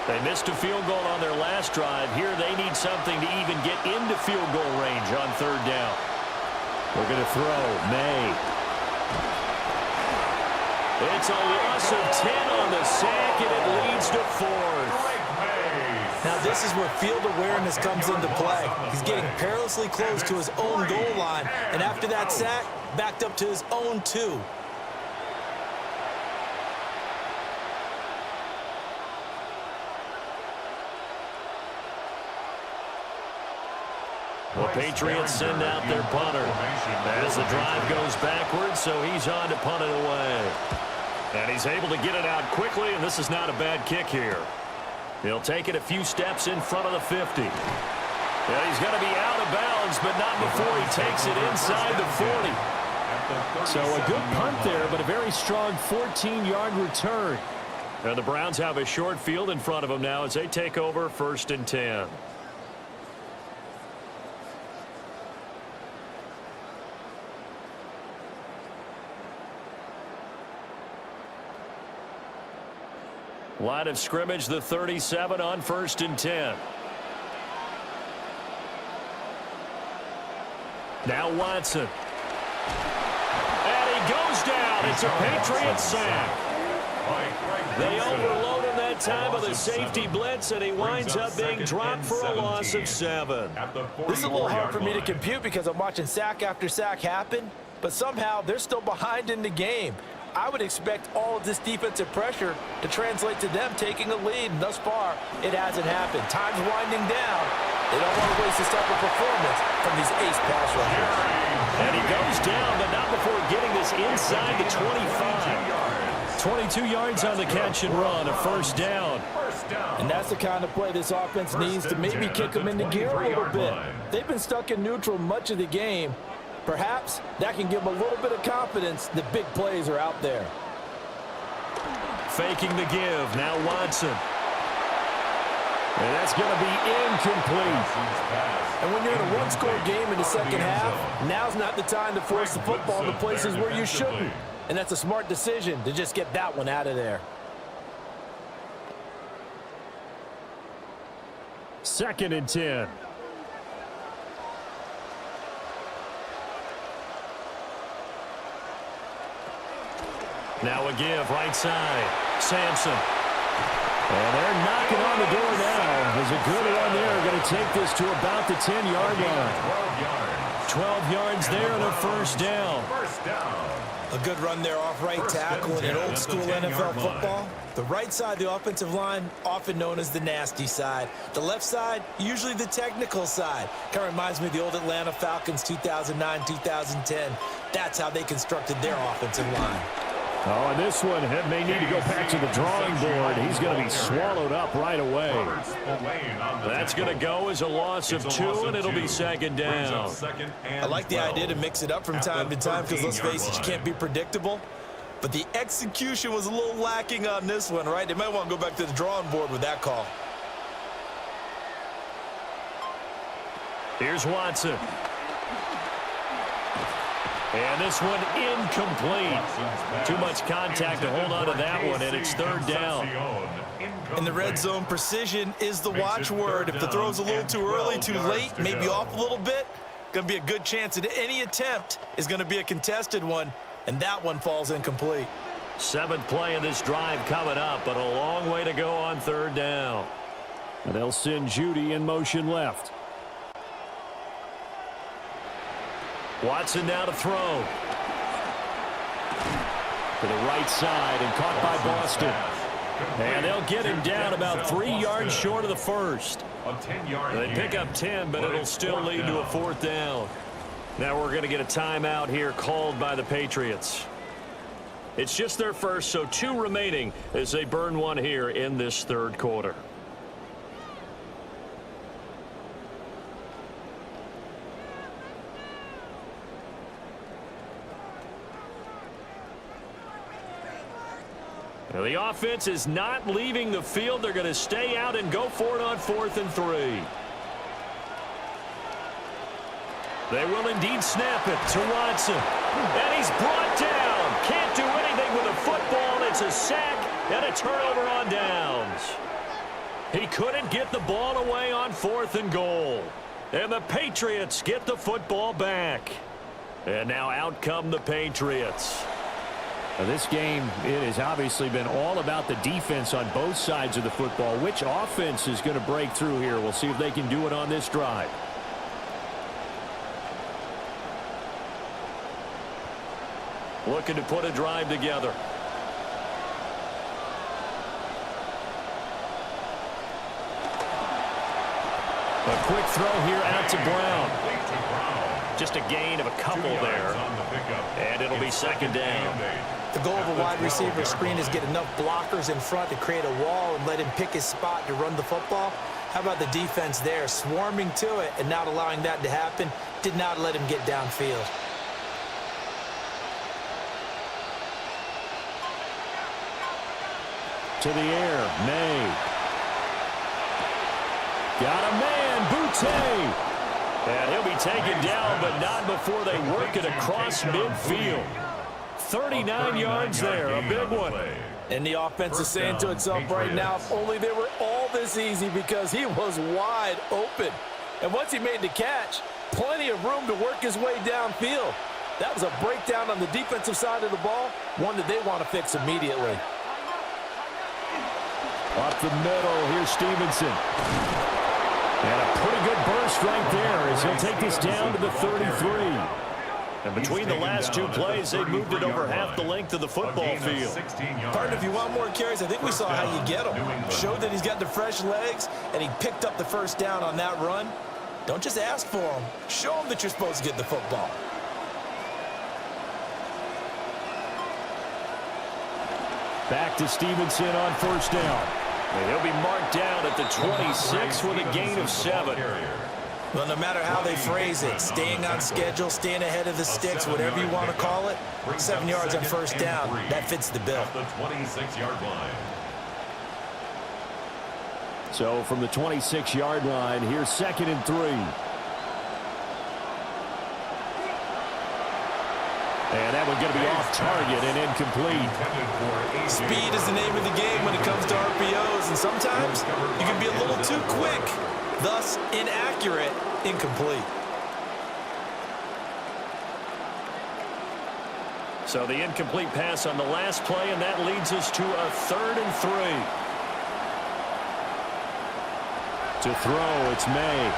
They missed a field goal on their last drive. Here they need something to even get into field goal range on third down. We're going to throw. May. It's a loss of 10 on the sack, and it leads to fourth. Now this is where field awareness comes into play. He's getting perilously close to his own goal line, and after that sack, backed up to his own 2. The Patriots send out their punter as the drive goes backwards, so he's on to punt it away. And he's able to get it out quickly, and this is not a bad kick here. He'll take it a few steps in front of the 50. Yeah, he's going to be out of bounds, but not before he takes it inside the 40. So a good punt there, but a very strong 14-yard return. And the Browns have a short field in front of them now as they take over 1st and 10. Line of scrimmage, the 37 on 1st and 10. Now Watson. And he goes down. It's a Patriots sack. They overload him that time with a safety blitz, and he winds up being dropped for a loss of 7. This is a little hard for me to compute because I'm watching sack after sack happen, but somehow they're still behind in the game. I would expect all of this defensive pressure to translate to them taking a lead, and thus far, it hasn't happened. Time's winding down. They don't want to waste this type of performance from these ace pass rushers. And he goes down, but not before getting this inside the 25. 22 yards on the catch and run, a 1st down. And that's the kind of play this offense needs to maybe kick them into gear a little bit. They've been stuck in neutral much of the game. Perhaps that can give them a little bit of confidence that big plays are out there. Faking the give. Now Watson. And that's going to be incomplete. And when you're in a one-score game in the second half, now's not the time to force the football to places where you shouldn't. And that's a smart decision to just get that one out of there. 2nd and 10. Now a give, right side. Sampson. And they're knocking on the door now. There's a good run there. Going to take this to about the 10-yard line. 12 yards there and a 1st down. A good run there off right tackle in an old-school NFL football. The right side of the offensive line, often known as the nasty side. The left side, usually the technical side. Kind of reminds me of the old Atlanta Falcons 2009-2010. That's how they constructed their offensive line. Oh, and this one may need to go back to the drawing board. He's going to be swallowed up right away. That's going to go as a loss of 2, and it'll be 2nd down. I like the idea to mix it up from time to time because, let's face it, you can't be predictable. But the execution was a little lacking on this one, right? They might want to go back to the drawing board with that call. Here's Watson. And this one incomplete. Too much contact to hold on to that one, and it's 3rd down. In the red zone, precision is the watchword. If the throw's a little too early, too late, maybe off a little bit, going to be a good chance that any attempt is going to be a contested one, and that one falls incomplete. 7th play of this drive coming up, but a long way to go on 3rd down. And they'll send Judy in motion left. Watson now to throw. To the right side and caught by Boston. And they'll get him down about 3 yards short of the 1st. They pick up 10, but it'll still lead to a 4th down. Now we're going to get a timeout here called by the Patriots. It's just their first, so 2 remaining as they burn one here in this 3rd quarter. Now the offense is not leaving the field. They're going to stay out and go for it on 4th and 3. They will indeed snap it to Watson. And he's brought down. Can't do anything with the football. It's a sack and a turnover on downs. He couldn't get the ball away on 4th and goal. And the Patriots get the football back. And now out come the Patriots. Now this game, it has obviously been all about the defense on both sides of the football. Which offense is going to break through here? We'll see if they can do it on this drive. Looking to put a drive together. A quick throw here out to Brown. Just a gain of a couple there. And it'll be 2nd down. The goal of a wide receiver screen is get enough blockers in front to create a wall and let him pick his spot to run the football. How about the defense there, swarming to it and not allowing that to happen? Did not let him get downfield. To the air, May. Got a man, Boutte. And he'll be taken down, but not before they work it across midfield. 39 yards there, a big one. And the offense is saying to itself right now, if only they were all this easy, because he was wide open. And once he made the catch, plenty of room to work his way downfield. That was a breakdown on the defensive side of the ball, one that they want to fix immediately. Up the middle, here's Stevenson. And a pretty good burst right there as he'll take this down to the 33. And between the last 2 plays, they moved it over half the length of the football field. Partner, if you want more carries, I think we saw how you get him. Showed that he's got the fresh legs, and he picked up the 1st down on that run. Don't just ask for him. Show him that you're supposed to get the football. Back to Stevenson on 1st down. And he'll be marked down at the 26 with a gain of 7. Well, no matter how they phrase it, staying on schedule, staying ahead of the sticks, whatever you want to call it, 7 yards on 1st down, that fits the bill. The 26-yard line. So from the 26-yard line, here's 2nd and 3. And that one's going to be off target and incomplete. Speed is the name of the game when it comes to RPOs, and sometimes you can be a little too quick, thus inaccurate, incomplete. So the incomplete pass on the last play, and that leads us to a 3rd and 3. To throw, it's May.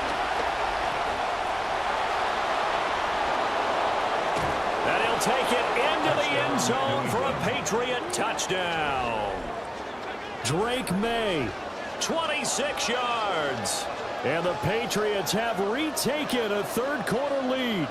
And he'll take it into the end zone for a Patriot touchdown. Drake May, 26 yards. and the Patriots have retaken a 3rd quarter lead.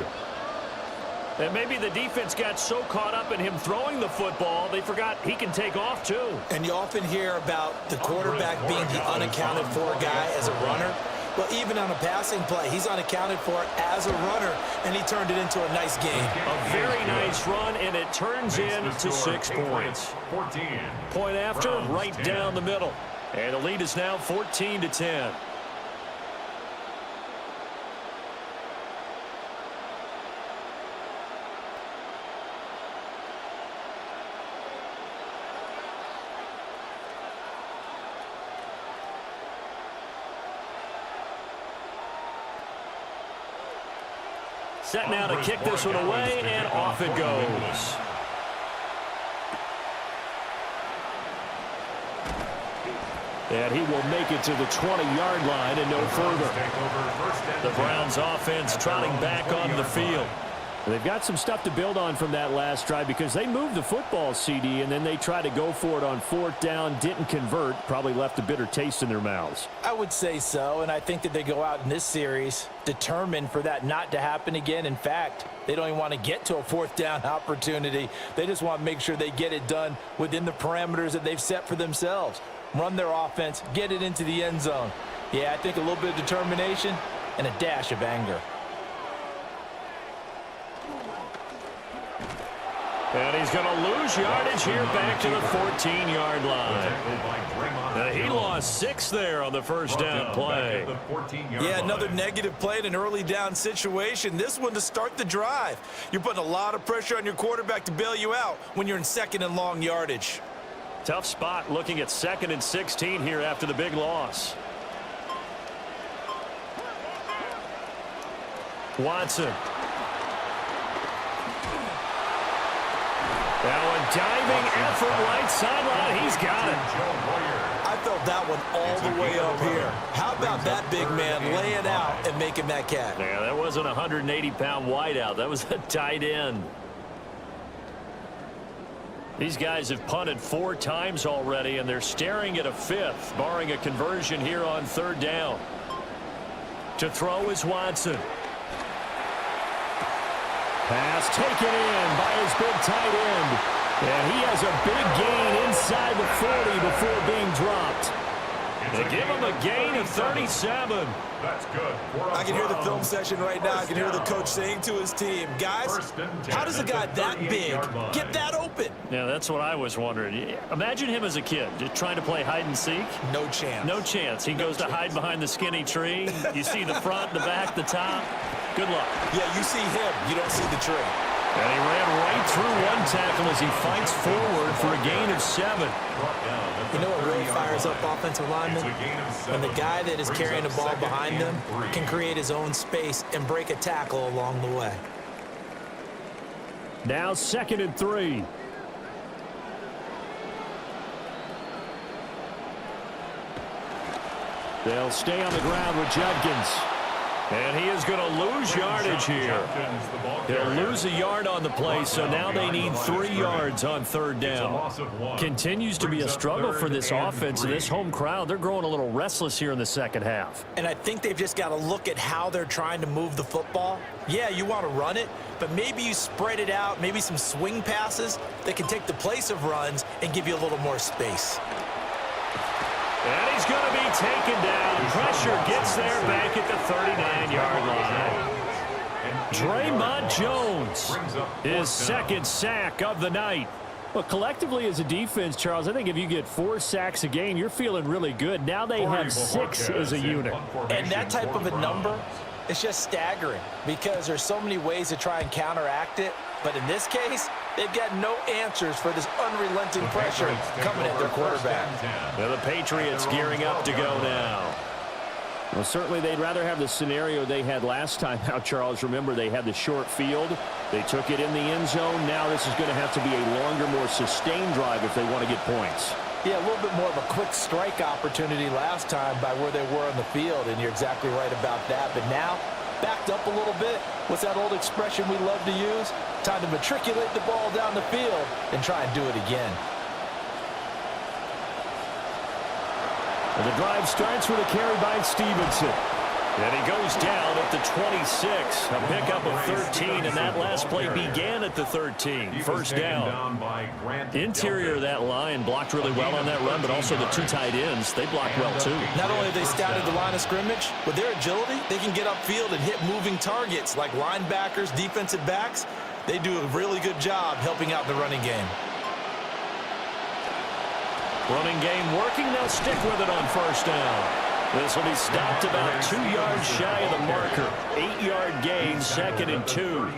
And maybe the defense got so caught up in him throwing the football, they forgot he can take off too. And you often hear about the quarterback being the unaccounted for guy as a runner. Well, even on a passing play, he's unaccounted for as a runner, and he turned it into a nice game. A very nice run, and it turns into 6 points. 14. Point after, right down the middle. And the lead is now 14-10. Set now to kick this one away, and off it goes. And he will make it to the 20-yard line and no further. The Browns offense trotting back onto the field. They've got some stuff to build on from that last drive because they moved the football, CD, and then they tried to go for it on 4th down, didn't convert, probably left a bitter taste in their mouths. I would say so, and I think that they go out in this series determined for that not to happen again. In fact, they don't even want to get to a 4th down opportunity. They just want to make sure they get it done within the parameters that they've set for themselves. Run their offense, get it into the end zone. Yeah, I think a little bit of determination and a dash of anger. And he's going to lose yardage here back to the 14-yard line. He lost 6 there on the first down play. Yeah, another negative play in an early down situation. This one to start the drive. You're putting a lot of pressure on your quarterback to bail you out when you're in second and long yardage. Tough spot looking at 2nd and 16 here after the big loss. Watson. Now a diving effort right sideline. He's got it. I felt that one all the way up here. How about that big man laying out and making that catch? Yeah, that wasn't a 180-pound wideout. That was a tight end. These guys have punted 4 times already, and they're staring at a 5th, barring a conversion here on 3rd down. To throw is Watson. Pass taken in by his big tight end. And he has a big gain inside the 40 before being dropped. They give him a gain of 37. That's good. I can hear the film session right now. I can hear the coach saying to his team, guys, how does a guy that big get that open? Yeah, that's what I was wondering. Imagine him as a kid, just trying to play hide and seek. No chance. No chance. He goes to hide behind the skinny tree. You see the front, the back, the top. Good luck. Yeah, you see him. You don't see the tree. And he ran right through one tackle as he fights forward for a gain of 7. You know what really fires up offensive linemen? When the guy that is carrying the ball behind them can create his own space and break a tackle along the way. Now 2nd and 3. They'll stay on the ground with Judkins. And he is going to lose yardage here. They'll lose a yard on the play, so now they need 3 yards on 3rd down. Continues to be a struggle for this offense and this home crowd. They're growing a little restless here in the 2nd half. And I think they've just got to look at how they're trying to move the football. Yeah, you want to run it, but maybe you spread it out, maybe some swing passes that can take the place of runs and give you a little more space. And he's going to be taken down. Pressure gets there back at the 39-yard line. Draymond Jones, his 2nd sack of the night. Well, collectively as a defense, Charles, I think if you get 4 sacks a game, you're feeling really good. Now they have 6 as a unit. And that type of a number, it's just staggering because there's so many ways to try and counteract it. But in this case, they've got no answers for this unrelenting pressure coming at their quarterback. Now the Patriots gearing up to go now. Well, certainly they'd rather have the scenario they had last time out, Charles. Remember, they had the short field. They took it in the end zone. Now this is going to have to be a longer, more sustained drive if they want to get points. Yeah, a little bit more of a quick strike opportunity last time by where they were on the field, and you're exactly right about that. But now, backed up a little bit. What's that old expression we love to use? Time to matriculate the ball down the field and try and do it again. And the drive starts with a carry by Stevenson. And he goes down at the 26. A pickup of 13, and that last play began at the 13. First down. Interior of that line blocked really well on that run, but also the 2 tight ends, they blocked well too. Not only have they scouted the line of scrimmage, with their agility, they can get upfield and hit moving targets like linebackers, defensive backs. They do a really good job helping out the running game. Running game working. They'll stick with it on first down. This will be stopped about 2 yards shy of the marker. 8-yard gain, 2nd and 2.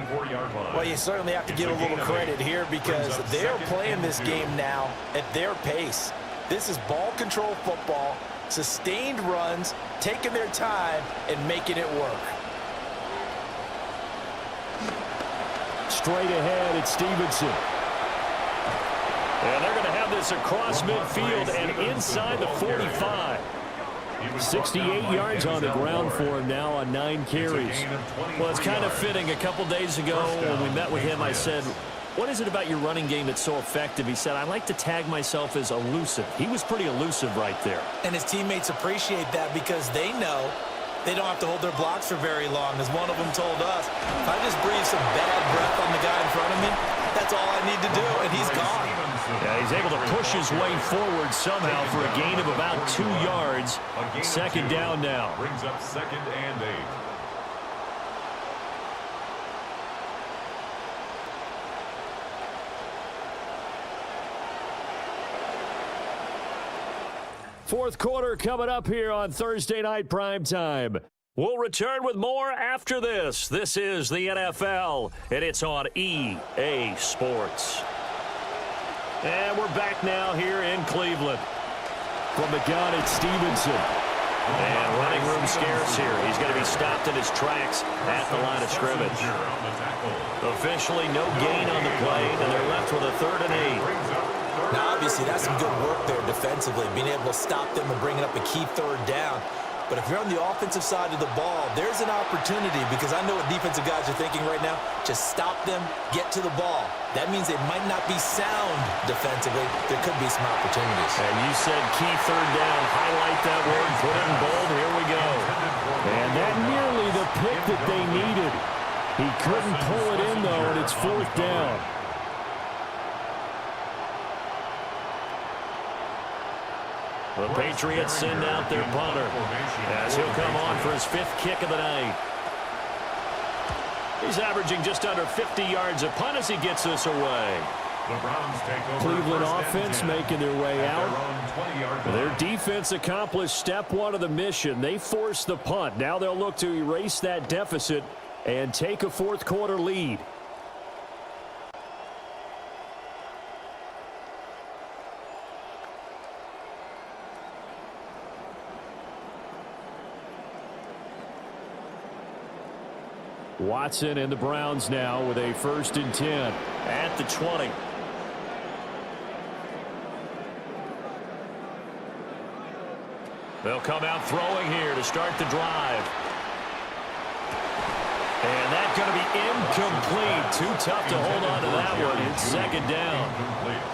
Well, you certainly have to give a little credit here because they're playing this game now at their pace. This is ball control football, sustained runs, taking their time and making it work. Straight ahead, it's Stevenson. And they're going to have this across midfield and inside the 45. 68 yards on the ground for him now on 9 carries. Well, it's kind of fitting. A couple days ago when we met with him, I said, what is it about your running game that's so effective? He said, I like to tag myself as elusive. He was pretty elusive right there. And his teammates appreciate that because they know they don't have to hold their blocks for very long. As one of them told us, if I just breathe some bad breath on the guy in front of me, that's all I need to do, and he's gone. Yeah, he's able to push his way forward somehow for a gain of about 2 yards. 2nd down now. Brings up 2nd and 8. Fourth quarter coming up here on Thursday Night Primetime. We'll return with more after this. This is the NFL, and it's on EA Sports. And we're back now here in Cleveland. From the gun, it's Stevenson. And running room scarce here. He's going to be stopped in his tracks at the line of scrimmage. Officially no gain on the play, and they're left with a 3rd and 8. Now, obviously, that's some good work there defensively, being able to stop them and bringing up a key 3rd down. But if you're on the offensive side of the ball, there's an opportunity, because I know what defensive guys are thinking right now. Just stop them, get to the ball. That means they might not be sound defensively. There could be some opportunities. And you said key 3rd down. Highlight that word, put it in bold. Here we go. And that nearly the pick that they needed. He couldn't pull it in, though, and it's 4th down. The Patriots send out their punter as he'll come on for his 5th kick of the night. He's averaging just under 50 yards a punt as he gets this away. Cleveland offense making their way out. Their defense accomplished step 1 of the mission. They forced the punt. Now they'll look to erase that deficit and take a fourth quarter lead. Watson and the Browns now with a 1st and 10 at the 20. They'll come out throwing here to start the drive. And that's going to be incomplete. Too tough to hold on to that one. It's 2nd down.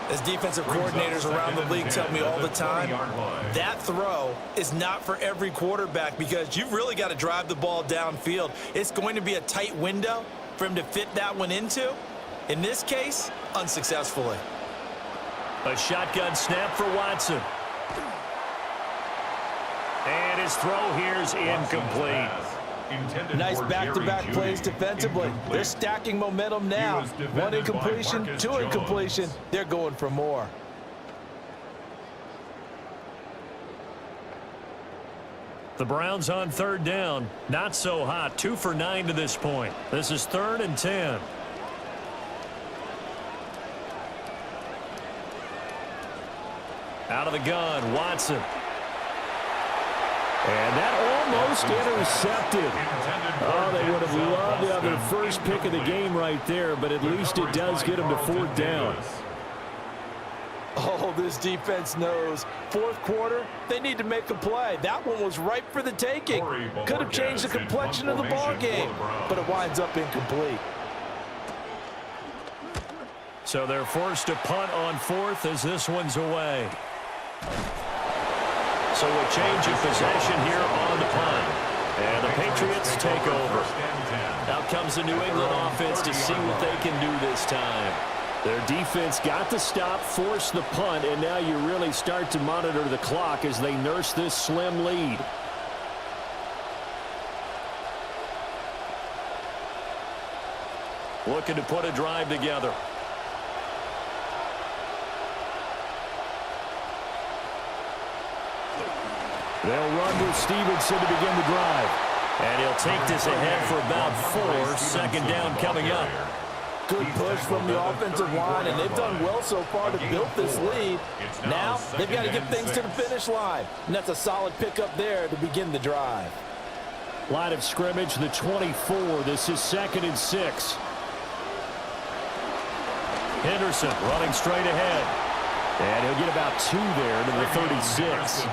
As defensive coordinators around the league tell me all the time, that throw is not for every quarterback, because you've really got to drive the ball downfield. It's going to be a tight window for him to fit that one into. In this case, unsuccessfully. A shotgun snap for Watson. And his throw here's incomplete. Nice back-to-back plays defensively. They're stacking momentum now. 1 incompletion, 2 incompletion. They're going for more. The Browns on 3rd down. Not so hot. 2 for 9 to this point. This is 3rd and 10. Out of the gun, Watson. And that almost intercepted. Oh, they would have loved to have their first pick of the game right there, but at least it does get them to 4th down. Oh, this defense knows. 4th quarter, they need to make a play. That one was ripe for the taking. Could have changed the complexion of the ball game, but it winds up incomplete. So they're forced to punt on 4th as this one's away. So a change of possession here on the punt. And the Patriots take over. Out comes the New England offense to see what they can do this time. Their defense got the stop, forced the punt, and now you really start to monitor the clock as they nurse this slim lead. Looking to put a drive together. They'll run with Stevenson to begin the drive. And he'll take this ahead for about 4. 2nd down coming up. Good push from the offensive line, and they've done well so far to build this lead. Now they've got to get things to the finish line. And that's a solid pickup there to begin the drive. Line of scrimmage, the 24. This is 2nd and 6. Henderson running straight ahead. And he'll get about 2 there to the 36.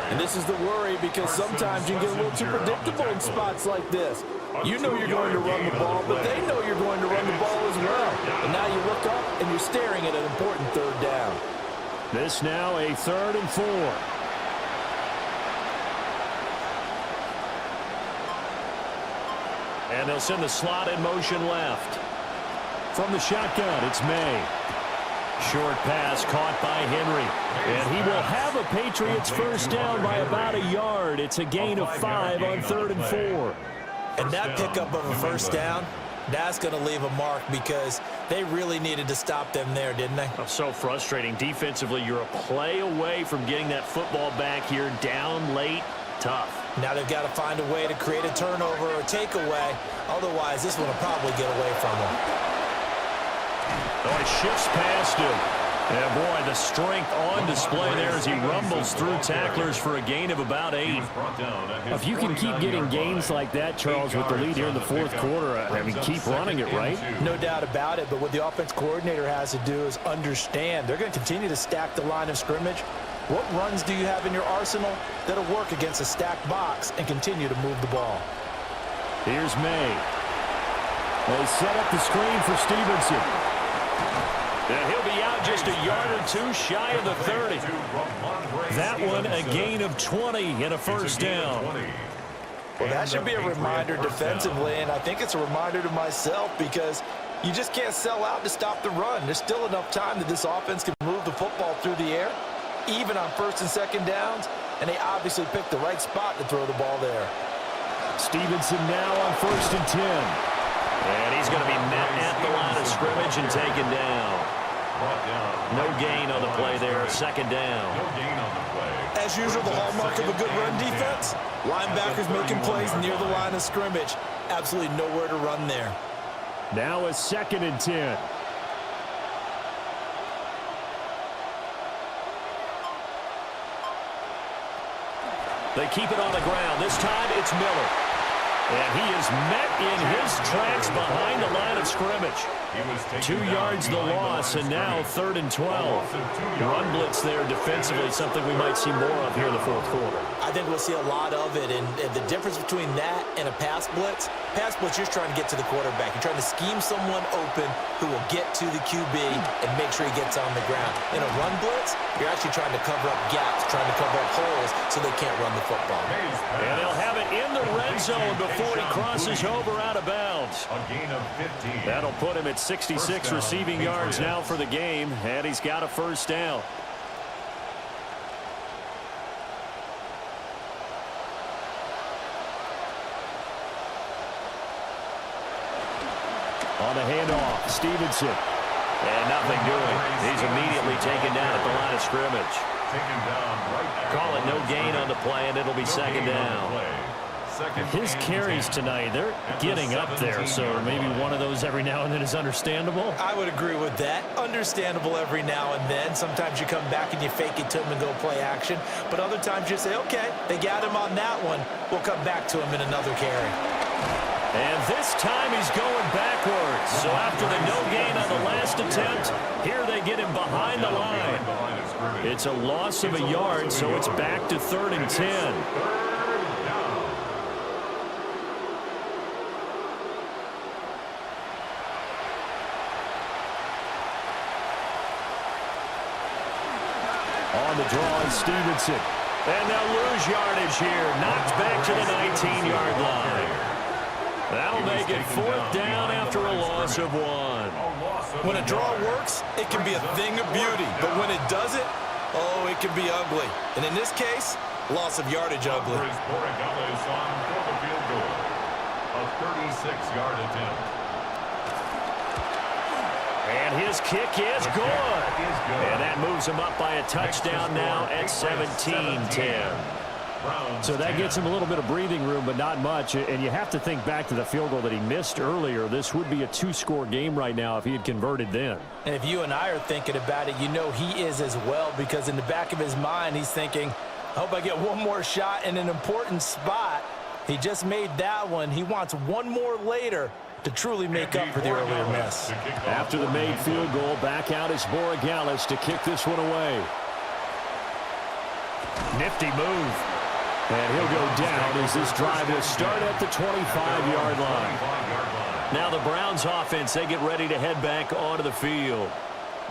And this is the worry, because sometimes you can get a little too predictable in spots like this. You know you're going to run the ball, but they know you're going to run the ball as well. And now you look up and you're staring at an important 3rd down. This now a 3rd and 4. And they'll send the slot in motion left. From the shotgun, it's May. Short pass caught by Henry. And he will have a Patriots 1st down by about a yard. It's a gain of 5 on 3rd and 4. And that pickup of a 1st down, that's going to leave a mark, because They really needed to stop them there, didn't they? Oh, so frustrating. Defensively, you're a play away from getting that football back here, down late, tough. Now they've got to find a way to create a turnover or takeaway. Otherwise, this one will probably get away from them. Oh, he shifts past him. And, boy, the strength on display there as he rumbles through tacklers for a gain of about 8. If you can keep getting gains like that, Charles, with the lead here in the fourth quarter, I mean, keep running it, right? No doubt about it, but what the offense coordinator has to do is understand they're going to continue to stack the line of scrimmage. What runs do you have in your arsenal that'll work against a stacked box and continue to move the ball? Here's May. They set up the screen for Stevenson. And he'll be out just a yard or two shy of the 30. That one a gain of 20 and a first down. Well, that should be a reminder defensively, and I think it's a reminder to myself because you just can't sell out to stop the run. There's still enough time that this offense can move the football through the air, even on first and second downs, and they obviously picked the right spot to throw the ball there. Stevenson now on 1st and 10. And he's going to be met at the line of scrimmage and taken down. No gain on the play there, second down. As usual, the hallmark of a good run defense, linebackers making plays near the line of scrimmage. Absolutely nowhere to run there. Now a 2nd and 10. They keep it on the ground. This time it's Miller. And he is met in his tracks behind the line of scrimmage. 2 yards the loss, and now 3rd and 12. Run blitz there defensively, something we might see more of here in the fourth quarter. I think we'll see a lot of it, and the difference between that and a pass blitz, you're trying to get to the quarterback. You're trying to scheme someone open who will get to the QB and make sure he gets on the ground. In a run blitz, you're actually trying to cover up gaps, trying to cover up holes so they can't run the football. And they'll have it in the red zone before he crosses over out of bounds. A gain of 15. That'll put him at 66 receiving yards now for the game, and he's got a first down. On the handoff, Stevenson. And nothing doing. He's immediately taken down at the line of scrimmage. Call it no gain on the play, and it'll be second down. His carries tonight, they're getting up there, so maybe one of those every now and then is understandable. I would agree with that. Understandable every now and then. Sometimes you come back and you fake it to him and go play action. But other times you say, okay, they got him on that one. We'll come back to him in another carry. And this time he's going backwards. So after the no gain on the last attempt, here they get him behind the line. It's a loss of a yard, so it's back to 3rd and 10. On the draw is Stevenson. And they'll lose yardage here. Knocked back to the 19-yard line. That'll make it 4th down after a loss of 1. When a draw works, it can be a thing of beauty. But when it doesn't, oh, it can be ugly. And in this case, loss of yardage ugly. A 36-yard attempt. And his kick is good. And that moves him up by a touchdown now at 17-10. So that gets him a little bit of breathing room, but not much. And you have to think back to the field goal that he missed earlier. This would be a 2-score game right now if he had converted then. And if you and I are thinking about it, you know he is as well, because in the back of his mind, he's thinking, I hope I get one more shot in an important spot. He just made that one. He wants one more later to truly make up for the earlier miss. After the made field goal, back out is Borregales to kick this one away. Nifty move. And he'll go down as this drive will start at the 25-yard line. Now the Browns offense, they get ready to head back onto the field.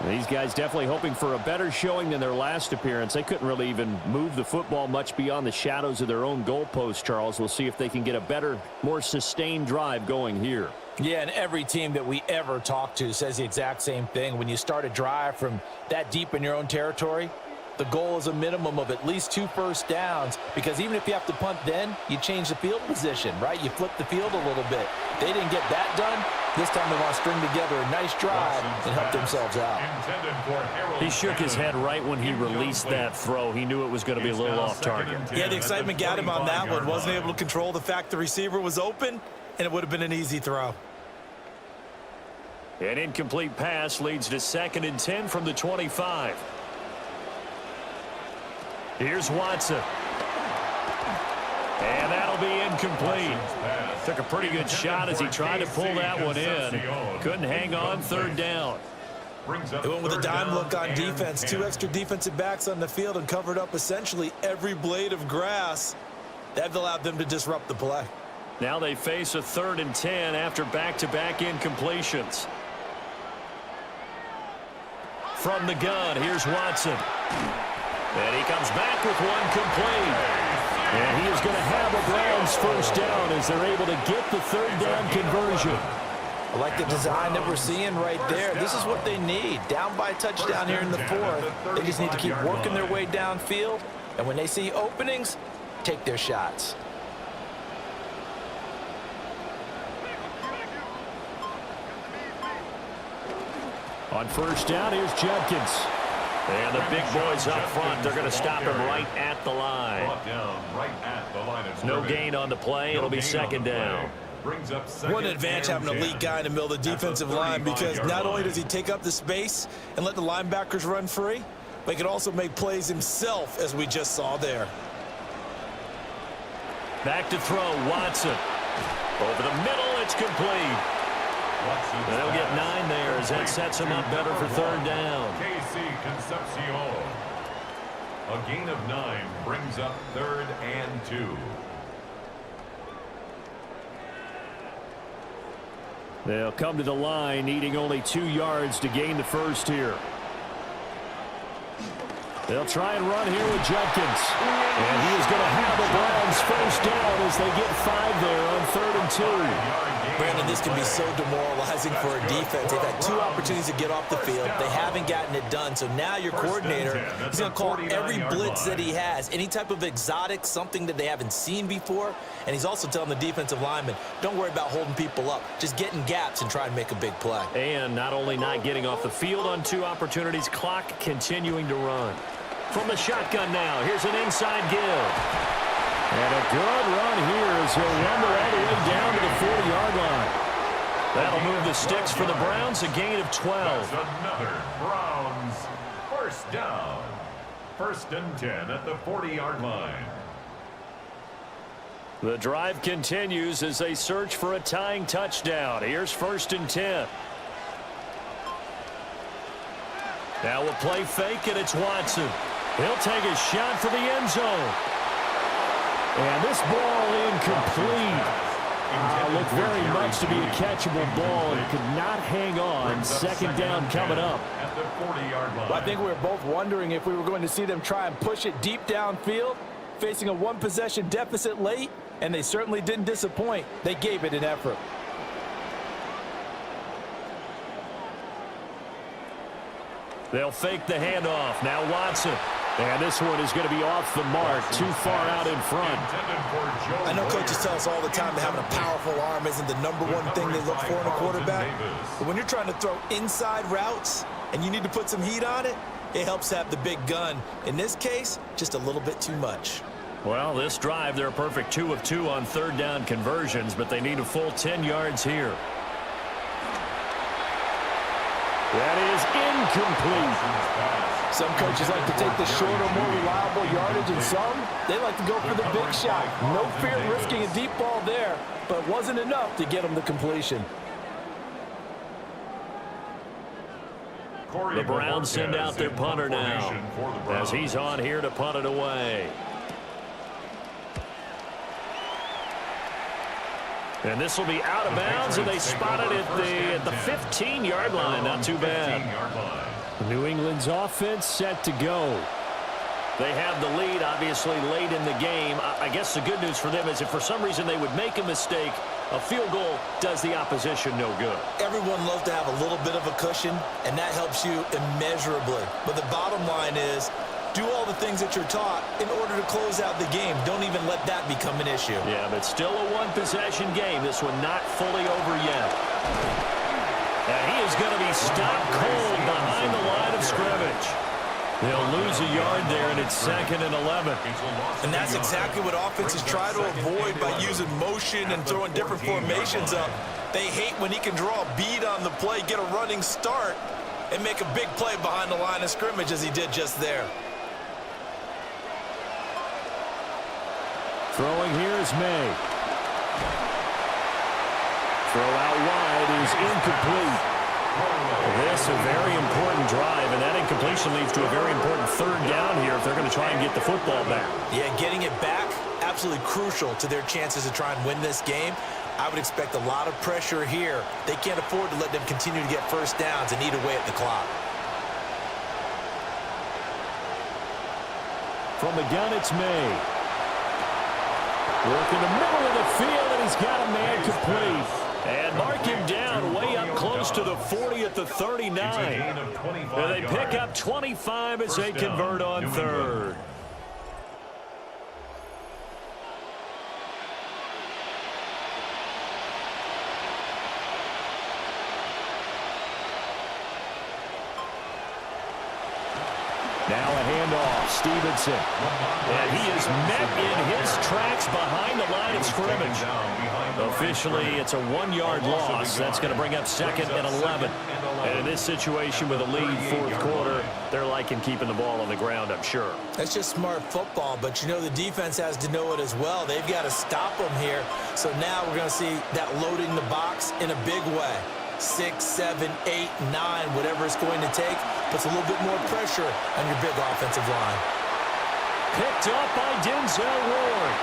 These guys definitely hoping for a better showing than their last appearance. They couldn't really even move the football much beyond the shadows of their own goalpost, Charles. We'll see if they can get a better, more sustained drive going here. Yeah, and every team that we ever talk to says the exact same thing. When you start a drive from that deep in your own territory, the goal is a minimum of at least 2 first downs, because even if you have to punt then, you change the field position, right? You flip the field a little bit. They didn't get that done. This time they want to string together a nice drive and help themselves out. He shook his head right when he released that throw. He knew it was going to be a little off target. Yeah, the excitement got him on that one. Wasn't able to control the fact the receiver was open, and it would have been an easy throw. An incomplete pass leads to 2nd and 10 from the 25. Here's Watson. And that'll be incomplete. Took a pretty good shot as he tried to pull that one in. Couldn't hang on, 3rd down. They went with a dime look on defense. 2 extra defensive backs on the field and covered up essentially every blade of grass. That allowed them to disrupt the play. Now they face a 3rd and 10 after back-to-back incompletions. From the gun, here's Watson. And he comes back with one complete. And he is going to have a Browns 1st down as they're able to get the 3rd down conversion. I like the design that we're seeing right there. This is what they need. Down by a touchdown here in the 4th. They just need to keep working their way downfield. And when they see openings, take their shots. On 1st down, here's Judkins. And the big boys up front, they're going to stop him right at the line. No gain on the play. It'll be 2nd down. What an advantage having an elite guy in the middle of the defensive line, because not only does he take up the space and let the linebackers run free, but he can also make plays himself, as we just saw there. Back to throw, Watson. Over the middle, it's complete. And they'll get 9 there as that sets him up better for 3rd down. A gain of 9 brings up 3rd and 2. They'll come to the line, needing only 2 yards to gain the 1st here. They'll try and run here with Judkins. And he is going to have the Browns 1st down as they get 5 there on 3rd and 2. Brandon, this can be so demoralizing for a defense. They've had 2 opportunities to get off the field. They haven't gotten it done. So now your coordinator is going to call every blitz that he has, any type of exotic, something that they haven't seen before. And he's also telling the defensive linemen, don't worry about holding people up. Just get in gaps and try and make a big play. And not only not getting off the field on 2 opportunities, clock continuing to run. From the shotgun now, here's an inside give. And a good run here as he'll run all the way down to the 40-yard line. That'll move the sticks for the Browns, a gain of 12. That's another Browns 1st down. 1st and 10 at the 40-yard line. The drive continues as they search for a tying touchdown. Here's 1st and 10. Now we'll play fake, and it's Watson. He'll take a shot for the end zone. And this ball incomplete. Looked very much to be a catchable ball and could not hang on. 2nd down coming up. At the 40-yard line. Well, I think we were both wondering if we were going to see them try and push it deep downfield, facing a 1-possession deficit late, and they certainly didn't disappoint. They gave it an effort. They'll fake the handoff. Now Watson. And this one is going to be off the mark, too far out in front. I know coaches tell us all the time that having a powerful arm isn't the #1 thing they look for in a quarterback. But when you're trying to throw inside routes and you need to put some heat on it, it helps have the big gun. In this case, just a little bit too much. Well, this drive, they're a perfect 2 of 2 on 3rd down conversions, but they need a full 10 yards here. That is incomplete. Some coaches like to take the shorter, more reliable yardage, and some, they like to go for the big shot. No fear of risking a deep ball there, but it wasn't enough to get them the completion. The Browns send out their punter now as he's on here to punt it away. And this will be out of bounds, and they spot it at the 15-yard line. Not too bad. New England's offense set to go. They have the lead, obviously, late in the game. I guess the good news for them is if for some reason they would make a mistake, a field goal does the opposition no good. Everyone loves to have a little bit of a cushion, and that helps you immeasurably. But the bottom line is Do all the things that you're taught in order to close out the game. Don't even let that become an issue. Yeah, but still a one-possession game. This one not fully over yet. And he is going to be stopped cold behind the line of scrimmage. They'll lose a yard there, and it's 2nd and 11. And that's exactly what offenses try to avoid by using motion and throwing different formations up. They hate when he can draw a bead on the play, get a running start, and make a big play behind the line of scrimmage as he did just there. Throwing here is May. Throw out wide is incomplete. This a very important drive, and that incompletion leads to a very important 3rd down here if they're going to try and get the football back. Yeah, getting it back, absolutely crucial to their chances to try and win this game. I would expect a lot of pressure here. They can't afford to let them continue to get first downs and eat away at the clock. From the gun, it's May. Work in the middle of the field, and he's got a man complete. And mark him down way up close to the 40 at the 39. And they pick up 25 as they convert on 3rd. Now a handoff, Stevenson. And he is met in his tracks behind the line of scrimmage. Officially, it's a 1-yard loss. That's going to bring up 2nd and 11. And in this situation with a lead 4th quarter, they're liking keeping the ball on the ground, I'm sure. That's just smart football, but you know the defense has to know it as well. They've got to stop them here. So now we're going to see that loading the box in a big way. 6, 7, 8, 9, whatever it's going to take, puts a little bit more pressure on your big offensive line. Picked up by Denzel Ward.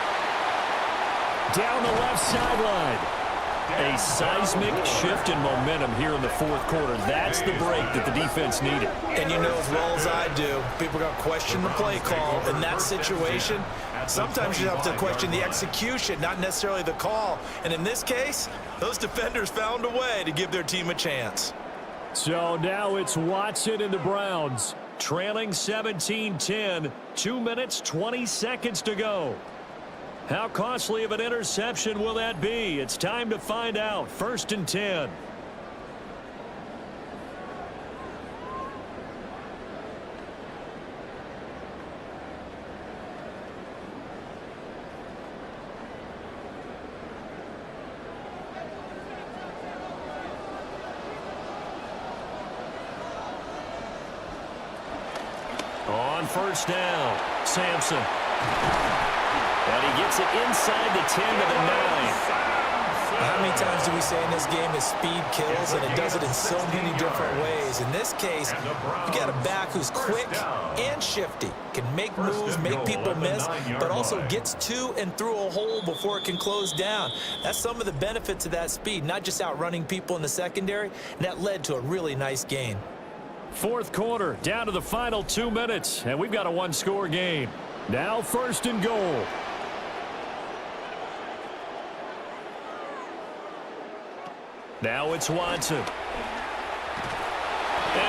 Down the left sideline. A seismic shift in momentum here in the 4th quarter. That's the break that the defense needed. And you know as well as I do, people are going to question the play call in that situation. Sometimes you have to question the execution, not necessarily the call. And in this case, those defenders found a way to give their team a chance. So now it's Watson and the Browns, trailing 17-10, 2 minutes, 20 seconds to go. How costly of an interception will that be? It's time to find out. 1st and 10. On 1st down, Sampson. And he gets it inside the 10 to the 9. How many times do we say in this game that speed kills, and it does it in so many different ways. In this case, you got a back who's quick and shifty, can make moves, make people miss, but also gets to and through a hole before it can close down. That's some of the benefits of that speed, not just outrunning people in the secondary, and that led to a really nice gain. 4th quarter, down to the final 2 minutes, and we've got a 1-score game. Now 1st and goal. Now it's Watson. And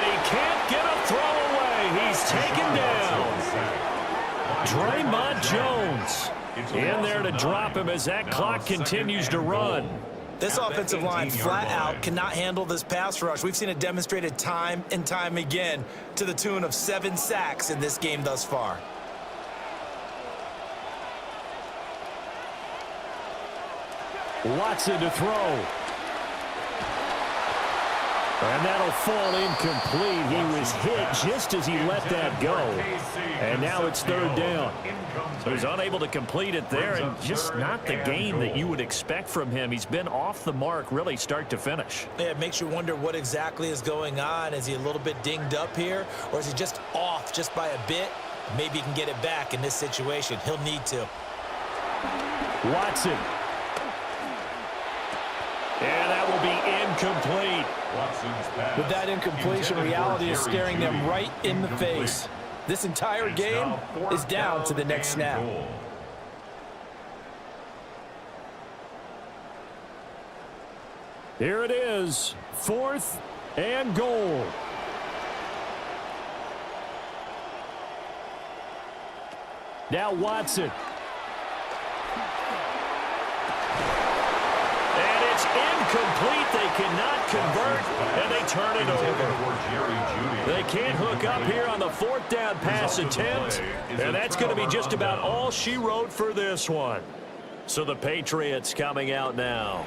he can't get a throw away. He's taken down. Draymond Jones in there to drop him as that clock continues to run. This offensive line flat out cannot handle this pass rush. We've seen it demonstrated time and time again to the tune of 7 sacks in this game thus far. Watson to throw. And that'll fall incomplete. He was hit just as he let that go. And now it's 3rd down. So he's unable to complete it there, and just not the game that you would expect from him. He's been off the mark really start to finish. Yeah, it makes you wonder what exactly is going on. Is he a little bit dinged up here, or is he just off just by a bit? Maybe he can get it back in this situation. He'll need to. Watson. And that will be incomplete. With that incompletion, reality is staring them right in the face. This entire game is down to the next snap. Here it is, 4th and goal. Now Watson. And it's incomplete. They cannot convert, and they turn it over. They can't hook up here on the fourth down pass attempt, and that's going to be just about all she wrote for this one. So the Patriots coming out now.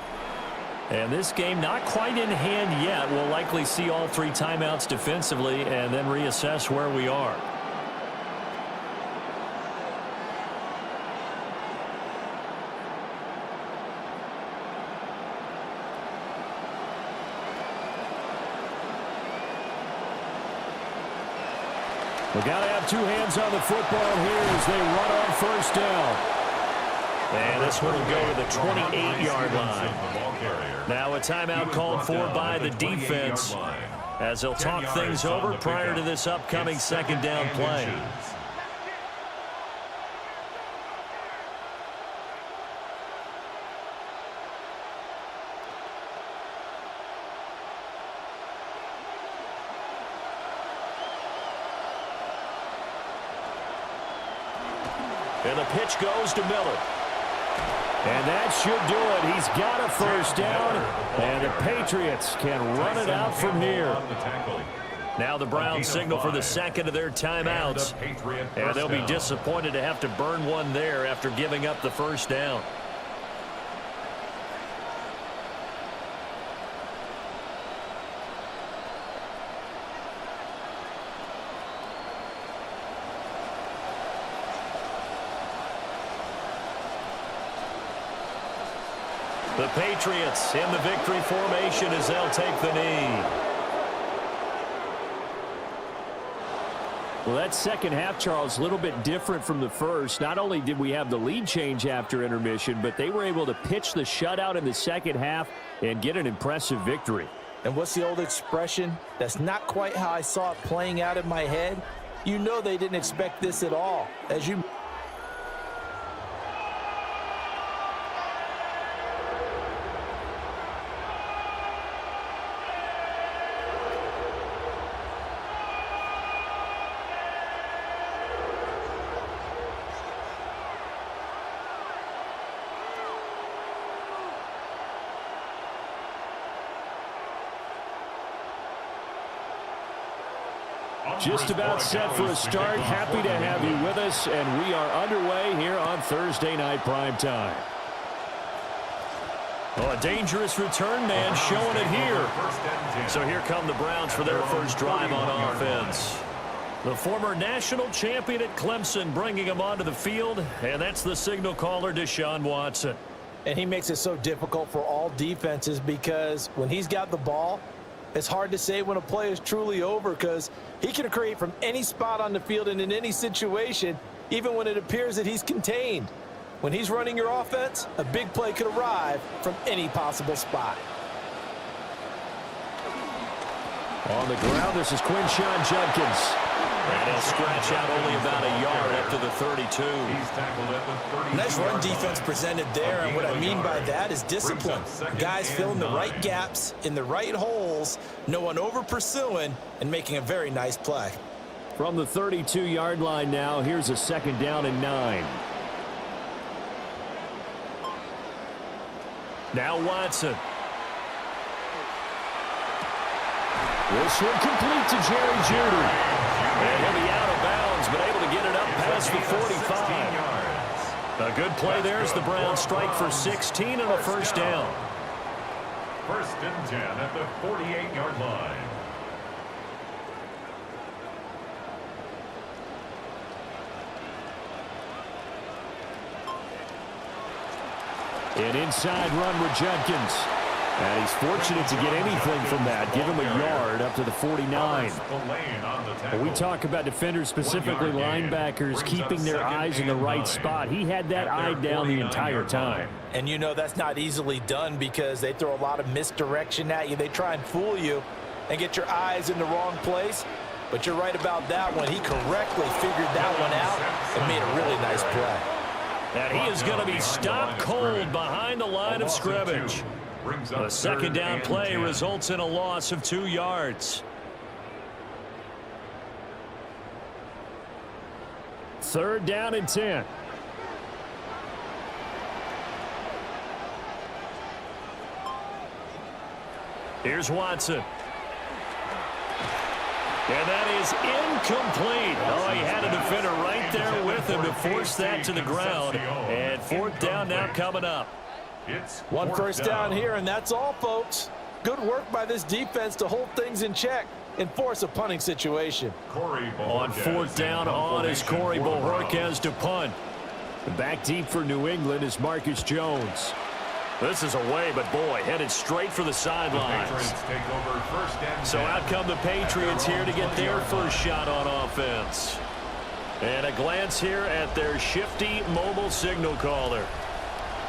And this game not quite in hand yet. We'll likely see all three timeouts defensively and then reassess where we are. We got to have two hands on the football here as they run on first down. And this one will go to the 28-yard line. Now a timeout called for by the defense as they'll talk things over prior to this upcoming second down play. And the pitch goes to Miller. And that should do it. He's got a first down, and the Patriots can run it out from here. Now the Browns signal for the second of their timeouts, and they'll be disappointed to have to burn one there after giving up the first down. The Patriots in the victory formation as they'll take the knee. Well, that second half, Charles, a little bit different from the first. Not only did we have the lead change after intermission, but they were able to pitch the shutout in the second half and get an impressive victory. And what's the old expression? That's not quite how I saw it playing out in my head. You know they didn't expect this at all. As you Just about set for a start. Happy to have you with us, and we are underway here on Thursday Night Primetime. Well, a dangerous return man showing it here. So here come the Browns for their first drive on offense. The former national champion at Clemson bringing him onto the field, and that's the signal caller, Deshaun Watson. And he makes it so difficult for all defenses because when he's got the ball, it's hard to say when a play is truly over because he can create from any spot on the field and in any situation, even when it appears that he's contained. When he's running your offense, a big play could arrive from any possible spot. On the ground, this is Quinshon Judkins. And he'll scratch out only about a yard up to the 32. Nice run defense presented there, and what I mean by that is discipline. Guys filling the right gaps in the right holes, no one over pursuing, and making a very nice play. From the 32-yard line now, here's a second down and 9. Now Watson. This one complete to Jerry Jeudy. And he'll be out of bounds, but able to get it up past the 45. A good play there as the Browns strike for 16 and a first down. First and 10 at the 48-yard line. An inside run with Judkins. And he's fortunate to get anything from that. Give him a yard up to the 49. When we talk about defenders, specifically linebackers, keeping their eyes in the right spot, he had that eye down the entire time. And you know that's not easily done because they throw a lot of misdirection at you. They try and fool you and get your eyes in the wrong place. But you're right about that one. He correctly figured that one out and made a really nice play. And he is going to be stopped cold behind the line of scrimmage. The second down play results in a loss of 2 yards. 3rd down and 10. Here's Watson. And that is incomplete. Oh, he had a defender right there with him to force that to the ground. And 4th down now coming up. One first down here, and that's all, folks. Good work by this defense to hold things in check and force a punting situation. On 4th down on is Corey Bojorquez to punt. Back deep for New England is Marcus Jones. This is away, but boy, headed straight for the sidelines. So out come the Patriots here to get their first shot on offense. And a glance here at their shifty mobile signal caller.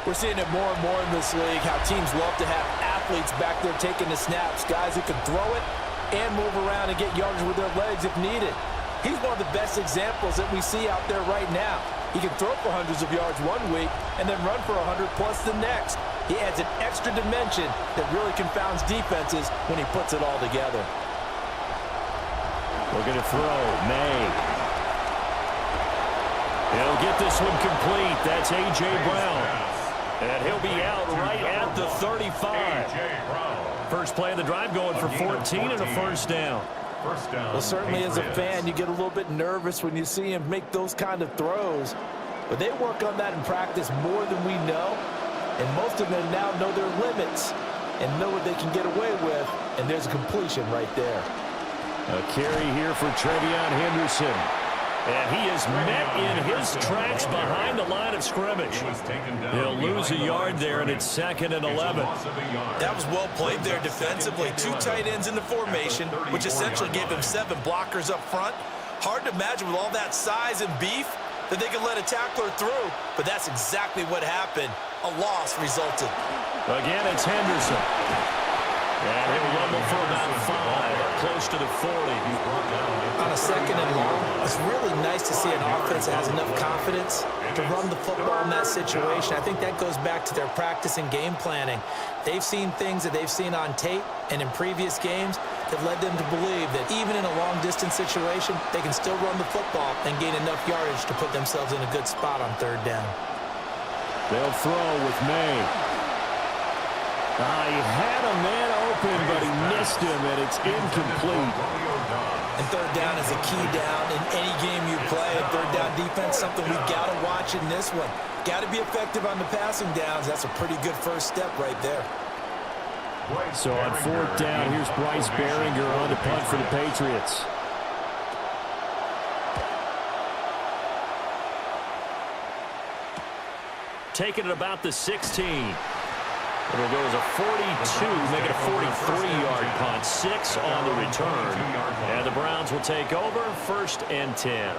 We're seeing it more and more in this league, how teams love to have athletes back there taking the snaps, guys who can throw it and move around and get yardage with their legs if needed. He's one of the best examples that we see out there right now. He can throw for hundreds of yards one week and then run for 100 plus the next. He adds an extra dimension that really confounds defenses when he puts it all together. Looking to throw, May. He'll get this one complete. That's A.J. Brown. And he'll be out right at the 35. First play of the drive going for 14 and a first down. Well, certainly as a fan, you get a little bit nervous when you see him make those kind of throws. But they work on that in practice more than we know. And most of them now know their limits and know what they can get away with. And there's a completion right there. A carry here for Trevion Henderson. And he is met in his tracks behind the line of scrimmage. He'll lose a yard there, and it's 2nd and 11. That was well played there defensively. 2 tight ends in the formation, which essentially gave him 7 blockers up front. Hard to imagine with all that size and beef that they could let a tackler through, but that's exactly what happened. A loss resulted. Again, it's Henderson. And he'll rumble for about 5, close to the 40. On a 2nd and long, it's really nice to see an offense that has enough confidence to run the football in that situation. I think that goes back to their practice and game planning. They've seen things that they've seen on tape and in previous games that led them to believe that even in a long-distance situation, they can still run the football and gain enough yardage to put themselves in a good spot on 3rd down. They'll throw with May. He had a man open, but he missed him, and it's incomplete. And 3rd down is a key down in any game you play. And 3rd down defense, something we've got to watch in this one. Got to be effective on the passing downs. That's a pretty good first step right there. So on 4th down, here's Bryce Behringer on the punt for the Patriots. Taking it about the 16. It'll go as a 42, make it a 43-yard punt. 6 on the return. And the Browns will take over, 1st and 10.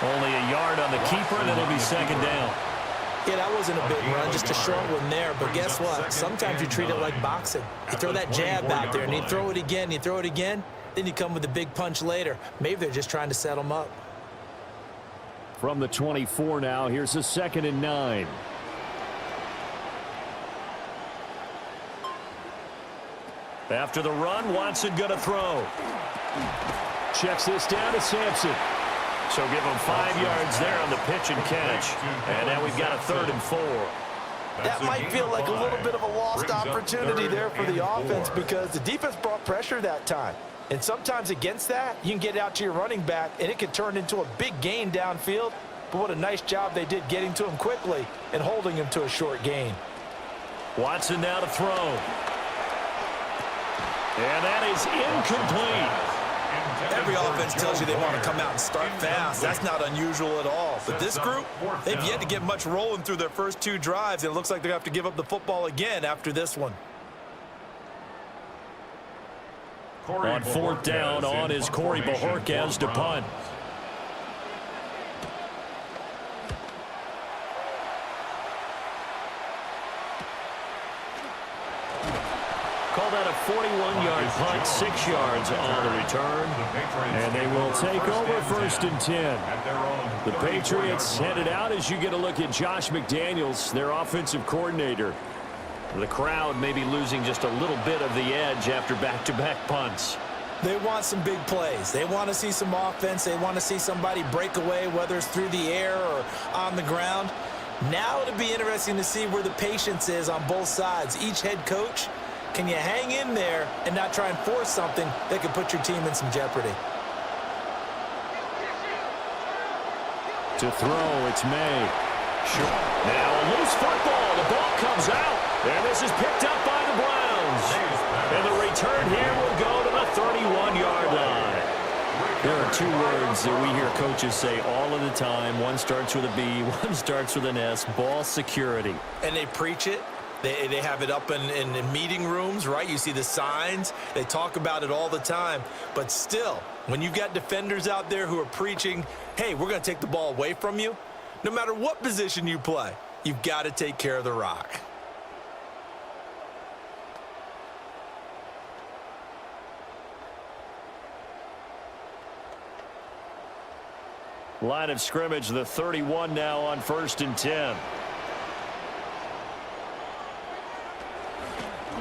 Only a yard on the keeper, and it'll be 2nd down. Yeah, that wasn't a big run, just a short one there. But guess what? Sometimes you treat it like boxing. You throw that jab out there, and you throw it again, you throw it again, then you come with a big punch later. Maybe they're just trying to set them up. From the 24 now, here's a 2nd and 9. After the run, Watson going to throw. Checks this down to Sampson. So give him 5 yards there on the pitch and catch. And now we've got a 3rd and 4. That might feel like a little bit of a lost opportunity there for the offense because the defense brought pressure that time. And sometimes against that, you can get out to your running back, and it could turn into a big gain downfield. But what a nice job they did getting to him quickly and holding him to a short gain. Watson now to throw. And that is incomplete. Every offense tells you they want to come out and start fast. That's not unusual at all. But this group, they've yet to get much rolling through their first 2 drives, and it looks like they're going to have to give up the football again after this one. On 4th down, on is Corey Bojorquez to punt. Call that a 41-yard punt, 6 yards on the return. And they will take over 1st and 10. The Patriots headed out as you get a look at Josh McDaniels, their offensive coordinator. The crowd may be losing just a little bit of the edge after back-to-back punts. They want some big plays. They want to see some offense. They want to see somebody break away, whether it's through the air or on the ground. Now it'll be interesting to see where the patience is on both sides. Each head coach, can you hang in there and not try and force something that could put your team in some jeopardy? To throw, it's May. Sure. Now a loose football. The ball comes out. And this is picked up by the Browns. And the return here will go to the 31-yard line. There are 2 words that we hear coaches say all of the time. One starts with a B, one starts with an S, ball security. And they preach it. They have it up in meeting rooms, right? You see the signs. They talk about it all the time. But still, when you've got defenders out there who are preaching, hey, we're going to take the ball away from you, no matter what position you play, you've got to take care of the rock. Line of scrimmage, the 31 now on 1st and 10.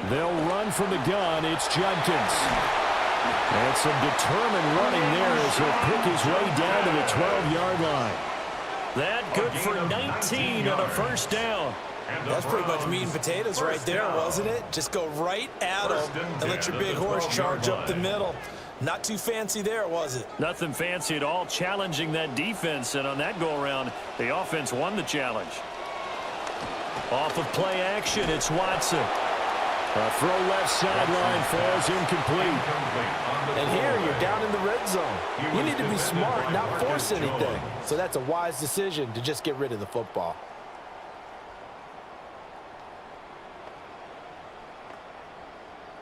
They'll run from the gun. It's Judkins. And some determined running there as he'll pick his way down to the 12-yard line. That good for 19 on a 1st down. That's pretty much meat and potatoes right there, wasn't it? Just go right at them and let your big horse charge up the middle. Not too fancy there, was it? Nothing fancy at all, challenging that defense. And on that go-around, the offense won the challenge. Off of play action, it's Watson. A throw left sideline falls incomplete. And here you're down in the red zone. You need to be smart, not force anything. So that's a wise decision to just get rid of the football.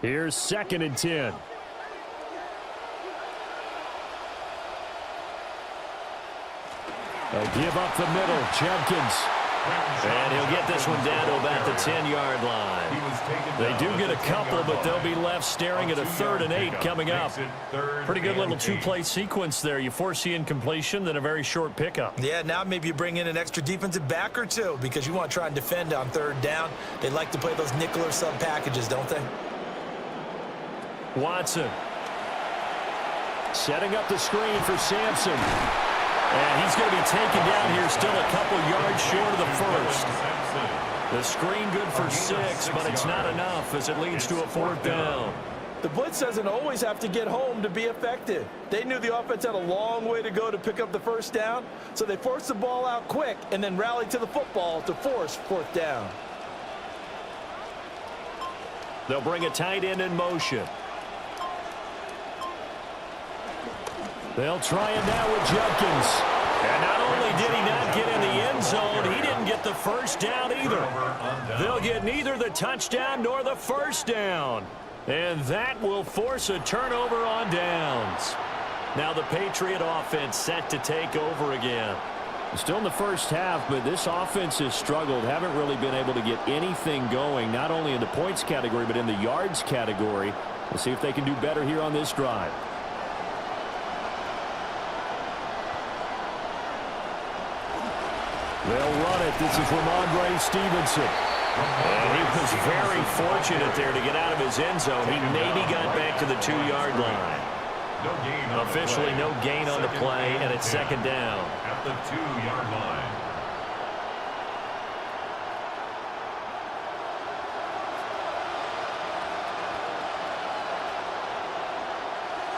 Here's 2nd and 10. A give up the middle, Judkins. And he'll get this one down to about the 10-yard line. They do get a couple, but they'll be left staring at a 3rd and 8 coming up. Pretty good little 2-play sequence there. You force the incompletion, then a very short pickup. Yeah, now maybe you bring in an extra defensive back or 2 because you want to try and defend on 3rd down. They like to play those nickel or sub packages, don't they? Watson. Setting up the screen for Sampson. And he's going to be taken down here still a couple yards short of the 1st. The screen good for 6, but it's not enough as it leads to a 4th down. The blitz doesn't always have to get home to be effective. They knew the offense had a long way to go to pick up the 1st down, so they forced the ball out quick and then rallied to the football to force 4th down. They'll bring a tight end in motion. They'll try it now with Judkins. And not only did he not get in the end zone, he didn't get the 1st down either. They'll get neither the touchdown nor the 1st down. And that will force a turnover on downs. Now the Patriot offense set to take over again. Still in the 1st half, but this offense has struggled. Haven't really been able to get anything going, not only in the points category, but in the yards category. We'll see if they can do better here on this drive. They'll run it. This is Ramondre Stevenson. And he was very fortunate there to get out of his end zone. He maybe got back to the 2-yard line. Officially no gain on the play, and it's 2nd down. At the 2-yard line.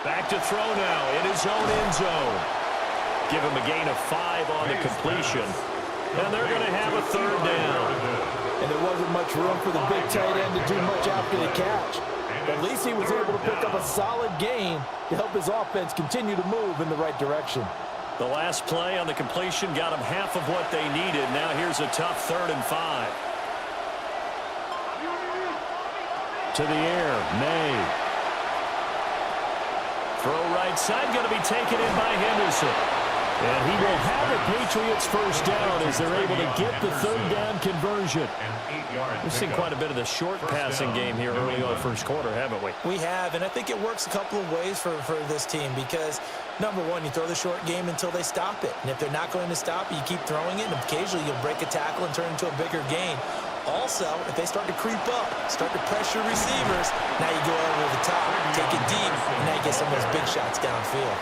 Back to throw now in his own end zone. Give him a gain of 5 on the completion. And they're going to have a 3rd down. And there wasn't much room for the big tight end to do much after the catch. But at least he was able to pick up a solid gain to help his offense continue to move in the right direction. The last play on the completion got them half of what they needed. Now here's a tough 3rd and 5. To the air, May. Throw right side, going to be taken in by Henderson. And he will have the Patriots first down as they're able to get the third down conversion. We've seen quite a bit of the short passing game here early on the first quarter, haven't we? We have, and I think it works a couple of ways for this team because, number one, you throw the short game until they stop it. And if they're not going to stop it, you keep throwing it, and occasionally you'll break a tackle and turn it into a bigger gain. Also, if they start to creep up, start to pressure receivers, now you go over the top, take it deep, and now you get some of those big shots downfield.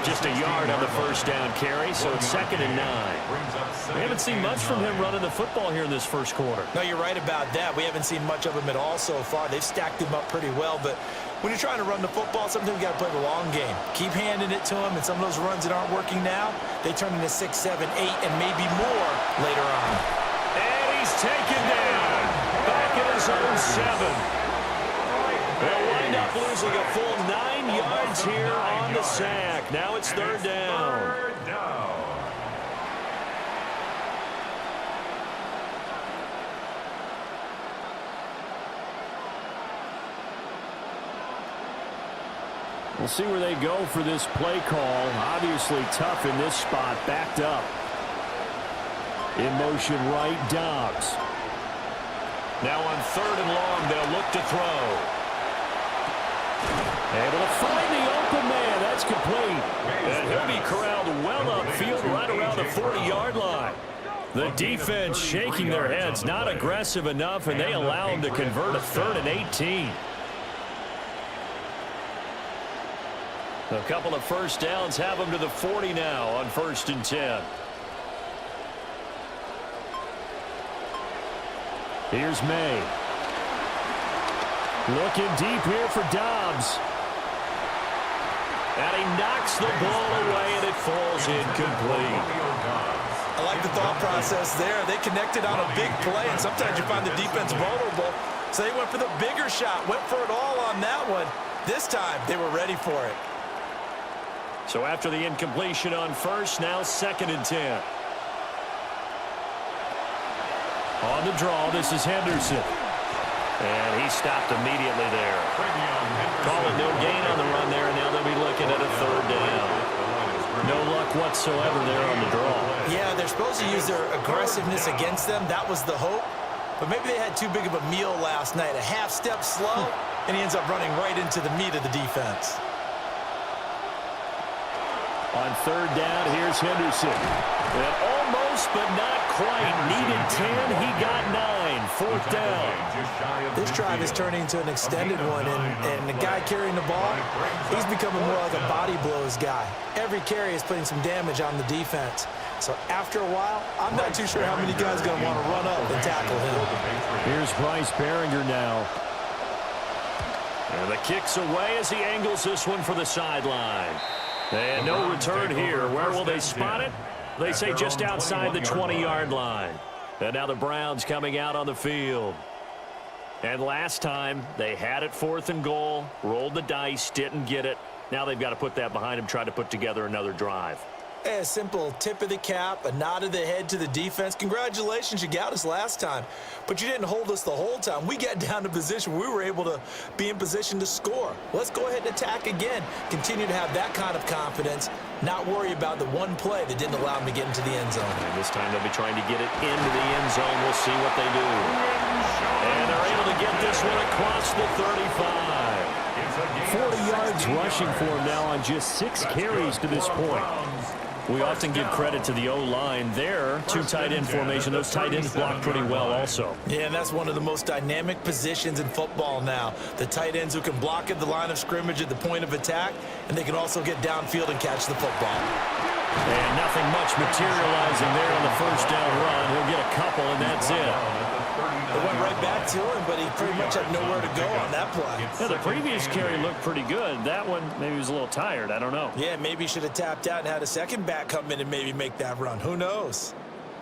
Just a yard on the first down carry, so it's 2nd and 9. We haven't seen much from him running the football here in this first quarter. No, you're right about that. We haven't seen much of him at all so far. They've stacked him up pretty well, but when you're trying to run the football, sometimes you got to play the long game. Keep handing it to him, and some of those runs that aren't working now, they turn into 6, 7, 8, and maybe more later on. And he's taken down. Back in his own 7. They'll wind up losing a full 9 yards here on the sack. Now it's 3rd down. We'll see where they go for this play call. Obviously tough in this spot, backed up. In motion right, Dobbs. Now on 3rd and long, they'll look to throw. Able to find the open man. That's complete. And he'll be corralled well upfield right around the 40-yard line. The defense shaking their heads, not aggressive enough, and they allow him to convert a 3rd and 18. A couple of first downs have them to the 40 now on 1st and 10. Here's May. Looking deep here for Dobbs. And he knocks the ball away, and it falls incomplete. I like the thought process there. They connected on a big play, and sometimes you find the defense vulnerable. So they went for the bigger shot, went for it all on that one. This time, they were ready for it. So after the incompletion on 1st, now 2nd and 10. On the draw, this is Henderson. And he stopped immediately there. Call it no gain on the run there, and now they'll be looking at a 3rd down. No luck whatsoever there on the draw. Yeah, they're supposed to use their aggressiveness against them. That was the hope. But maybe they had too big of a meal last night. A half step slow, and he ends up running right into the meat of the defense. On 3rd down, here's Henderson. And almost, but not quite. Needed 10, he got 9. 4th down. This drive is turning into an extended one, and the guy carrying the ball, he's becoming more like a body blows guy. Every carry is putting some damage on the defense. So after a while, I'm not too sure how many guys are going to want to run up and tackle him. Here's Bryce Behringer now. And the kick's away as he angles this one for the sideline. And no return here. Where will they spot it? They say just outside the 20-yard line. And now the Browns coming out on the field. And last time, they had it 4th and goal, rolled the dice, didn't get it. Now they've got to put that behind them, try to put together another drive. A simple tip of the cap, a nod of the head to the defense. Congratulations, you got us last time. But you didn't hold us the whole time. We got down to position. We were able to be in position to score. Let's go ahead and attack again. Continue to have that kind of confidence. Not worry about the one play that didn't allow them to get into the end zone. And this time they'll be trying to get it into the end zone. We'll see what they do. And they're able to get this one across the 35. 40 yards rushing for him now on just 6 carries to this point. We often give credit to the O-line there. 2 tight end formation. Those tight ends block pretty well also. Yeah, and that's one of the most dynamic positions in football now. The tight ends who can block at the line of scrimmage at the point of attack, and they can also get downfield and catch the football. And nothing much materializing there on the first down run. He'll get a couple, and that's it. It went right back to him, but he pretty much had nowhere to go on that play. Yeah, the previous carry looked pretty good. That one, maybe he was a little tired. I don't know. Yeah, maybe he should have tapped out and had a second back come in and maybe make that run. Who knows?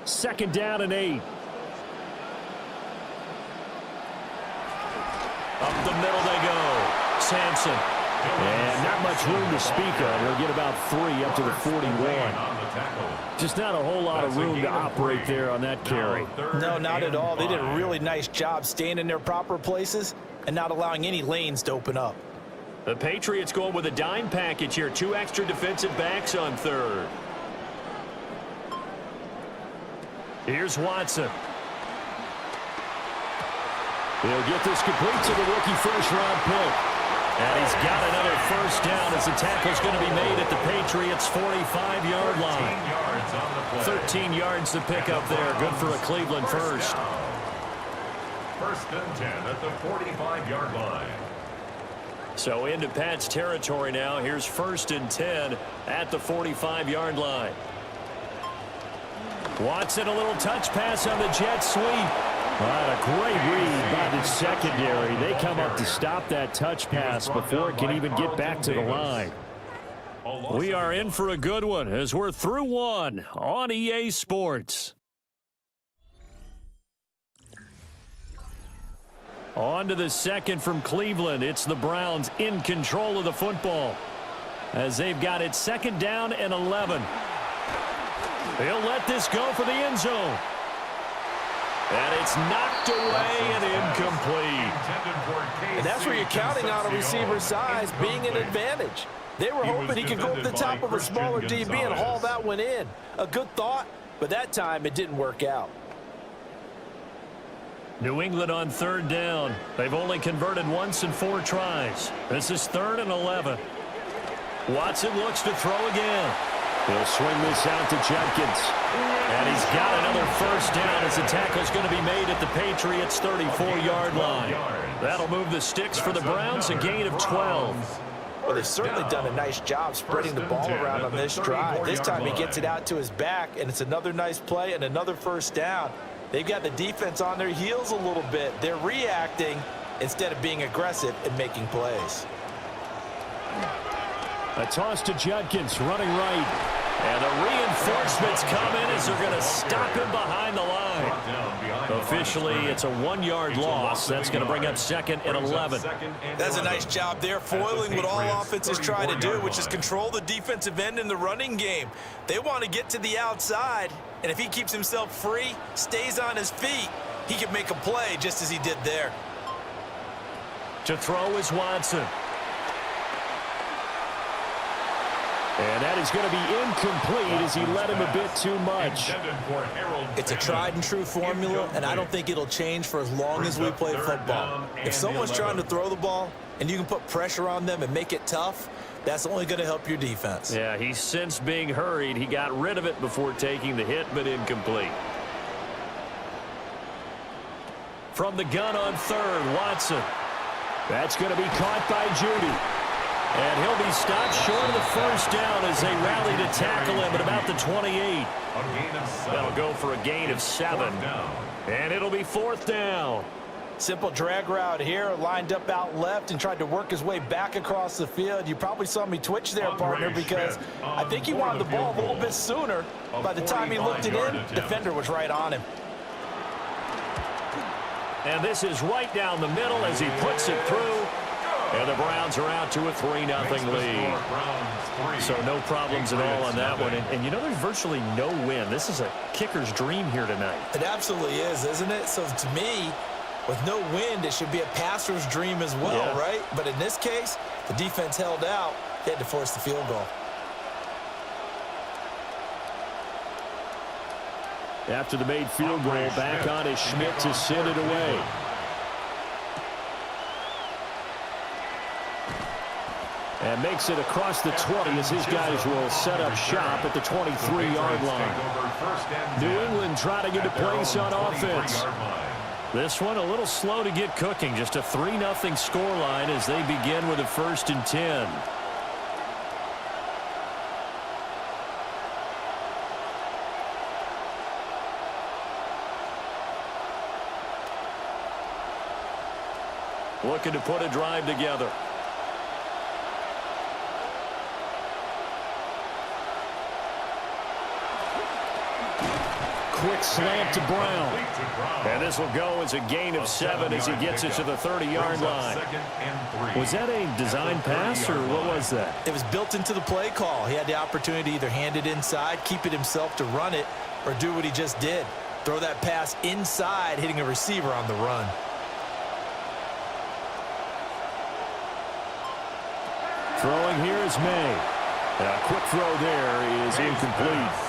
2nd down and 8. Up the middle they go. Sampson. And not much room to speak of. He'll get about 3 up to the 41. Just not a whole lot of room to operate there on that carry. No, not at all. They did a really nice job staying in their proper places and not allowing any lanes to open up. The Patriots going with a dime package here. 2 extra defensive backs on 3rd. Here's Watson. He'll get this complete to the rookie first-round pick. And he's got another first down as the tackle's going to be made at the Patriots' 45-yard line. 13 yards to pick up there. Good for a Cleveland first. First and 10 at the 45-yard line. So into Pat's territory now. Here's first and 10 at the 45-yard line. Watson, a little touch pass on the jet sweep. A great read by the secondary. They come up to stop that touch pass before it can even get back to the line. We are in for a good one as we're through one on EA Sports. On to the second from Cleveland. It's the Browns in control of the football as they've got it second down and 11. They'll let this go for the end zone. And it's knocked away and incomplete. And that's where you're counting on a receiver's size being an advantage. They were hoping he could go up the top of a smaller DB and haul that one in. A good thought, but that time it didn't work out. New England on third down. They've only converted once in 4 tries. This is 3rd and 11. Watson looks to throw again. He'll swing this out to Judkins. And he's got another first down as the tackle's going to be made at the Patriots' 34-yard line. That'll move the sticks for the Browns, a gain of 12. Well, they've certainly done a nice job spreading the ball around on this drive. This time he gets it out to his back, and it's another nice play and another first down. They've got the defense on their heels a little bit. They're reacting instead of being aggressive and making plays. A toss to Judkins, running right. And the reinforcements come in as they're going to stop him behind the line. Officially, it's a 1-yard loss. That's going to bring up 2nd and 11. That's a nice job there, foiling what all offenses try to do, which is control the defensive end in the running game. They want to get to the outside, and if he keeps himself free, stays on his feet, he can make a play just as he did there. To throw is Watson. And that is going to be incomplete as he led him a bit too much. It's a tried-and-true formula, and I don't think it'll change for as long as we play football. If someone's trying to throw the ball and you can put pressure on them and make it tough, that's only going to help your defense. Yeah, he's since being hurried. He got rid of it before taking the hit, but incomplete. From the gun on third, Watson. That's going to be caught by Judy. And he'll be stopped short of the first down as they rally to tackle him at about the 28. That'll go for a gain of 7. And it'll be 4th down. Simple drag route here, lined up out left and tried to work his way back across the field. You probably saw me twitch there, partner, because I think he wanted the ball a little bit sooner. By the time he looked it in, defender was right on him. And this is right down the middle as he puts it through. And the Browns are out to a 3-0 lead. So no problems at all on that one. And you know, there's virtually no win. This is a kicker's dream here tonight. It absolutely is, isn't it? So to me, with no wind, it should be a passer's dream as well, right? But in this case, the defense held out. They had to force the field goal. After the made field goal, back on is Schmidt to send it away. And makes it across the 20 as his guys will set up shop at the 23-yard line. New England trying to get a place on offense. This one a little slow to get cooking. Just a 3-0 scoreline as they begin with a 1st and 10. Looking to put a drive together. Quick slant to Brown. And this will go as a gain of 7 as he gets it to the 30-yard line. Was that a design pass, or what was that? It was built into the play call. He had the opportunity to either hand it inside, keep it himself to run it, or do what he just did. Throw that pass inside, hitting a receiver on the run. Throwing here is May. And a quick throw there is incomplete.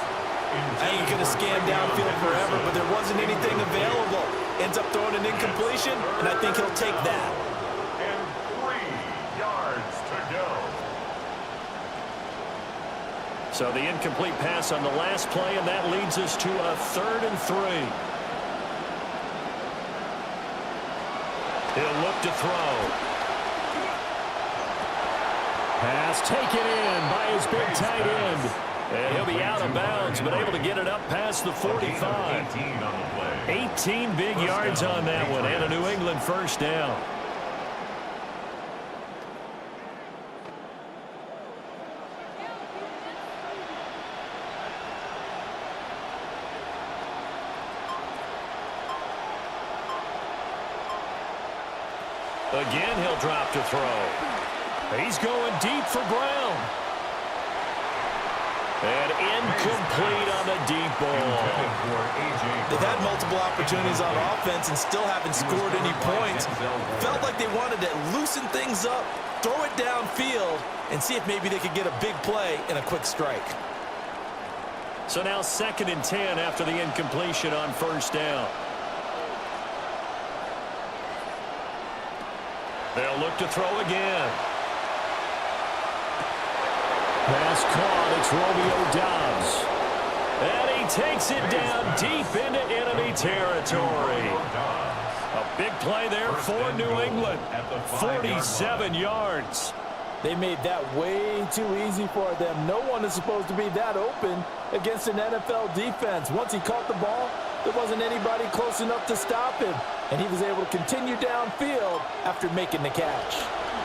I ain't going to scan downfield forever, but there wasn't anything available. Ends up throwing an incompletion, and I think he'll take that. And 3 yards to go. So the incomplete pass on the last play, and that leads us to a 3rd and 3. He'll look to throw. Pass taken in by his big tight end. And he'll be out of bounds, but able to get it up past the 45. 18 big yards on that one, and a New England first down. Again, he'll drop to throw. He's going deep for Brown. And incomplete on the deep ball. They've had multiple opportunities on offense and still haven't scored any points. Felt like they wanted to loosen things up, throw it downfield, and see if maybe they could get a big play and a quick strike. So now 2nd and 10 after the incompletion on first down. They'll look to throw again. Pass caught. It's Romeo Doubs. And he takes it down deep into enemy territory. A big play there for New England. 47 yards. They made that way too easy for them. No one is supposed to be that open against an NFL defense. Once he caught the ball, there wasn't anybody close enough to stop him. And he was able to continue downfield after making the catch.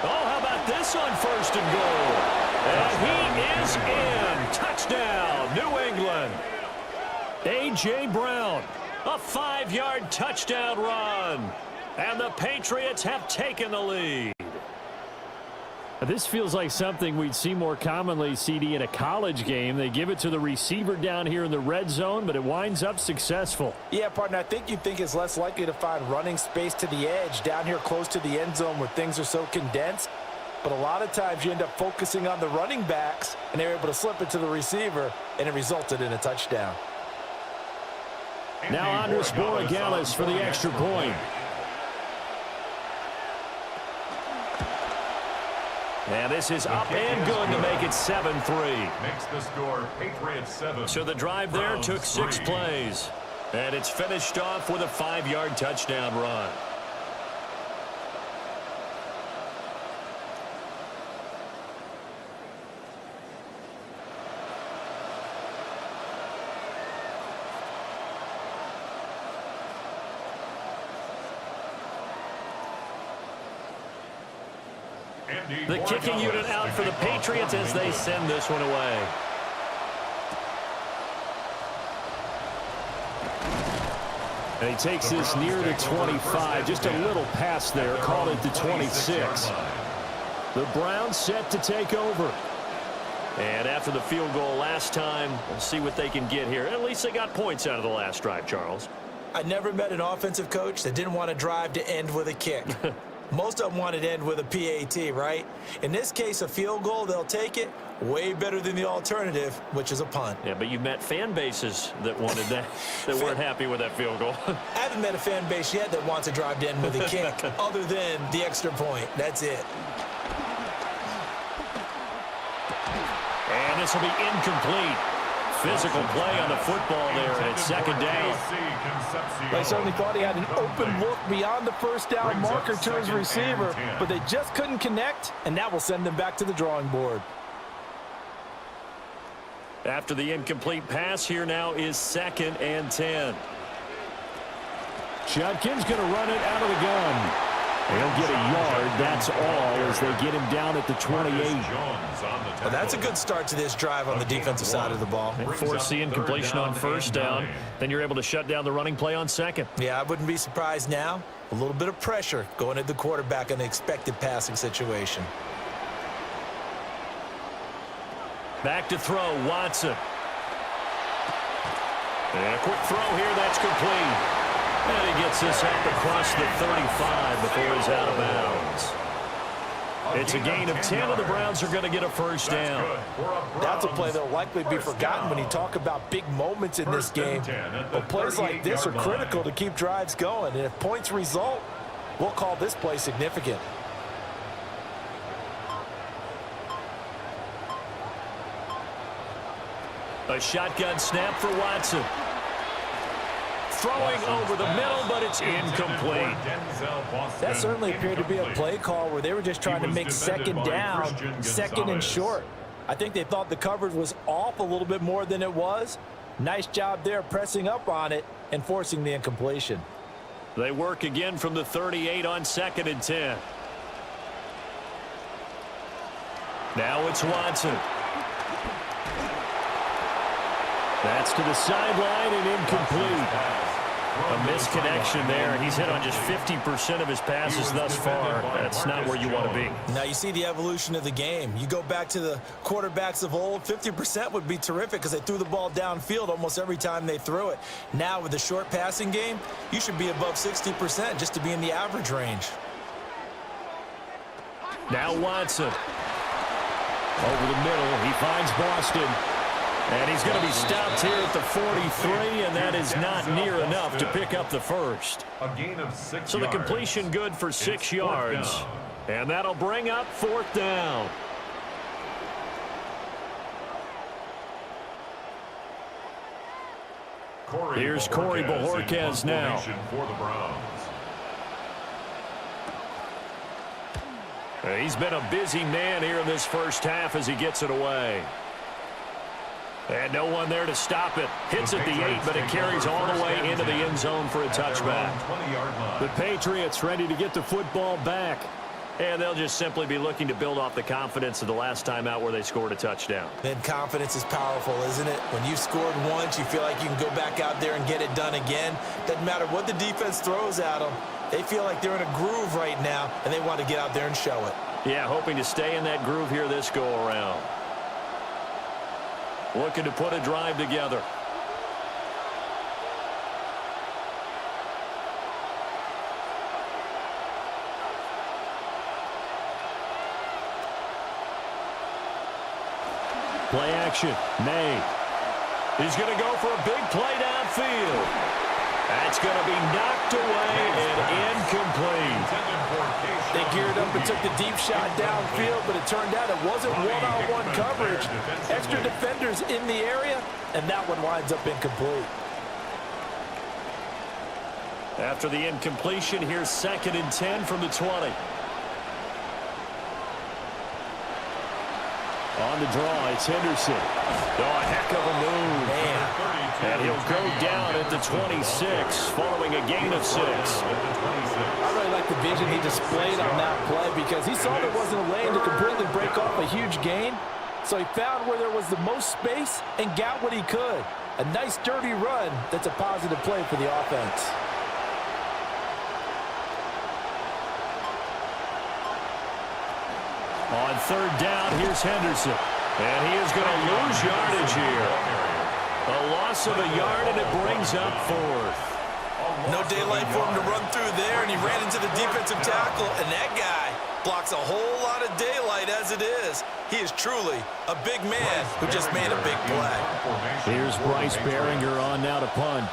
Oh, how about this on 1st and goal? And he is in. Touchdown, New England. A.J. Brown, a 5-yard touchdown run. And the Patriots have taken the lead. This feels like something we'd see more commonly, CD, in a college game. They give it to the receiver down here in the red zone, but it winds up successful. Yeah, partner, I think you'd think it's less likely to find running space to the edge down here close to the end zone where things are so condensed. But a lot of times you end up focusing on the running backs, and they're able to slip it to the receiver, and it resulted in a touchdown. Now Andres Borregales for the extra point. And this is up and good to make it 7-3. Makes the score Patriots 7. So the drive there took 6 plays. And it's finished off with a 5-yard touchdown run. The kicking unit out for the Patriots as they send this one away. And he takes this near the 25. Just a little pass there. Called it the 26. The Browns set to take over. And after the field goal last time, we'll see what they can get here. At least they got points out of the last drive, Charles. I never met an offensive coach that didn't want to drive to end with a kick. Most of them wanted to end with a PAT, right? In this case, a field goal, they'll take it. Way better than the alternative, which is a punt. Yeah, but you've met fan bases that wanted that, that weren't happy with that field goal. I haven't met a fan base yet that wants to drive to end with a kick, other than the extra point. That's it. And this will be incomplete. Physical play on the football there, and it's 2nd down. They certainly thought he had an open look beyond the first down marker to his receiver, but they just couldn't connect, and that will send them back to the drawing board. After the incomplete pass, here now is 2nd and 10. Judkins going to run it out of the gun. He'll get a yard, that's all, as they get him down at the 28. Well, that's a good start to this drive on the defensive side of the ball. Force the incompletion on 1st down. Then you're able to shut down the running play on 2nd. Yeah, I wouldn't be surprised now. A little bit of pressure going at the quarterback in the expected passing situation. Back to throw, Watson. And a quick throw here, that's complete. And he gets this up across the 35 before he's out of bounds. It's a gain of 10, and the Browns are going to get a first down. That's a play that will likely be forgotten when you talk about big moments in this game. But plays like this are critical to keep drives going. And if points result, we'll call this play significant. A shotgun snap for Watson. Throwing over the middle, but it's incomplete. That certainly appeared to be a play call where they were just trying to make second down, second and short. I think they thought the coverage was off a little bit more than it was. Nice job there pressing up on it and forcing the incompletion. They work again from the 38 on 2nd and 10. Now it's Watson. That's to the sideline and incomplete. A misconnection there. He's hit on just 50% of his passes thus far. That's not where you want to be. Now you see the evolution of the game. You go back to the quarterbacks of old, 50% would be terrific because they threw the ball downfield almost every time they threw it. Now with the short passing game, you should be above 60% just to be in the average range. Now Watson. Over the middle, he finds Boston. And he's going to be stopped here at the 43, and that is not near enough to pick up the first. A gain of 6 So the yards. completion good for 6 yards. And that'll bring up 4th down. Here's Corey Bojorquez now. For the Browns. He's been a busy man here in this first half as he gets it away. And no one there to stop it. Hits at the 8, but it carries all the way into the end zone for a touchback. The Patriots ready to get the football back. And they'll just simply be looking to build off the confidence of the last time out where they scored a touchdown. Then confidence is powerful, isn't it? When you've scored once, you feel like you can go back out there and get it done again. Doesn't matter what the defense throws at them. They feel like they're in a groove right now, and they want to get out there and show it. Yeah, hoping to stay in that groove here this go-around. Looking to put a drive together. Play action. May. He's going to go for a big play downfield. That's going to be knocked away and incomplete. They geared up and took the deep shot downfield, but it turned out it wasn't one-on-one coverage. Extra defenders in the area, and that one winds up incomplete. After the incompletion, here's 2nd and 10 from the 20. On the draw, it's Henderson. Oh, a heck of a move. Man. And he'll go down at the 26, following a gain of 6. I really like the vision he displayed on that play because he saw there wasn't a lane to completely break off a huge gain. So he found where there was the most space and got what he could. A nice, dirty run that's a positive play for the offense. On 3rd down, here's Henderson. And he is going to lose yardage here. A loss of a yard, and it brings up 4th. No daylight for him to run through there, and he ran into the defensive tackle, and that guy blocks a whole lot of daylight as it is. He is truly a big man who just made a big play. Here's Bryce Behringer on now to punt.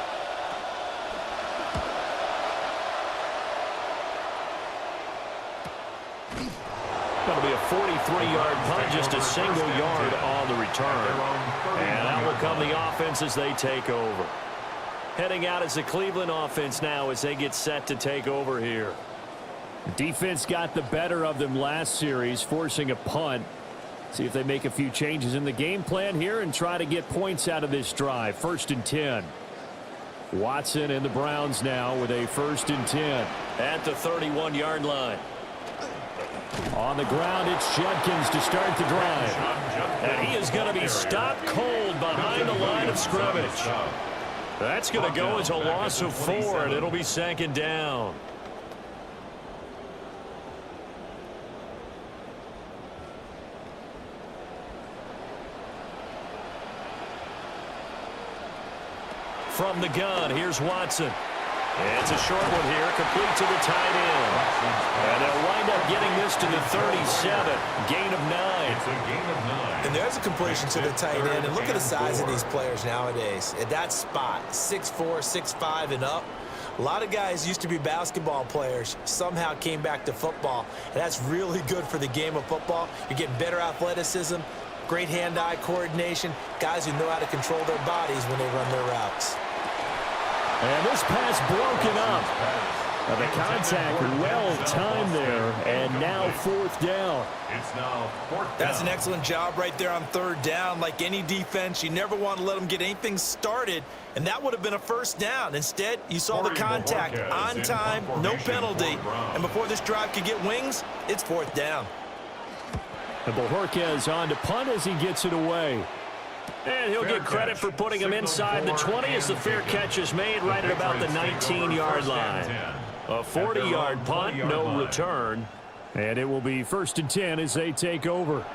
Going to be a 43-yard punt, just a single yard on the return. And out will come the offense as they take over. Heading out as the Cleveland offense now as they get set to take over here. Defense got the better of them last series, forcing a punt. See if they make a few changes in the game plan here and try to get points out of this drive. 1st and 10. Watson and the Browns now with a 1st and 10. At the 31-yard line. On the ground, it's Judkins to start the drive. And he is going to be stopped cold behind the line of scrimmage. That's going to go as a loss of 4, and it'll be 2nd down. From the gun, here's Watson. It's a short one here, complete to the tight end. And they'll wind up getting this to the 37. Gain of 9. It's a gain of 9. And there's a completion to the tight end. And look at the size of these players nowadays. At that spot, 6'4", 6'5", and up. A lot of guys used to be basketball players, somehow came back to football. And that's really good for the game of football. You're getting better athleticism, great hand-eye coordination, guys who know how to control their bodies when they run their routes. And this pass broken up. The contact well-timed there, and now fourth down. It's now fourth down. That's an excellent job right there on third down. Like any defense, you never want to let them get anything started, and that would have been a first down. Instead, you saw the contact on time, no penalty, and before this drive could get wings, it's fourth down. And Bojorquez on to punt as he gets it away. And he'll get credit for putting him inside the 20 as the fair catch is made right at about the 19-yard line. A 40-yard punt, no return. And it will be 1st and 10 as they take over.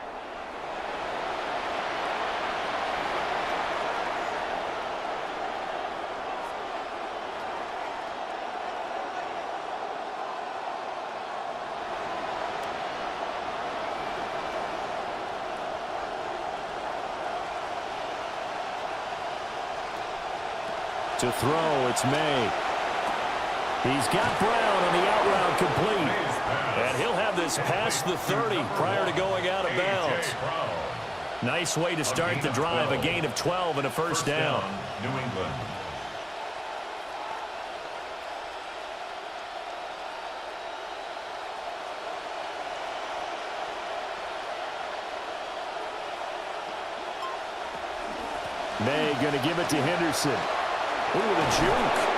To throw, it's May. He's got Brown on the out route complete. And he'll have this past the 30 prior to going out of bounds. Nice way to start the drive, a gain of 12 and a first down. New England. May going to give it to Henderson. Ooh, the juke.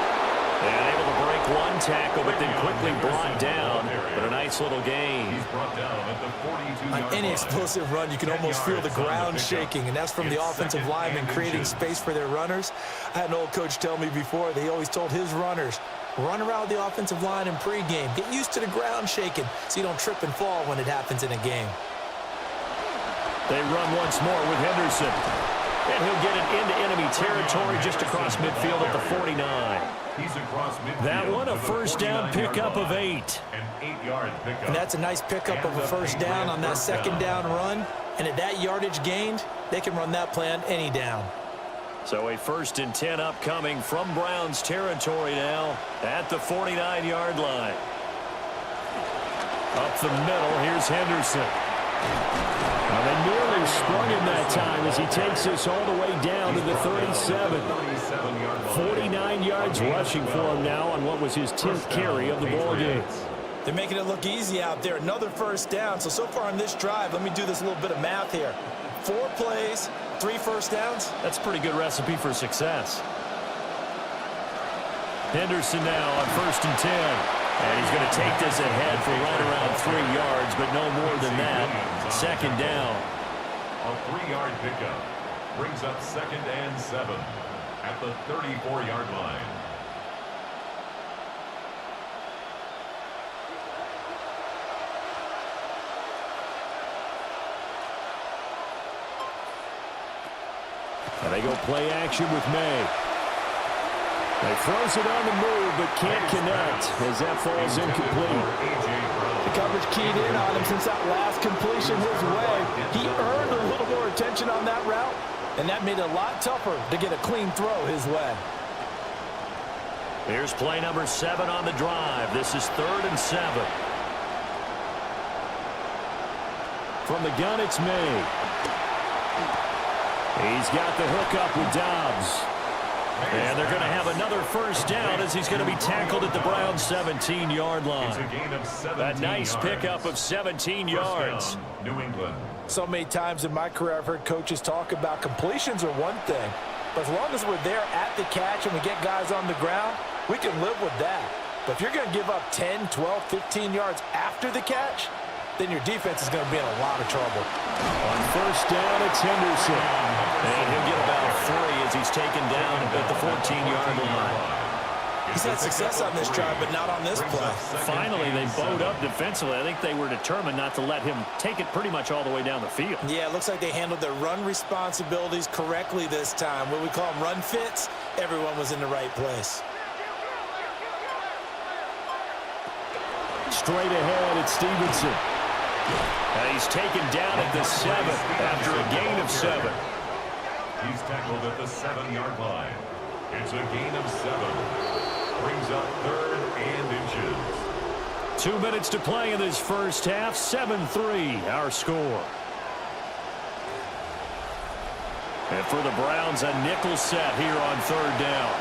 And able to break one tackle, but then quickly brought down. But a nice little gain. He's brought down at the 42-yard line. On any explosive run, you can almost feel the ground shaking, and that's from the offensive linemen creating space for their runners. I had an old coach tell me before, they always told his runners, run around the offensive line in pregame. Get used to the ground shaking so you don't trip and fall when it happens in a game. They run once more with Henderson. And he'll get it into enemy territory just across midfield at the 49. He's across midfield. That one, a first down pickup of 8. An 8-yard pickup. And that's a nice pickup of a first down on that second down run. And at that yardage gained, they can run that play on any down. So a 1st and 10 upcoming from Browns territory now at the 49-yard line. Up the middle, here's Henderson. Well, they nearly sprung him that time as he takes this all the way down to the 37. 49 yards rushing for him now on what was his 10th carry of the ballgame. They're making it look easy out there. Another first down. So far on this drive, let me do this little bit of math here. 4 plays, 3 first downs. That's a pretty good recipe for success. Henderson now on 1st and 10. And he's going to take this ahead for right around 3 yards, but no more than that. Second down. A 3-yard pickup brings up 2nd and 7 at the 34-yard line. And they go play action with May. They throws it on the move, but can't connect as that falls incomplete. The coverage keyed in on him since that last completion his way. He earned a little more attention on that route, and that made it a lot tougher to get a clean throw his way. Here's play number 7 on the drive. This is 3rd and 7. From the gun, it's May. He's got the hook up with Dobbs. And they're going to have another first down as he's going to be tackled at the Browns' 17-yard line. It's a gain of 17 A nice yards. pickup of 17 yards. New England. So many times in my career I've heard coaches talk about completions are one thing, but as long as we're there at the catch and we get guys on the ground, we can live with that. But if you're going to give up 10, 12, 15 yards after the catch, then your defense is going to be in a lot of trouble. On first down, it's Henderson. And he'll get about 3 as he's taken down at the 14-yard line. He's had success on this drive, but not on this play. Finally, they bowed up defensively. I think they were determined not to let him take it pretty much all the way down the field. Yeah, it looks like they handled their run responsibilities correctly this time. What we call them run fits, everyone was in the right place. Straight ahead, it's Stevenson. And he's taken down at the 7 after a gain of 7. He's tackled at the 7-yard line. It's a gain of 7. Brings up 3rd and inches. 2 minutes to play in this first half. 7-3 our score. And for the Browns, a nickel set here on 3rd down.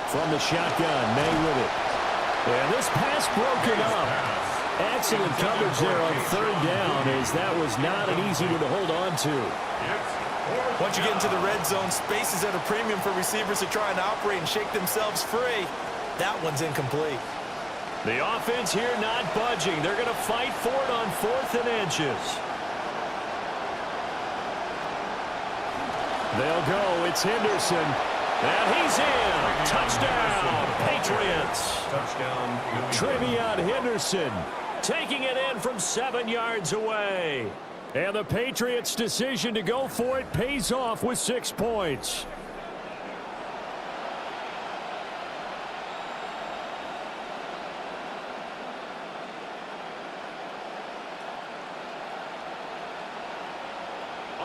From the shotgun, May with it. And this pass broken up. Excellent coverage there on 3rd down, as that was not an easy one to hold on to. Once you get into the red zone, space is at a premium for receivers to try and operate and shake themselves free. That one's incomplete. The offense here not budging. They're going to fight for it on 4th and inches. They'll go. It's Henderson. And he's in. Touchdown, Patriots. Touchdown. Trevion Henderson taking it in from 7 yards away. And the Patriots' decision to go for it pays off with 6 points.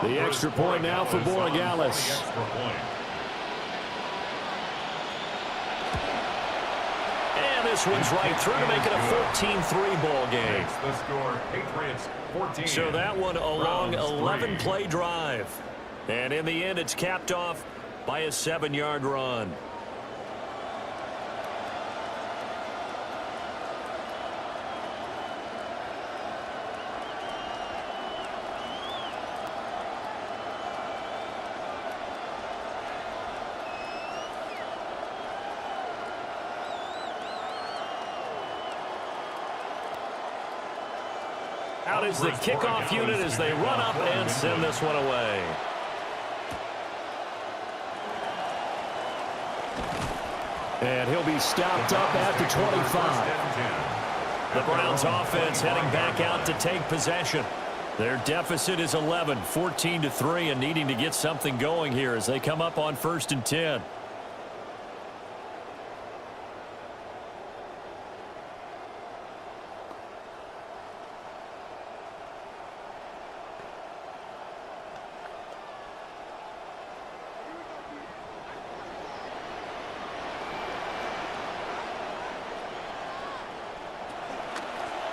The extra point now for Borregales. And this one's right through to make it a 14-3 ball game. The score, Patriots 14. So that one a long 11-play drive. And in the end, it's capped off by a 7-yard run. Out is the kickoff unit as they run up and send this one away. And he'll be stopped up at the 25. The Browns offense heading back out to take possession. Their deficit is 11, 14-3, and needing to get something going here as they come up on 1st and 10.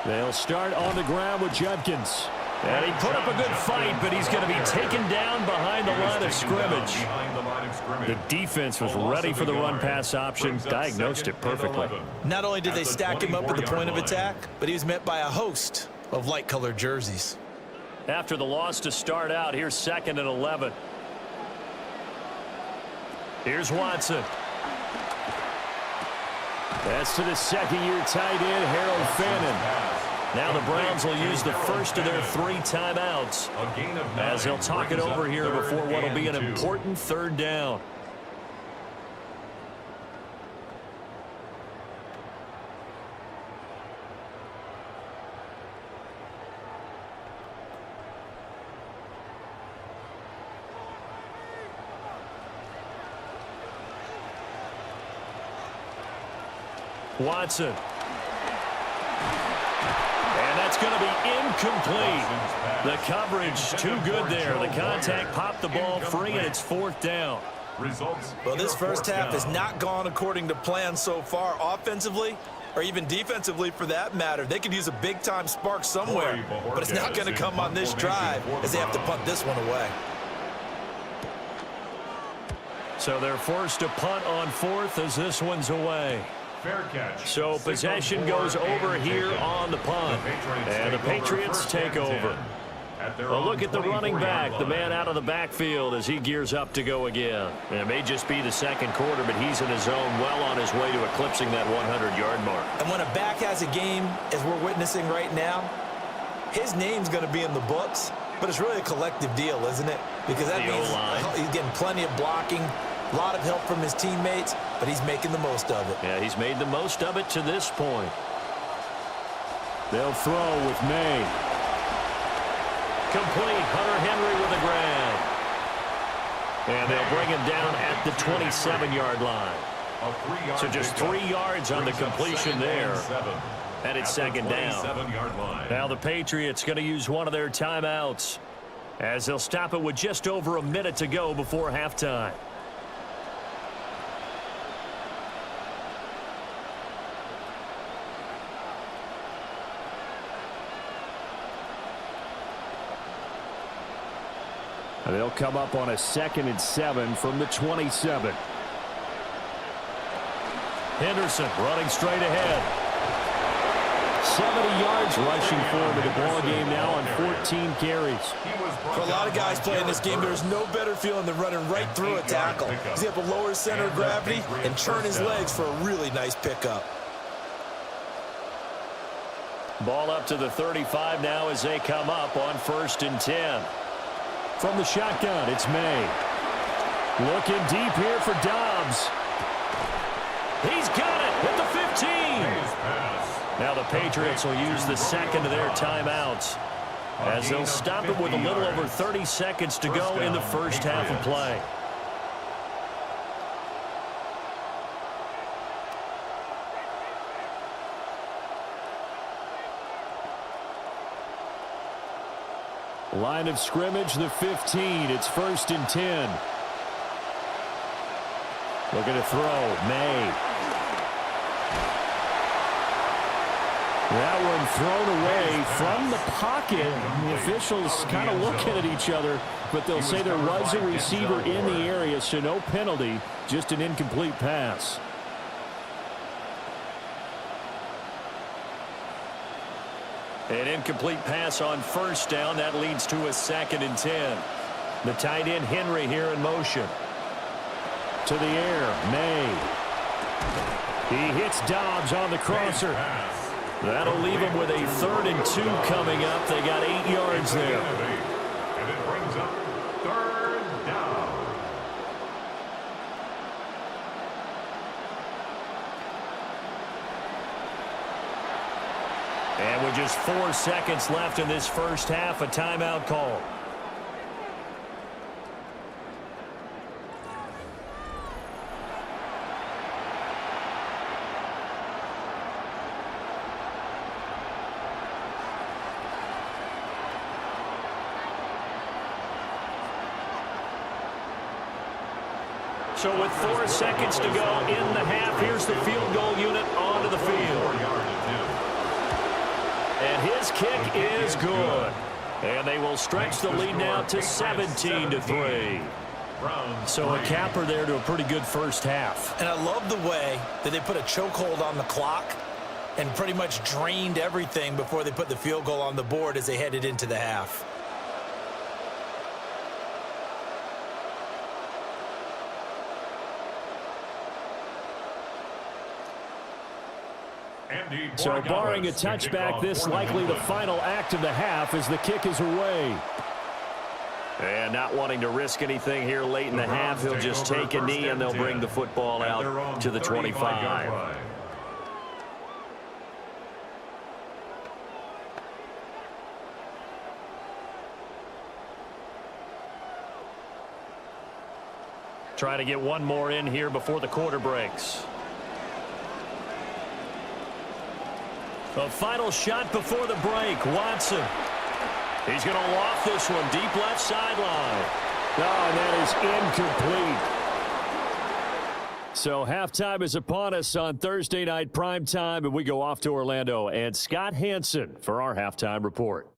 They'll start on the ground with Judkins. And he put up a good fight, but he's going to be taken down behind the line of scrimmage. The defense was ready for the run-pass option, diagnosed it perfectly. Not only did they stack him up at the point of attack, but he was met by a host of light-colored jerseys. After the loss to start out, here's 2nd and 11. Here's Watson. That's to the 2nd-year tight end, Harold Fannin. Now the Browns will use the first of their 3 timeouts as they'll talk it over here before what will be an important 3rd down. Watson. And that's going to be incomplete. The coverage too good there. The contact popped the ball free, and it's 4th down. Well, this first half has not gone according to plan so far offensively or even defensively for that matter. They could use a big-time spark somewhere, but it's not going to come on this drive as they have to punt this one away. So they're forced to punt on 4th as this one's away. So possession goes over here on the punt. And the Patriots take over. A look at the running back, the man out of the backfield as he gears up to go again. And it may just be the 2nd quarter, but he's in his zone, well on his way to eclipsing that 100-yard mark. And when a back has a game, as we're witnessing right now, his name's going to be in the books, but it's really a collective deal, isn't it? Because that means he's getting plenty of blocking, a lot of help from his teammates, but he's making the most of it. Yeah, he's made the most of it to this point. They'll throw with May. Complete. Hunter Henry with a grab. And they'll bring him down at the 27-yard line. So just 3 yards on the completion there. And it's second down. Now the Patriots going to use one of their timeouts as they'll stop it with just over a minute to go before halftime. And they'll come up on a 2nd and 7 from the 27. Henderson running straight ahead. 70 yards rushing for him in the ball game now on 14 carries. For a lot of guys playing this game, there's no better feeling than running right through a tackle. He's able to lower his center of gravity and turn his legs for a really nice pickup. Ball up to the 35 now as they come up on 1st and 10. From the shotgun, it's May. Looking deep here for Dobbs. He's got it at the 15. Now the Patriots will use the second of their timeouts as they'll stop it with a little over 30 seconds to go in the first half of play. Line of scrimmage, the 15. It's 1st and 10. Looking to throw, May. That one thrown away from the pocket. The officials kind of looking at each other, but they'll say there was a receiver in the area, so no penalty, just an incomplete pass. An incomplete pass on 1st down. That leads to a 2nd and 10. The tight end Henry here in motion. To the air, May. He hits Dobbs on the crosser. That'll leave him with a 3rd and 2 coming up. They got 8 yards there. And it brings up 3rd down. And with just 4 seconds left in this first half, a timeout call. So with 4 seconds to go in the half, here's the field goal unit onto the field. And his kick is good. And they will stretch the lead now to 17-3. So a capper there to a pretty good first half. And I love the way that they put a chokehold on the clock and pretty much drained everything before they put the field goal on the board as they headed into the half. So barring a touchback, this likely the final act of the half as the kick is away. And not wanting to risk anything here late in the half, he'll just take a knee and they'll bring the football out to the 25. Try to get one more in here before the quarter breaks. A final shot before the break. Watson. He's going to loft this one deep left sideline. Oh, and that is incomplete. So halftime is upon us on Thursday night primetime, and we go off to Orlando. And Scott Hansen for our halftime report.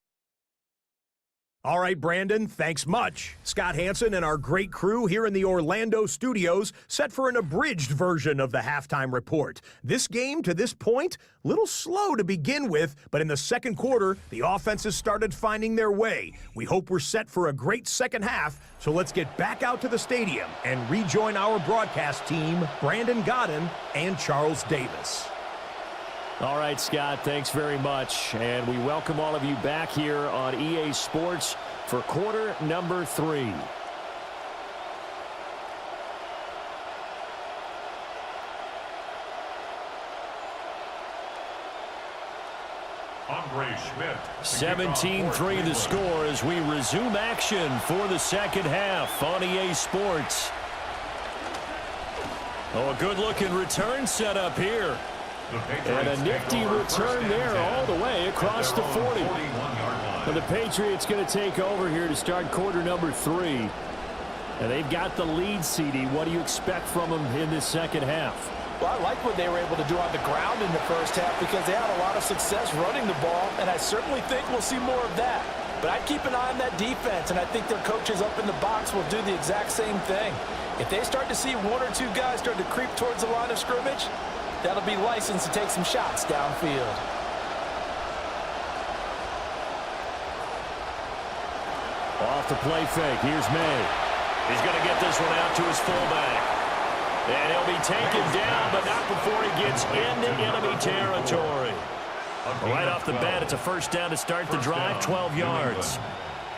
All right, Brandon, thanks much. Scott Hansen and our great crew here in the Orlando studios set for an abridged version of the halftime report. This game, to this point, a little slow to begin with, but in the second quarter, the offenses started finding their way. We hope we're set for a great second half, so let's get back out to the stadium and rejoin our broadcast team, Brandon Godden and Charles Davis. All right, Scott, thanks very much. And we welcome all of you back here on EA Sports for quarter number 3. Andre Schmidt. 17-3 the score as we resume action for the second half on EA Sports. Oh, a good-looking return set up here. And a nifty return there all the way across the 40. And the Patriots going to take over here to start quarter number 3. And they've got the lead, CD. What do you expect from them in this second half? Well, I like what they were able to do on the ground in the first half because they had a lot of success running the ball, and I certainly think we'll see more of that. But I'd keep an eye on that defense, and I think their coaches up in the box will do the exact same thing. If they start to see one or two guys start to creep towards the line of scrimmage, that'll be licensed to take some shots downfield. Off the play fake. Here's May. He's going to get this one out to his fullback. And he'll be taken down, but not before he gets into enemy territory. Right off the bat, it's a first down to start the drive, 12 yards.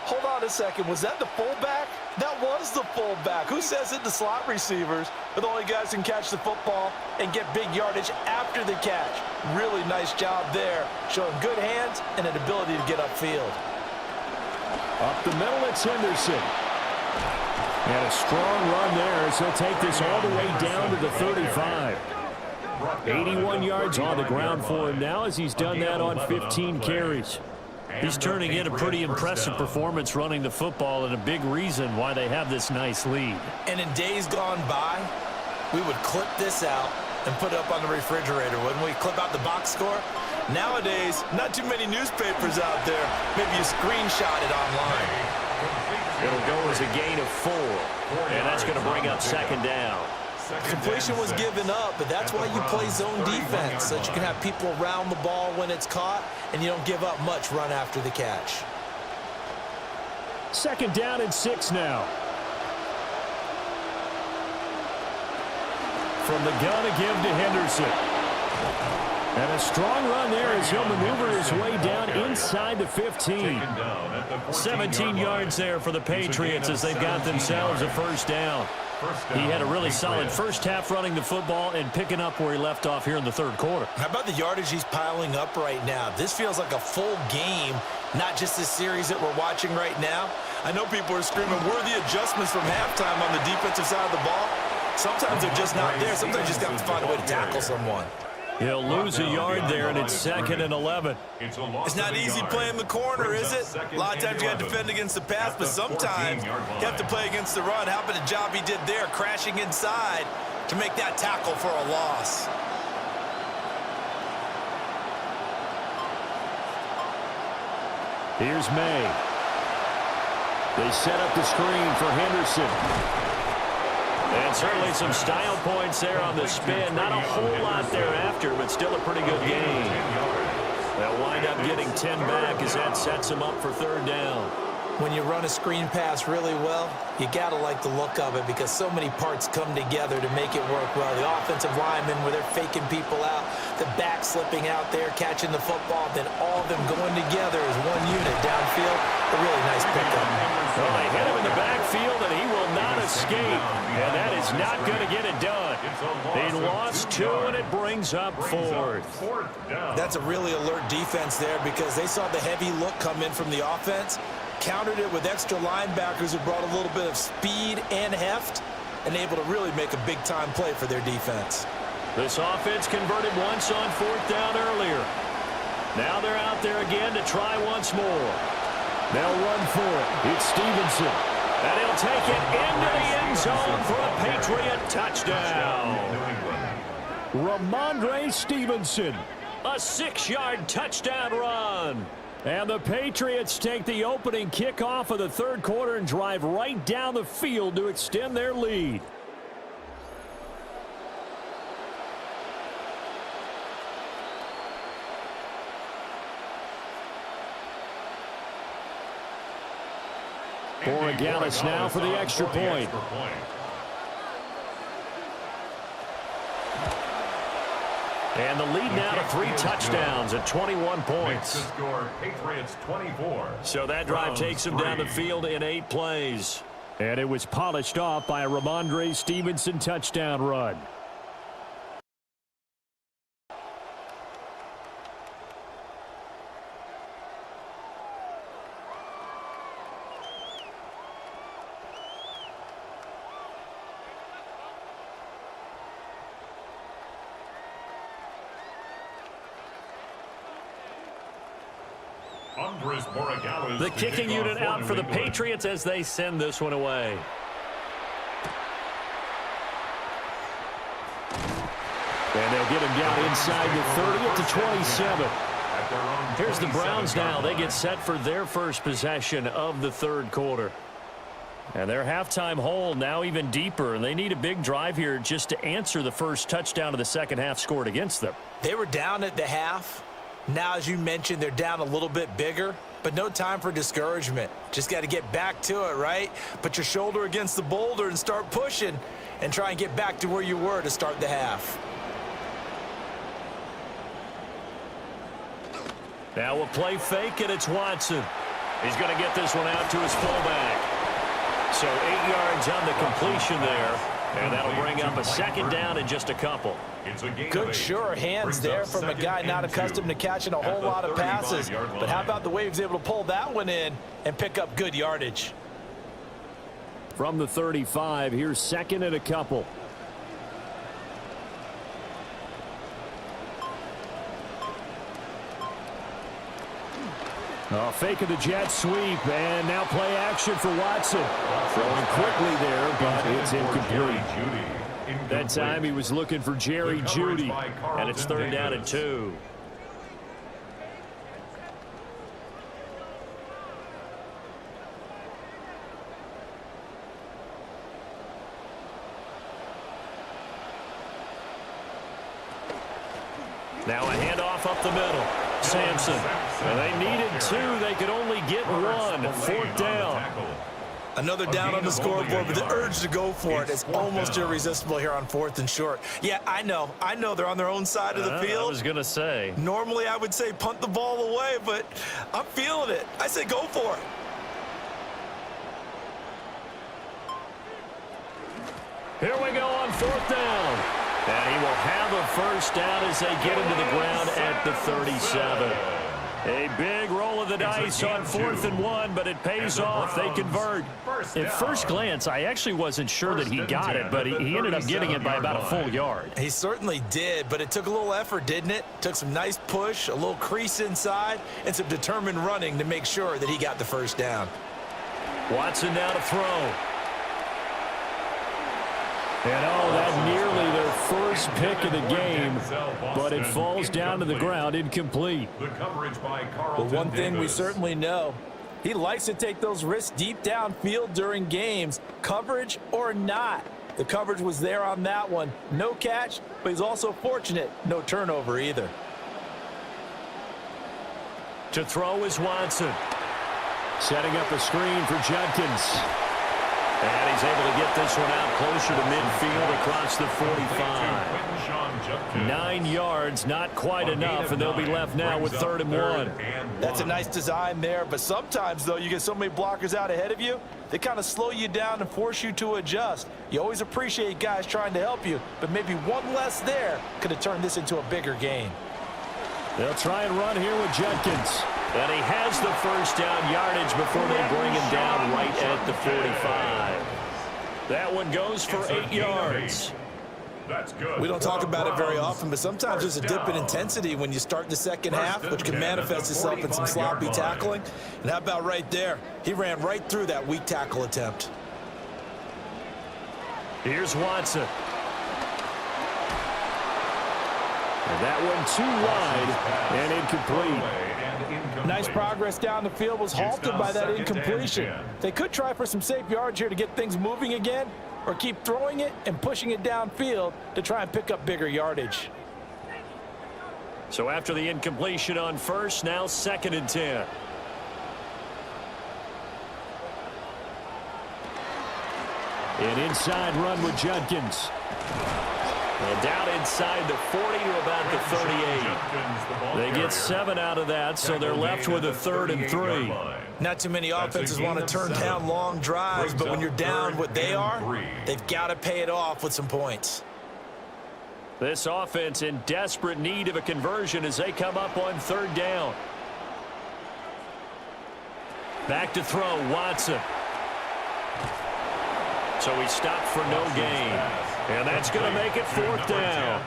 Hold on a second. Was that the fullback? That was the fullback. Who says it? The slot receivers are the only guys who can catch the football and get big yardage after the catch. Really nice job there, showing good hands and an ability to get upfield. Up the middle, it's Henderson. And a strong run there as he'll take this all the way down to the 35. 81 yards on the ground for him now as he's done that on 15 carries. He's turning in a pretty impressive performance running the football, and a big reason why they have this nice lead. And in days gone by, we would clip this out and put it up on the refrigerator, wouldn't we? Clip out the box score. Nowadays, not too many newspapers out there. Maybe you screenshot it online. It'll go as a gain of 4, and that's going to bring up second down. Completion was given up, but that's why you play zone defense, so that you can have people around the ball when it's caught, and you don't give up much run after the catch. Second down and 6 now. From the gun to give to Henderson. And a strong run there as he'll maneuver his way down inside the 15. 17 yards there for the Patriots as they've got themselves a first down. He had a really solid first half running the football and picking up where he left off here in the third quarter. How about the yardage he's piling up right now? This feels like a full game, not just the series that we're watching right now. I know people are screaming, where are the adjustments from halftime on the defensive side of the ball? Sometimes they're just not there. Sometimes you just have to find a way to tackle someone. He'll lose a yard there, and it's 2nd and 11. It's not easy playing the corner, is it? A lot of times you got to defend against the pass, but sometimes you have to play against the run. How about the job he did there, crashing inside to make that tackle for a loss? Here's May. They set up the screen for Henderson. And certainly some style points there on the spin. Not a whole lot thereafter, but still a pretty good gain. They'll wind up getting 10 back as that sets them up for third down. When you run a screen pass really well, you got to like the look of it because so many parts come together to make it work well. The offensive linemen where they're faking people out, the back slipping out there, catching the football, then all of them going together as one unit downfield. A really nice pickup. Well, they hit him in the backfield, and he will not escape. And that is not going to get it done. He lost 2, and it brings up 4th. That's a really alert defense there because they saw the heavy look come in from the offense, countered it with extra linebackers who brought a little bit of speed and heft, and able to really make a big-time play for their defense. This offense converted once on 4th down earlier. Now they're out there again to try once more. They'll run for it. It's Stevenson. And he'll take it into the end zone for a Patriot touchdown. Ramondre Stevenson. A 6-yard touchdown run. And the Patriots take the opening kickoff of the third quarter and drive right down the field to extend their lead. Borregales now for the extra point. And the lead now to 3 touchdowns at 21 points. Patriots 24. So that drive takes them down the field in 8 plays. And it was polished off by a Ramondre Stevenson touchdown run. The kicking unit out for the Patriots as they send this one away. And they'll get him down inside the 30 at the 27. Here's the Browns now. They get set for their first possession of the third quarter. And their halftime hole now even deeper, and they need a big drive here just to answer the first touchdown of the second half scored against them. They were down at the half. Now, as you mentioned, they're down a little bit bigger, but no time for discouragement. Just got to get back to it, right? Put your shoulder against the boulder and start pushing and try and get back to where you were to start the half. Now a play fake, and it's Watson. He's going to get this one out to his fullback. So 8 yards on the completion there, and that'll bring up a second down in just a couple. Good sure hands there from a guy not accustomed to catching a whole lot of passes. But how about the way he was able to pull that one in and pick up good yardage? From the 35, here's second and a couple. Fake of the jet sweep, and now play action for Watson. Throwing quickly there, but it's incomplete. That time he was looking for Jerry Jeudy, and it's third down and 2. Now a handoff up the middle. Sampson. And they needed 2. They could only get 1. Fourth down. Another down on the scoreboard, but the urge to go for it is almost irresistible here on 4th and short. Yeah, I know they're on their own side of the field. I was going to say. Normally I would say punt the ball away, but I'm feeling it. I say go for it. Here we go on 4th down. And he will have a first down as they get him to the ground at the 37. A big roll of the dice on 4th and 1, but it pays off. They convert. At first glance, I actually wasn't sure that he got it, but he ended up getting it by about a full yard. He certainly did, but it took a little effort, didn't it? Took some nice push, a little crease inside, and some determined running to make sure that he got the first down. Watson now to throw. And that nearly their first pick of the game, but it falls down to the ground incomplete. But one thing we certainly know, he likes to take those risks deep downfield during games, coverage or not. The coverage was there on that one. No catch, but he's also fortunate. No turnover either. To throw is Watson. Setting up a screen for Judkins. And he's able to get this one out closer to midfield across the 45. 9 yards, not quite enough, and they'll be left now with 3rd and 1. That's a nice design there, but sometimes, though, you get so many blockers out ahead of you, they kind of slow you down and force you to adjust. You always appreciate guys trying to help you, but maybe one less there could have turned this into a bigger gain. They'll try and run here with Judkins. And he has the first down yardage before they bring him down right at the 45. That one goes for 8 yards. We don't talk about it very often, but sometimes there's a dip in intensity when you start the second half, which can manifest itself in some sloppy tackling. And how about right there? He ran right through that weak tackle attempt. Here's Watson. And that one too wide and incomplete. Nice progress down the field was halted by that incompletion. They could try for some safe yards here to get things moving again, or keep throwing it and pushing it downfield to try and pick up bigger yardage. So after the incompletion on first, now 2nd and 10. An inside run with Judkins. And down inside the 40 to about the 38. They get 7 out of that, so they're left with a 3rd and 3. Not too many offenses want to turn down long drives, but when you're down what they are, they've got to pay it off with some points. This offense in desperate need of a conversion as they come up on 3rd down. Back to throw, Watson. So he stopped for no gain. And that's going to make it 4th down.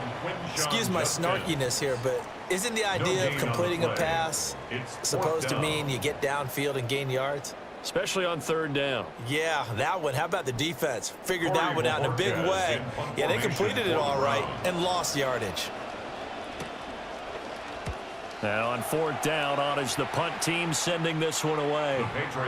Excuse my snarkiness here, but isn't the idea of completing a pass supposed to mean you get downfield and gain yards? Especially on 3rd down. Yeah, that one. How about the defense? Figured that one out in a big way. Yeah, they completed it all right and lost yardage. Now on 4th down, on is the punt team sending this one away.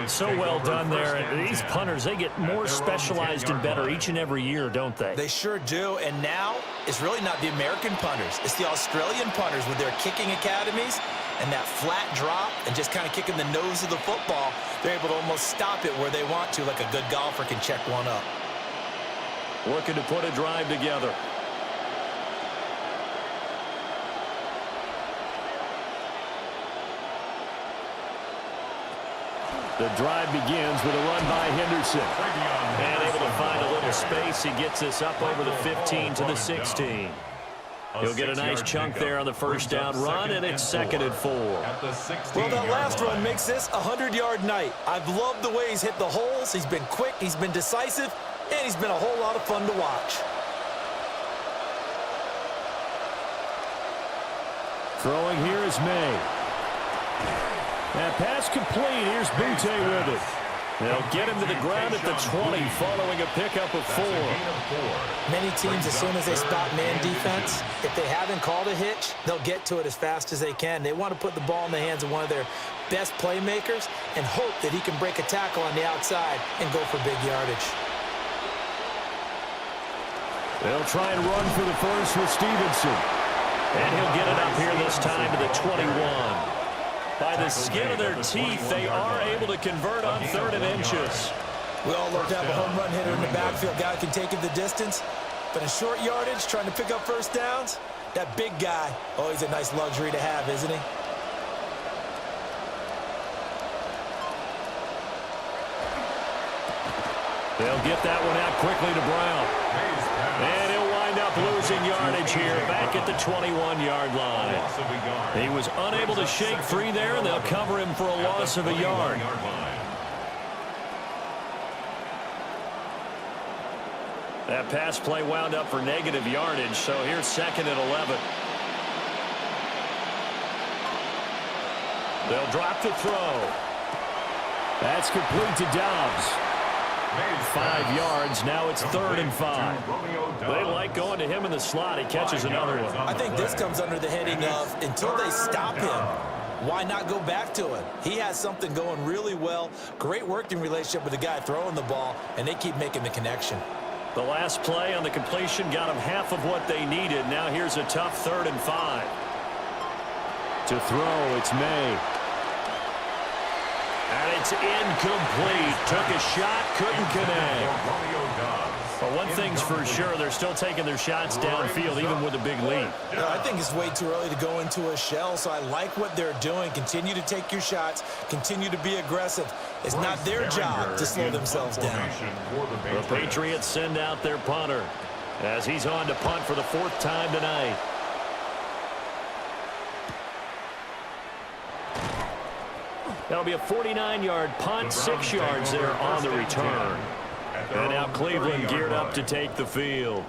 So well done there. And these punters, they get more specialized and better each and every year, don't they? They sure do. And now it's really not the American punters. It's the Australian punters with their kicking academies and that flat drop and just kind of kicking the nose of the football. They're able to almost stop it where they want to, like a good golfer can check one up. Working to put a drive together. The drive begins with a run by Henderson. And able to find a little space. He gets us up over the 15 to the 16. He'll get a nice chunk there on the 1st down run, and it's 2nd and 4. Well, that last run makes this a 100-yard night. I've loved the way he's hit the holes. He's been quick, he's been decisive, and he's been a whole lot of fun to watch. Throwing here is May. That pass complete. Here's Butte with it. They'll get him to the ground at the 20 following a pickup of 4. Many teams, as soon as they stop man defense, if they haven't called a hitch, they'll get to it as fast as they can. They want to put the ball in the hands of one of their best playmakers and hope that he can break a tackle on the outside and go for big yardage. They'll try and run for the first with Stevenson. And he'll get it up here this time to the 21. By the skin of their teeth, they are able to convert on 3rd and inches. We all love to have a home run hitter in the backfield. Guy can take it the distance. But in short yardage, trying to pick up 1st downs, that big guy, always a nice luxury to have, isn't he? They'll get that one out quickly to Brown. And he'll wind up losing yardage here back at the 21-yard line. He was unable to shake free there, and they'll cover him for a loss of a yard. That pass play wound up for negative yardage, so here's 2nd and 11. They'll drop the throw. That's complete to Dobbs. 5 yards. Now it's 3rd and 5. They like going to him in the slot. He catches another one. I think this comes under the heading of until they stop him, why not go back to it? He has something going really well. Great working relationship with the guy throwing the ball, and they keep making the connection. The last play on the completion got them half of what they needed. Now here's a tough 3rd and 5. To throw, it's May. And it's incomplete. Took a shot, couldn't connect. But one thing's for sure, they're still taking their shots downfield, even with a big lead. I think it's way too early to go into a shell, so I like what they're doing. Continue to take your shots. Continue to be aggressive. It's not their job to slow themselves down. The Patriots send out their punter as he's on to punt for the 4th time tonight. That'll be a 49-yard punt, 6 yards there on the return. And now Cleveland geared up to take the field.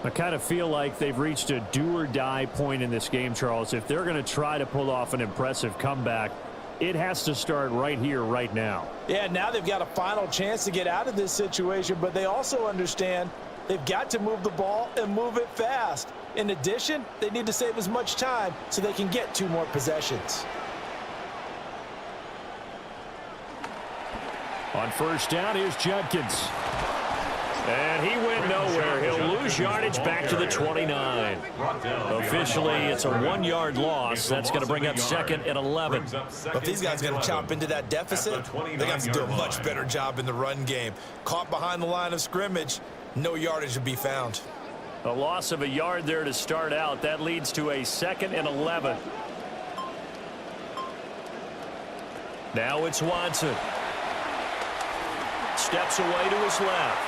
I kind of feel like they've reached a do-or-die point in this game, Charles. If they're going to try to pull off an impressive comeback, it has to start right here, right now. Yeah, now they've got a final chance to get out of this situation, but they also understand they've got to move the ball and move it fast. In addition, they need to save as much time so they can get 2 more possessions. On 1st down, here's Judkins. And he went nowhere. He'll lose yardage back to the 29. Officially, it's a 1-yard loss. That's going to bring up 2nd and 11. But if these guys are going to chop into that deficit, they got to do a much better job in the run game. Caught behind the line of scrimmage, no yardage to be found. A loss of a yard there to start out. That leads to a 2nd and 11. Now it's Watson. Steps away to his left.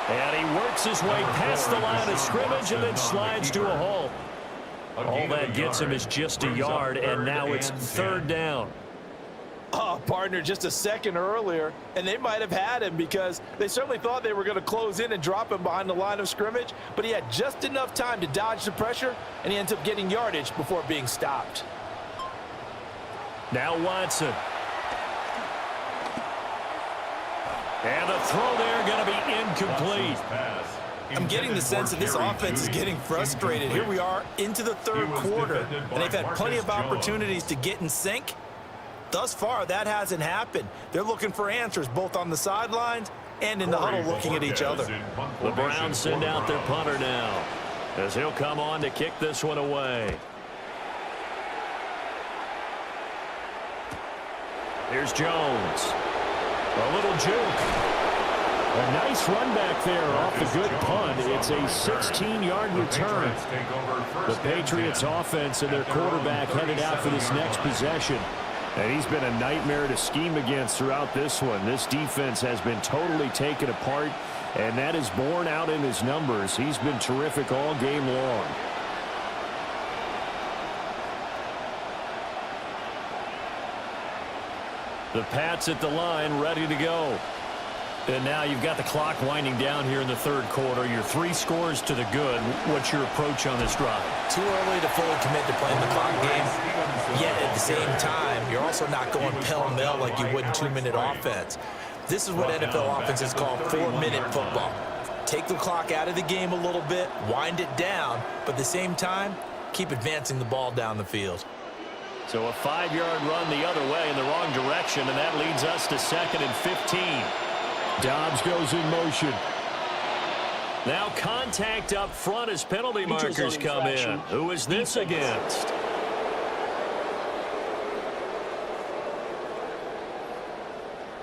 And he works his way past the line of scrimmage and then slides to a halt. All that gets him is just a yard, and now it's 3rd down. Oh, partner, just a second earlier, and they might have had him because they certainly thought they were going to close in and drop him behind the line of scrimmage, but he had just enough time to dodge the pressure, and he ends up getting yardage before being stopped. Now Watson. And the throw there going to be incomplete. I'm getting the sense that this offense is getting frustrated. Here we are into the third quarter, and they've had plenty of opportunities to get in sync. Thus far, that hasn't happened. They're looking for answers both on the sidelines and in the huddle looking at each other. The Browns send out their punter now as he'll come on to kick this one away. Here's Jones. A little juke. A nice run back there off the good punt. It's a 16-yard return. The Patriots offense and their quarterback headed out for this next possession. And he's been a nightmare to scheme against throughout this one. This defense has been totally taken apart, and that is borne out in his numbers. He's been terrific all game long. The Pats at the line, ready to go. And now you've got the clock winding down here in the third quarter. You're 3 scores to the good. What's your approach on this drive? Too early to fully commit to playing the clock game. Yet at the same time, you're also not going pell-mell like you would in 2-minute offense. This is what NFL offenses call 4-minute football. Take the clock out of the game a little bit, wind it down, but at the same time, keep advancing the ball down the field. So a 5-yard run the other way in the wrong direction, and that leads us to 2nd and 15. Dobbs goes in motion. Now contact up front as penalty markers come in. Who is this against?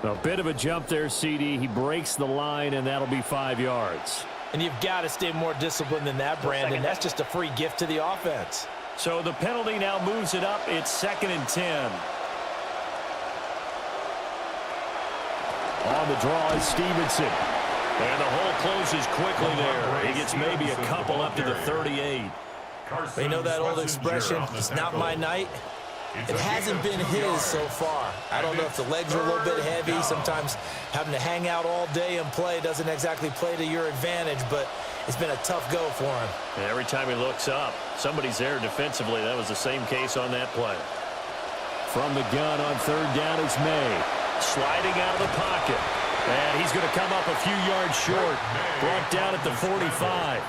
A bit of a jump there, CD. He breaks the line, and that'll be 5 yards. And you've got to stay more disciplined than that, Brandon. That's just a free gift to the offense. So the penalty now moves it up. It's 2nd and 10. On the draw is Stevenson. And the hole closes quickly there. He gets maybe a couple up to the 38. You know that old expression, it's not my night? It hasn't been his so far. I don't know if the legs are a little bit heavy. Sometimes having to hang out all day and play doesn't exactly play to your advantage, but it's been a tough go for him. And every time he looks up, somebody's there defensively. That was the same case on that play. From the gun on 3rd down is May. Sliding out of the pocket. And he's going to come up a few yards short. Brought down at the 45.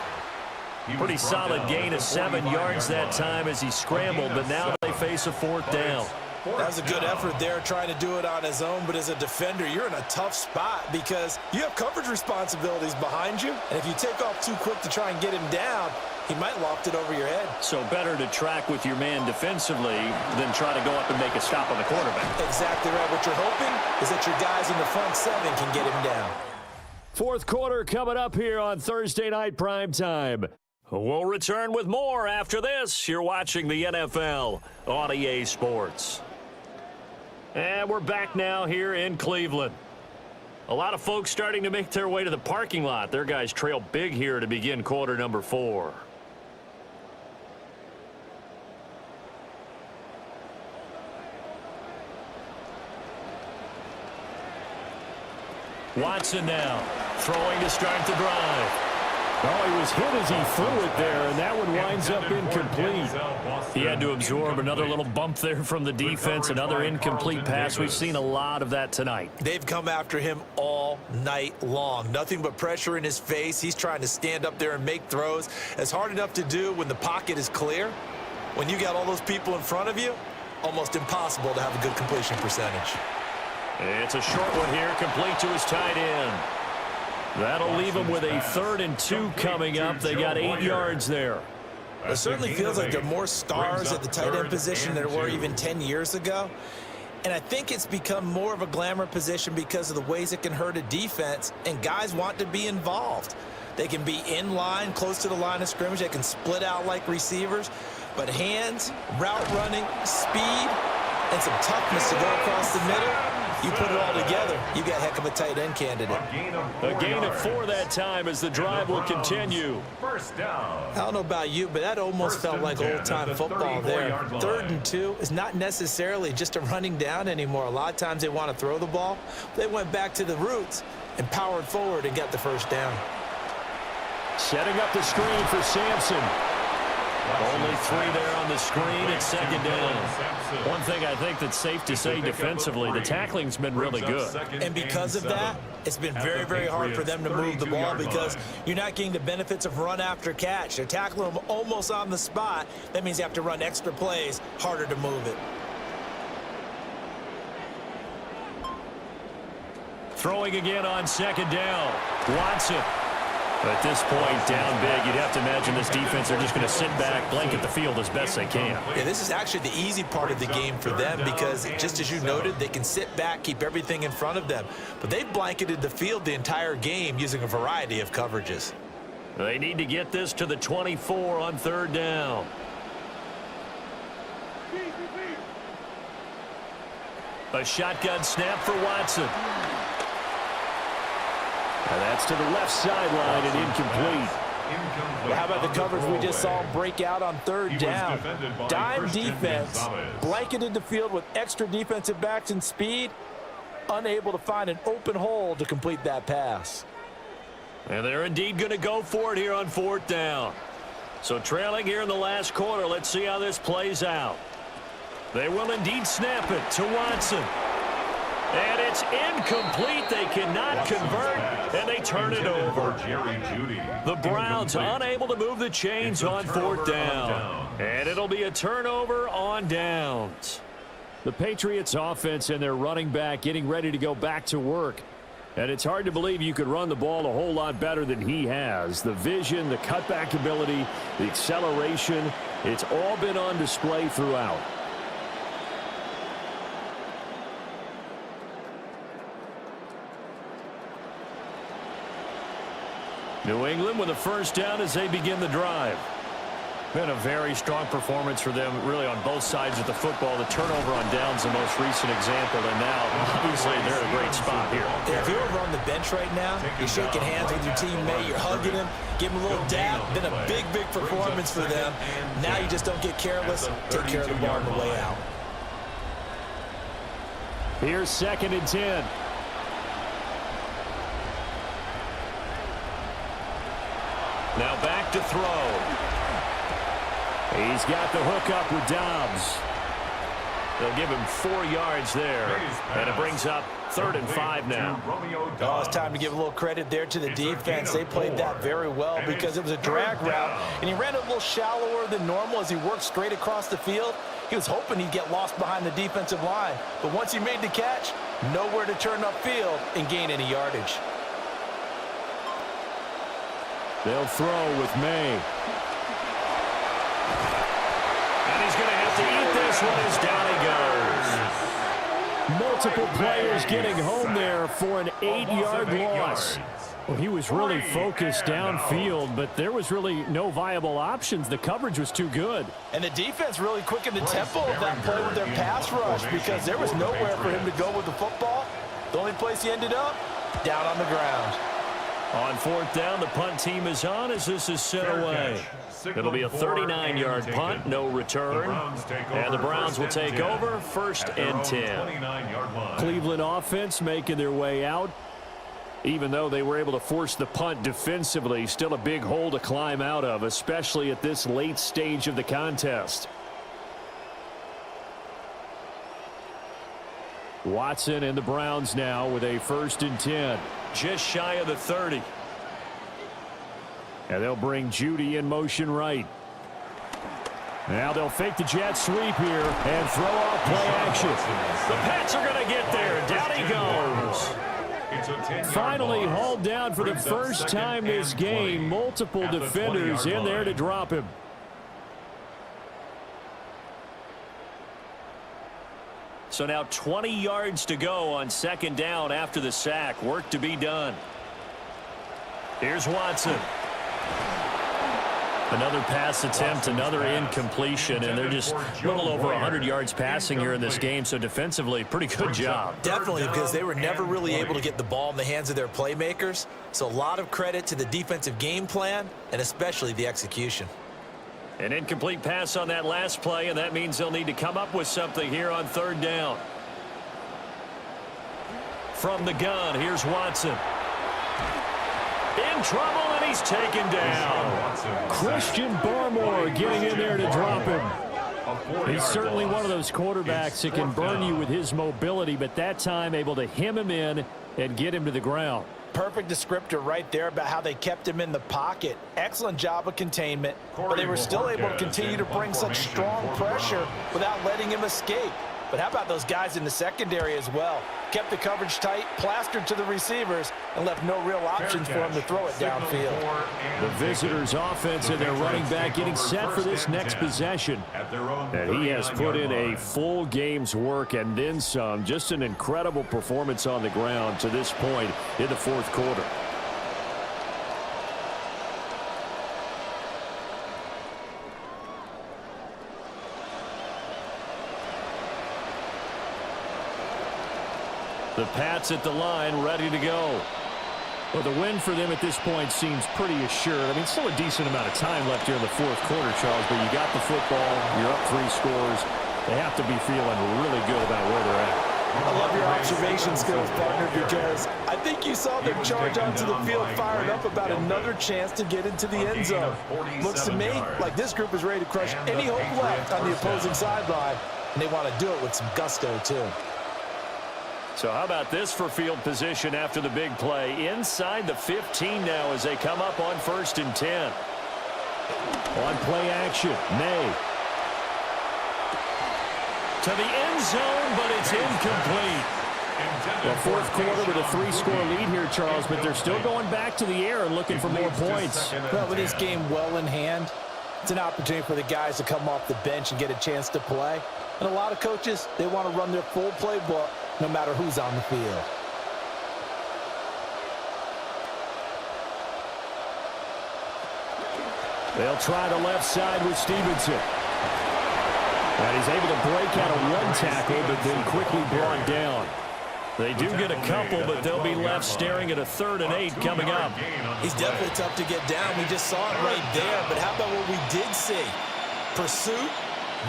Pretty solid gain of 7 yards that time as he scrambled, but now they face a 4th down. That was a good effort there trying to do it on his own, but as a defender, you're in a tough spot because you have coverage responsibilities behind you, and if you take off too quick to try and get him down, he might loft it over your head. So better to track with your man defensively than try to go up and make a stop on the quarterback. Exactly right. What you're hoping is that your guys in the front 7 can get him down. 4th quarter coming up here on Thursday Night Primetime. We'll return with more after this. You're watching the NFL on EA Sports. And we're back now here in Cleveland. A lot of folks starting to make their way to the parking lot. Their guys trail big here to begin quarter number 4. Watson now throwing to start the drive. Oh, he was hit as he threw it there, and that one winds up incomplete. He had to absorb another little bump there from the defense, another incomplete pass. We've seen a lot of that tonight. They've come after him all night long. Nothing but pressure in his face. He's trying to stand up there and make throws. It's hard enough to do when the pocket is clear. When you got all those people in front of you, almost impossible to have a good completion percentage. It's a short one here, complete to his tight end. That'll leave them with a 3rd and 2 coming up. They got 8 yards there. It certainly feels like there are more stars at the tight end position than there were even 10 years ago. And I think it's become more of a glamour position because of the ways it can hurt a defense, and guys want to be involved. They can be in line, close to the line of scrimmage. They can split out like receivers. But hands, route running, speed, and some toughness to go across the middle, You put it all together, you got a heck of a tight end candidate. A gain of 4 that time as the drive will continue. First down. I don't know about you, but that almost felt like old-time football there. 3rd and 2 is not necessarily just a running down anymore. A lot of times they want to throw the ball. They went back to the roots and powered forward and got the first down. Setting up the screen for Sampson. Only 3 there on the screen at 2nd down. One thing I think that's safe to say defensively, the tackling's been really good. And because of that, it's been very, very hard for them to move the ball because you're not getting the benefits of run after catch. They're tackling them almost on the spot. That means you have to run extra plays, harder to move it. Throwing again on 2nd down. Watson. At this point, down big, you'd have to imagine this defense are just going to sit back, blanket the field as best they can. Yeah, this is actually the easy part of the game for them because, just as you noted, they can sit back, keep everything in front of them. But they've blanketed the field the entire game using a variety of coverages. They need to get this to the 24 on 3rd down. A shotgun snap for Watson. And that's to the left sideline and incomplete. Well, how about the coverage we just saw break out on 3rd down? Dime defense, blanketed the field with extra defensive backs and speed, unable to find an open hole to complete that pass. And they're indeed going to go for it here on 4th down. So trailing here in the last quarter, let's see how this plays out. They will indeed snap it to Watson. And it's incomplete. They cannot convert, and they turn it over. The Browns unable to move the chains on 4th down. And it'll be a turnover on downs. The Patriots offense and their running back getting ready to go back to work. And it's hard to believe you could run the ball a whole lot better than he has. The vision, the cutback ability, the acceleration, it's all been on display throughout. New England with a first down as they begin the drive. Been a very strong performance for them, really, on both sides of the football. The turnover on downs, the most recent example, and now, obviously, they're in a great spot here. If you're over on the bench right now, you're shaking hands with your teammate, you're hugging him, give him a little dab. Been a big, big performance for them. Now you just don't get careless. Take care of the ball on the way out. Here's 2nd and 10. Now back to throw. He's got the hook up with Dobbs. They'll give him 4 yards there. And it brings up 3rd and 5 now. Oh, it's time to give a little credit there to the defense. They played that very well because it was a drag route, and he ran a little shallower than normal as he worked straight across the field. He was hoping he'd get lost behind the defensive line. But once he made the catch, nowhere to turn upfield and gain any yardage. They'll throw with May. And he's going to have to eat this one as down he goes. Multiple players getting home there for an 8-yard loss. Well, he was really focused downfield, but there was really no viable options. The coverage was too good. And the defense really quickened the tempo of that play with their pass rush because there was nowhere for him to go with the football. The only place he ended up, down on the ground. On 4th down, the punt team is on as this is sent away. It'll be a 39-yard punt, no return. And the Browns will take over 1st and 10. Cleveland offense making their way out. Even though they were able to force the punt defensively, still a big hole to climb out of, especially at this late stage of the contest. Watson and the Browns now with a 1st and 10. Just shy of the 30. And they'll bring Judy in motion right. Now they'll fake the jet sweep here and throw off play action. The Pats are going to get there. Down he goes. Finally hauled down for the first time this game. Multiple defenders in there to drop him. So now 20 yards to go on 2nd down after the sack. Work to be done. Here's Watson. Another pass attempt, another incompletion, and they're just a little over 100 yards passing here in this game, so defensively, pretty good job. Definitely, because they were never really able to get the ball in the hands of their playmakers, so a lot of credit to the defensive game plan and especially the execution. An incomplete pass on that last play, and that means they'll need to come up with something here on third down. From the gun, here's Watson. In trouble, and he's taken down. Christian Barmore getting in there to drop him. He's certainly one of those quarterbacks that can burn you with his mobility, but that time able to hem him in and get him to the ground. Perfect descriptor right there about how they kept him in the pocket. Excellent job of containment, but they were still able to continue to bring such strong pressure without letting him escape. But how about those guys in the secondary as well? Kept the coverage tight, plastered to the receivers, and left no real options for him to throw it downfield. The visitors' offense and their running back getting set for this next possession. And he has put in a full game's work and then some. Just an incredible performance on the ground to this point in the fourth quarter. The Pats at the line, ready to go. Well, the win for them at this point seems pretty assured. I mean, still a decent amount of time left here in the fourth quarter, Charles, but you got the football, you're up 3 scores. They have to be feeling really good about where they're at. I love your observation skills, partner, because I think you saw them charge onto the field fired up about another chance to get into the end zone. Looks to me like this group is ready to crush any hope left on the opposing sideline, and they want to do it with some gusto, too. So how about this for field position after the big play? Inside the 15 now as they come up on 1st and 10. On play action, May. To the end zone, but it's incomplete. The fourth quarter with a 3-score lead here, Charles, but they're still going back to the air and looking for more points. Well, with this game well in hand, it's an opportunity for the guys to come off the bench and get a chance to play. And a lot of coaches, they want to run their full playbook no matter who's on the field. They'll try the left side with Stevenson. And he's able to break out of one tackle, but then quickly brought down. They do get a couple, but they'll be left staring at a 3rd and 8 coming up. He's definitely tough to get down. We just saw it right there. But how about what we did see? Pursuit,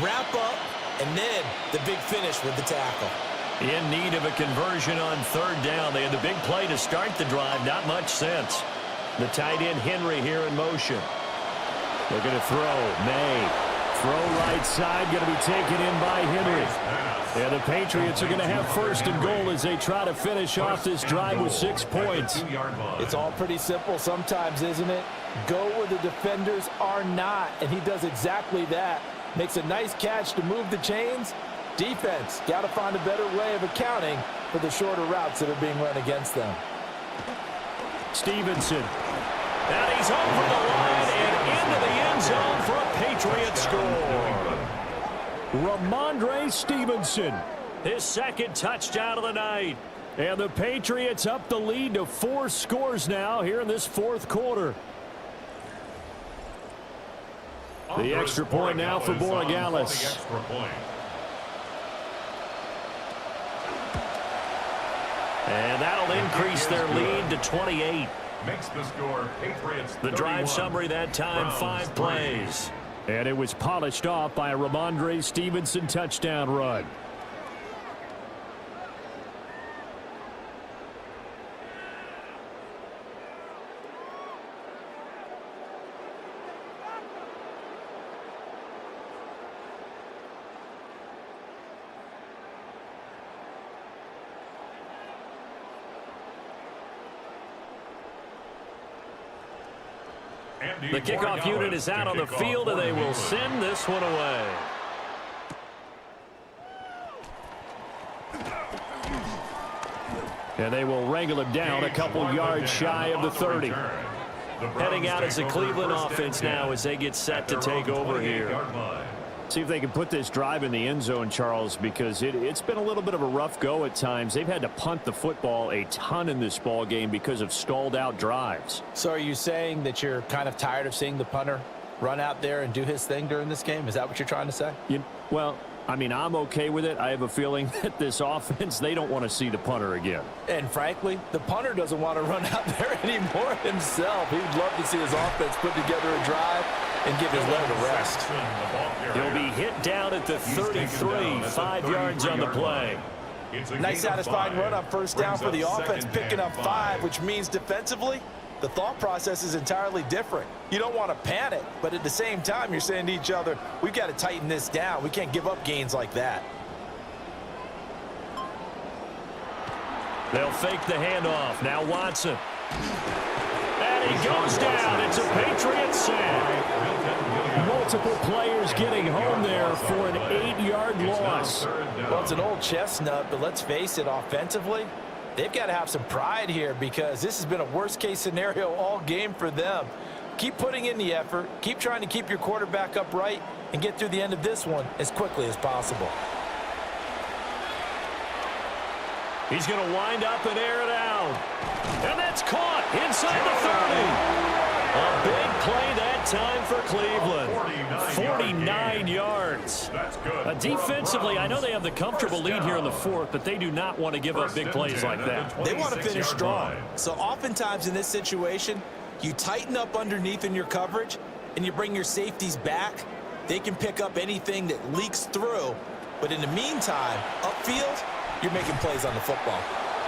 wrap up, and then the big finish with the tackle. In need of a conversion on 3rd down. They had the big play to start the drive. Not much sense. The tight end Henry here in motion. Looking to throw. May. Throw right side. Going to be taken in by Henry. And the Patriots are going to have 1st and goal as they try to finish off this drive with 6 points. It's all pretty simple sometimes, isn't it? Go where the defenders are not. And he does exactly that. Makes a nice catch to move the chains. Defense, got to find a better way of accounting for the shorter routes that are being run against them. Stevenson. And he's over the line and into the end zone for a Patriot score. Ramondre Stevenson. His 2nd touchdown of the night. And the Patriots up the lead to 4 scores now here in this fourth quarter. The extra point now for Borregales. And that'll increase their lead to 28. Makes the score Patriots. The drive summary that time, 5 plays. And it was polished off by a Ramondre Stevenson touchdown run. The kickoff unit is out on the field, and they will send this one away. And they will wrangle him down a couple yards shy of the 30. Heading out as the Cleveland offense now as they get set to take over here. See if they can put this drive in the end zone, Charles, because it's been a little bit of a rough go at times. They've had to punt the football a ton in this ball game because of stalled out drives. So are you saying that you're kind of tired of seeing the punter run out there and do his thing during this game? Is that what you're trying to say? Well, I mean, I'm okay with it. I have a feeling that this offense, they don't want to see the punter again. And frankly, the punter doesn't want to run out there anymore himself. He would love to see his offense put together a drive and give his leg a rest. He'll be hit down at the 33, 5 yards on the play. Nice satisfying run on first down for the offense, picking up 5, which means defensively, the thought process is entirely different. You don't want to panic, but at the same time, you're saying to each other, we've got to tighten this down. We can't give up gains like that. They'll fake the handoff. Now Watson. And he goes down. It's a Patriots sack. Multiple players getting home there for an 8-yard loss. Well, it's an old chestnut, but let's face it, offensively, they've got to have some pride here because this has been a worst-case scenario all game for them. Keep putting in the effort. Keep trying to keep your quarterback upright and get through the end of this one as quickly as possible. He's going to wind up and air it out. And that's caught inside the 30. A big play that time for Cleveland. 49 yards. That's good. Defensively, I know they have the comfortable lead here in the fourth, but they do not want to give up big plays like that. They want to finish strong. So oftentimes in this situation, you tighten up underneath in your coverage and you bring your safeties back. They can pick up anything that leaks through. But in the meantime, upfield, you're making plays on the football.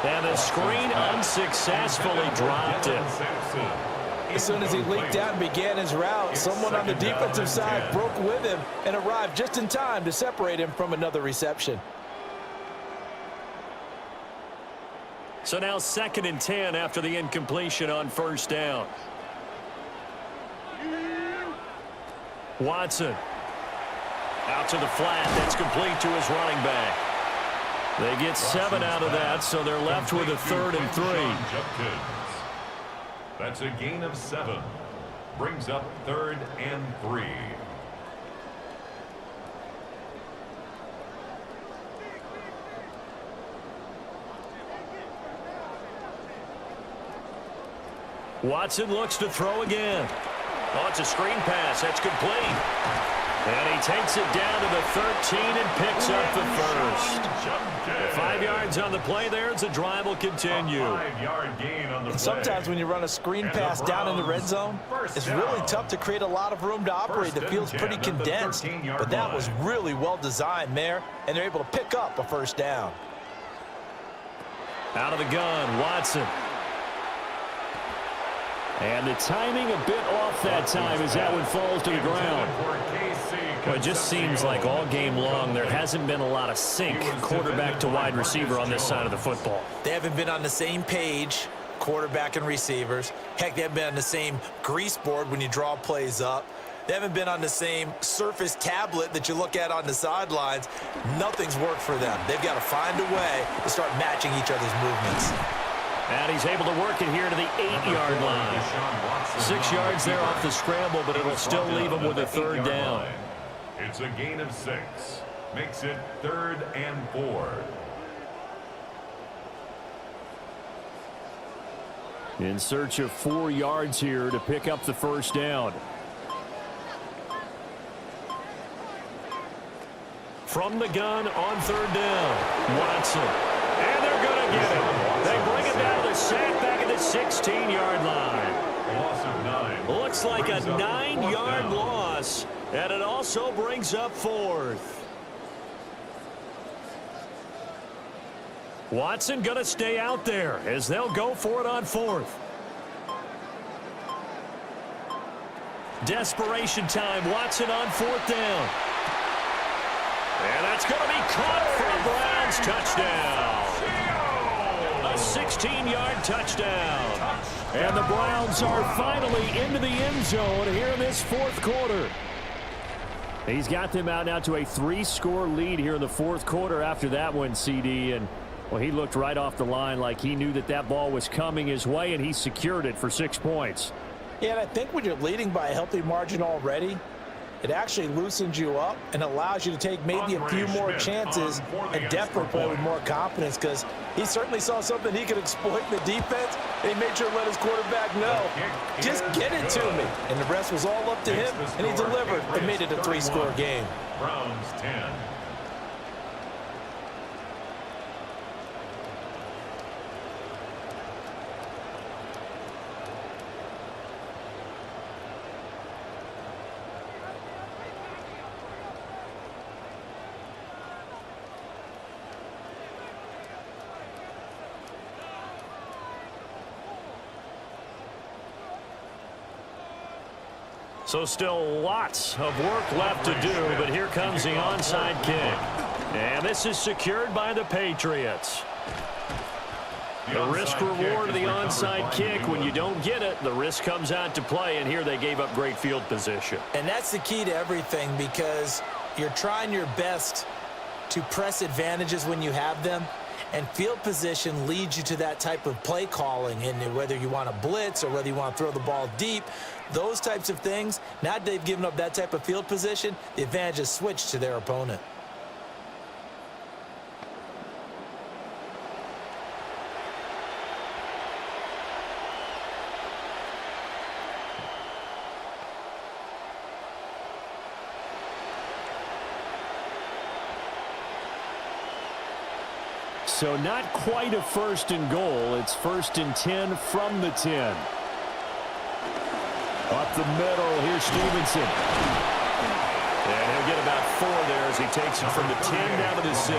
And the screen unsuccessfully dropped it. As soon as he leaked out and began his route, someone on the defensive side broke with him and arrived just in time to separate him from another reception. So now 2nd and 10 after the incompletion on first down. Watson. Out to the flat. That's complete to his running back. They get 7 out of that, so they're left with a 3rd and 3. That's a gain of 7. Brings up 3rd and 3. Watson looks to throw again. Oh, it's a screen pass. That's complete. And he takes it down to the 13 and picks up the first. 5 yards on the play there as the drive will continue. 5-yard gain on the play. Sometimes when you run a screen pass down in the red zone, it's really tough to create a lot of room to operate. The field's pretty condensed, but that was really well designed there, and they're able to pick up a first down. Out of the gun, Watson. And the timing a bit off that time as that one falls to the ground. Well, it just seems like all game long there hasn't been a lot of sync quarterback to wide receiver on this side of the football. They haven't been on the same page, quarterback and receivers. Heck, they haven't been on the same grease board when you draw plays up. They haven't been on the same Surface tablet that you look at on the sidelines. Nothing's worked for them. They've got to find a way to start matching each other's movements. And he's able to work it here to the 8-yard line. 6 yards there off the scramble, but it'll still leave him with a 3rd down. It's a gain of 6. Makes it 3rd and 4. In search of 4 yards here to pick up the first down. From the gun on 3rd down, Watson. And they're going to get it. They bring it down to the sack back at the 16-yard line. Loss of 9. Looks like a 9-yard loss, and it also brings up 4th. Watson going to stay out there as they'll go for it on 4th. Desperation time. Watson on 4th down. And that's going to be caught for a Browns touchdown. A 16-yard touchdown. And the Browns are finally into the end zone here in this 4th quarter. He's got them out now to a 3-score lead here in the 4th quarter after that one, CD. And, well, he looked right off the line like he knew that that ball was coming his way, and he secured it for 6 points. Yeah, and I think when you're leading by a healthy margin already, It actually loosens you up and allows you to take maybe a few more chances and definitely play with more confidence, because he certainly saw something he could exploit in the defense, and he made sure to let his quarterback know, just get it to me. And the rest was all up to him, and he delivered and made it a 3-score game. Browns 10. So still lots of work left to do, but here comes the onside kick. And this is secured by the Patriots. The risk reward of the onside kick, when you don't get it, the risk comes out to play, and here they gave up great field position. And that's the key to everything, because you're trying your best to press advantages when you have them, and field position leads you to that type of play calling, and whether you want to blitz or whether you want to throw the ball deep, those types of things. Now that they've given up that type of field position, the advantage is switched to their opponent. So not quite a 1st and goal. It's 1st and 10 from the 10. Up the middle, here's Stevenson. And he'll get about 4 there as he takes it from the 10 down to the 6.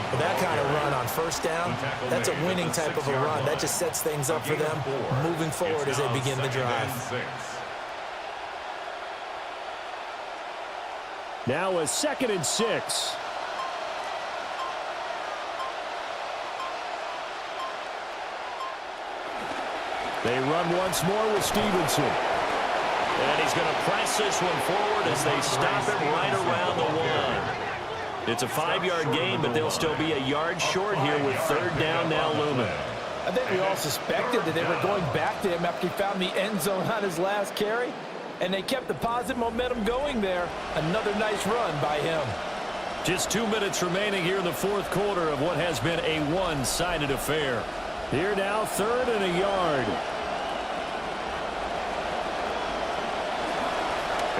But that kind of run on 1st down, that's a winning type of a run. That just sets things up for them moving forward as they begin the drive. Now a 2nd and 6. They run once more with Stevenson. And he's going to press this one forward as they stop it right around the 1. It's a 5-yard gain, but they'll still be a yard short here with 3rd down now looming. I think we all suspected that they were going back to him after he found the end zone on his last carry, and they kept the positive momentum going there. Another nice run by him. Just 2 minutes remaining here in the 4th quarter of what has been a one-sided affair. Here now, 3rd and a yard.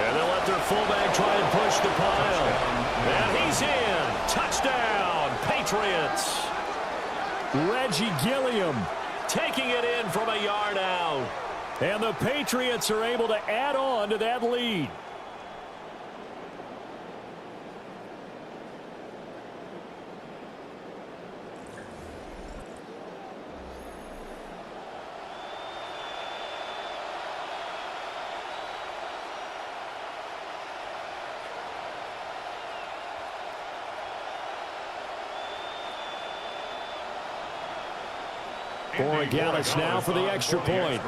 And they'll let their fullback try and push the pile. And he's in. Touchdown, Patriots. Reggie Gilliam taking it in from a yard out. And the Patriots are able to add on to that lead. Borregales now for the extra point.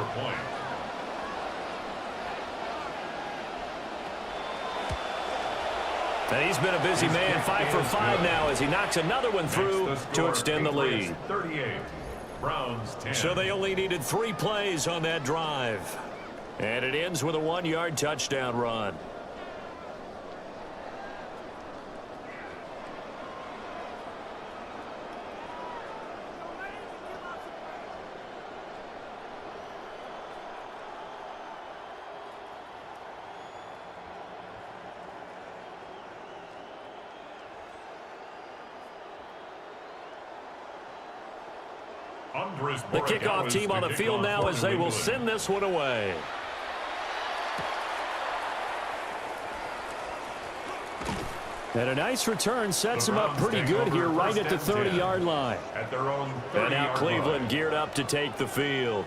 And he's been a busy man, 5 for 5 now as he knocks another one through to extend the lead. 38, Browns 10. So they only needed 3 plays on that drive. And it ends with a 1-yard touchdown run. The kickoff team on the field now as they will send this one away. And a nice return sets them up pretty good here right at the 30-yard line. And now Cleveland geared up to take the field.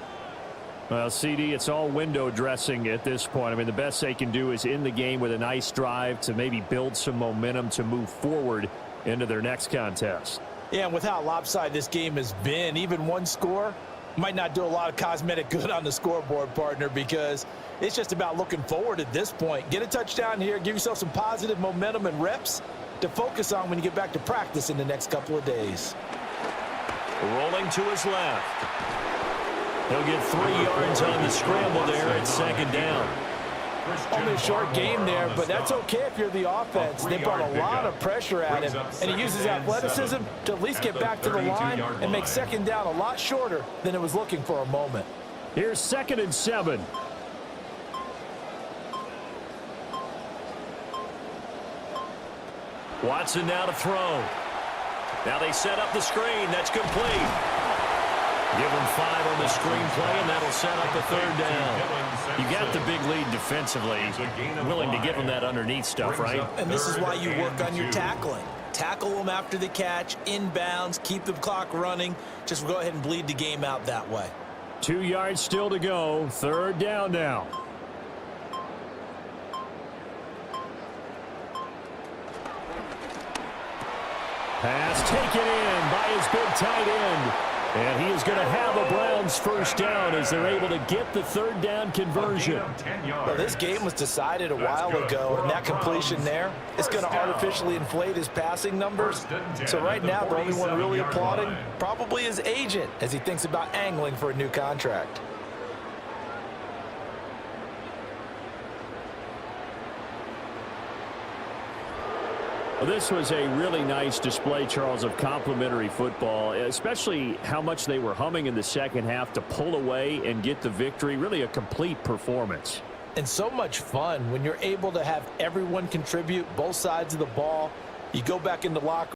Well, CD, it's all window dressing at this point. I mean, the best they can do is end the game with a nice drive to maybe build some momentum to move forward into their next contest. Yeah, and with how lopsided this game has been, even one score might not do a lot of cosmetic good on the scoreboard, partner, because it's just about looking forward at this point. Get a touchdown here, give yourself some positive momentum and reps to focus on when you get back to practice in the next couple of days. Rolling to his left. He'll get 3 yards on the scramble there at 2nd down. Only a short game there, but that's okay if you're the offense. They brought a lot of pressure at him, and he uses athleticism to at least get back to the line and make second down a lot shorter than it was looking for a moment. Here's 2nd and 7. Watson now to throw. Now they set up the screen. That's complete. Give him 5 on the screen play, and that'll set up a 3rd down. You got the big lead defensively. Willing to give him that underneath stuff, right? And this is why you work on your tackling. Tackle them after the catch, inbounds, keep the clock running. Just go ahead and bleed the game out that way. 2 yards still to go. 3rd down now. Pass taken in by his big tight end. And he is going to have a Browns 1st down as they're able to get the 3rd down conversion. Well, this game was decided a while ago, and that completion there is going to artificially inflate his passing numbers. So right now, the only one really applauding probably his agent as he thinks about angling for a new contract. Well, this was a really nice display, Charles, of complimentary football, especially how much they were humming in the second half to pull away and get the victory. Really a complete performance. And so much fun when you're able to have everyone contribute both sides of the ball. You go back in the locker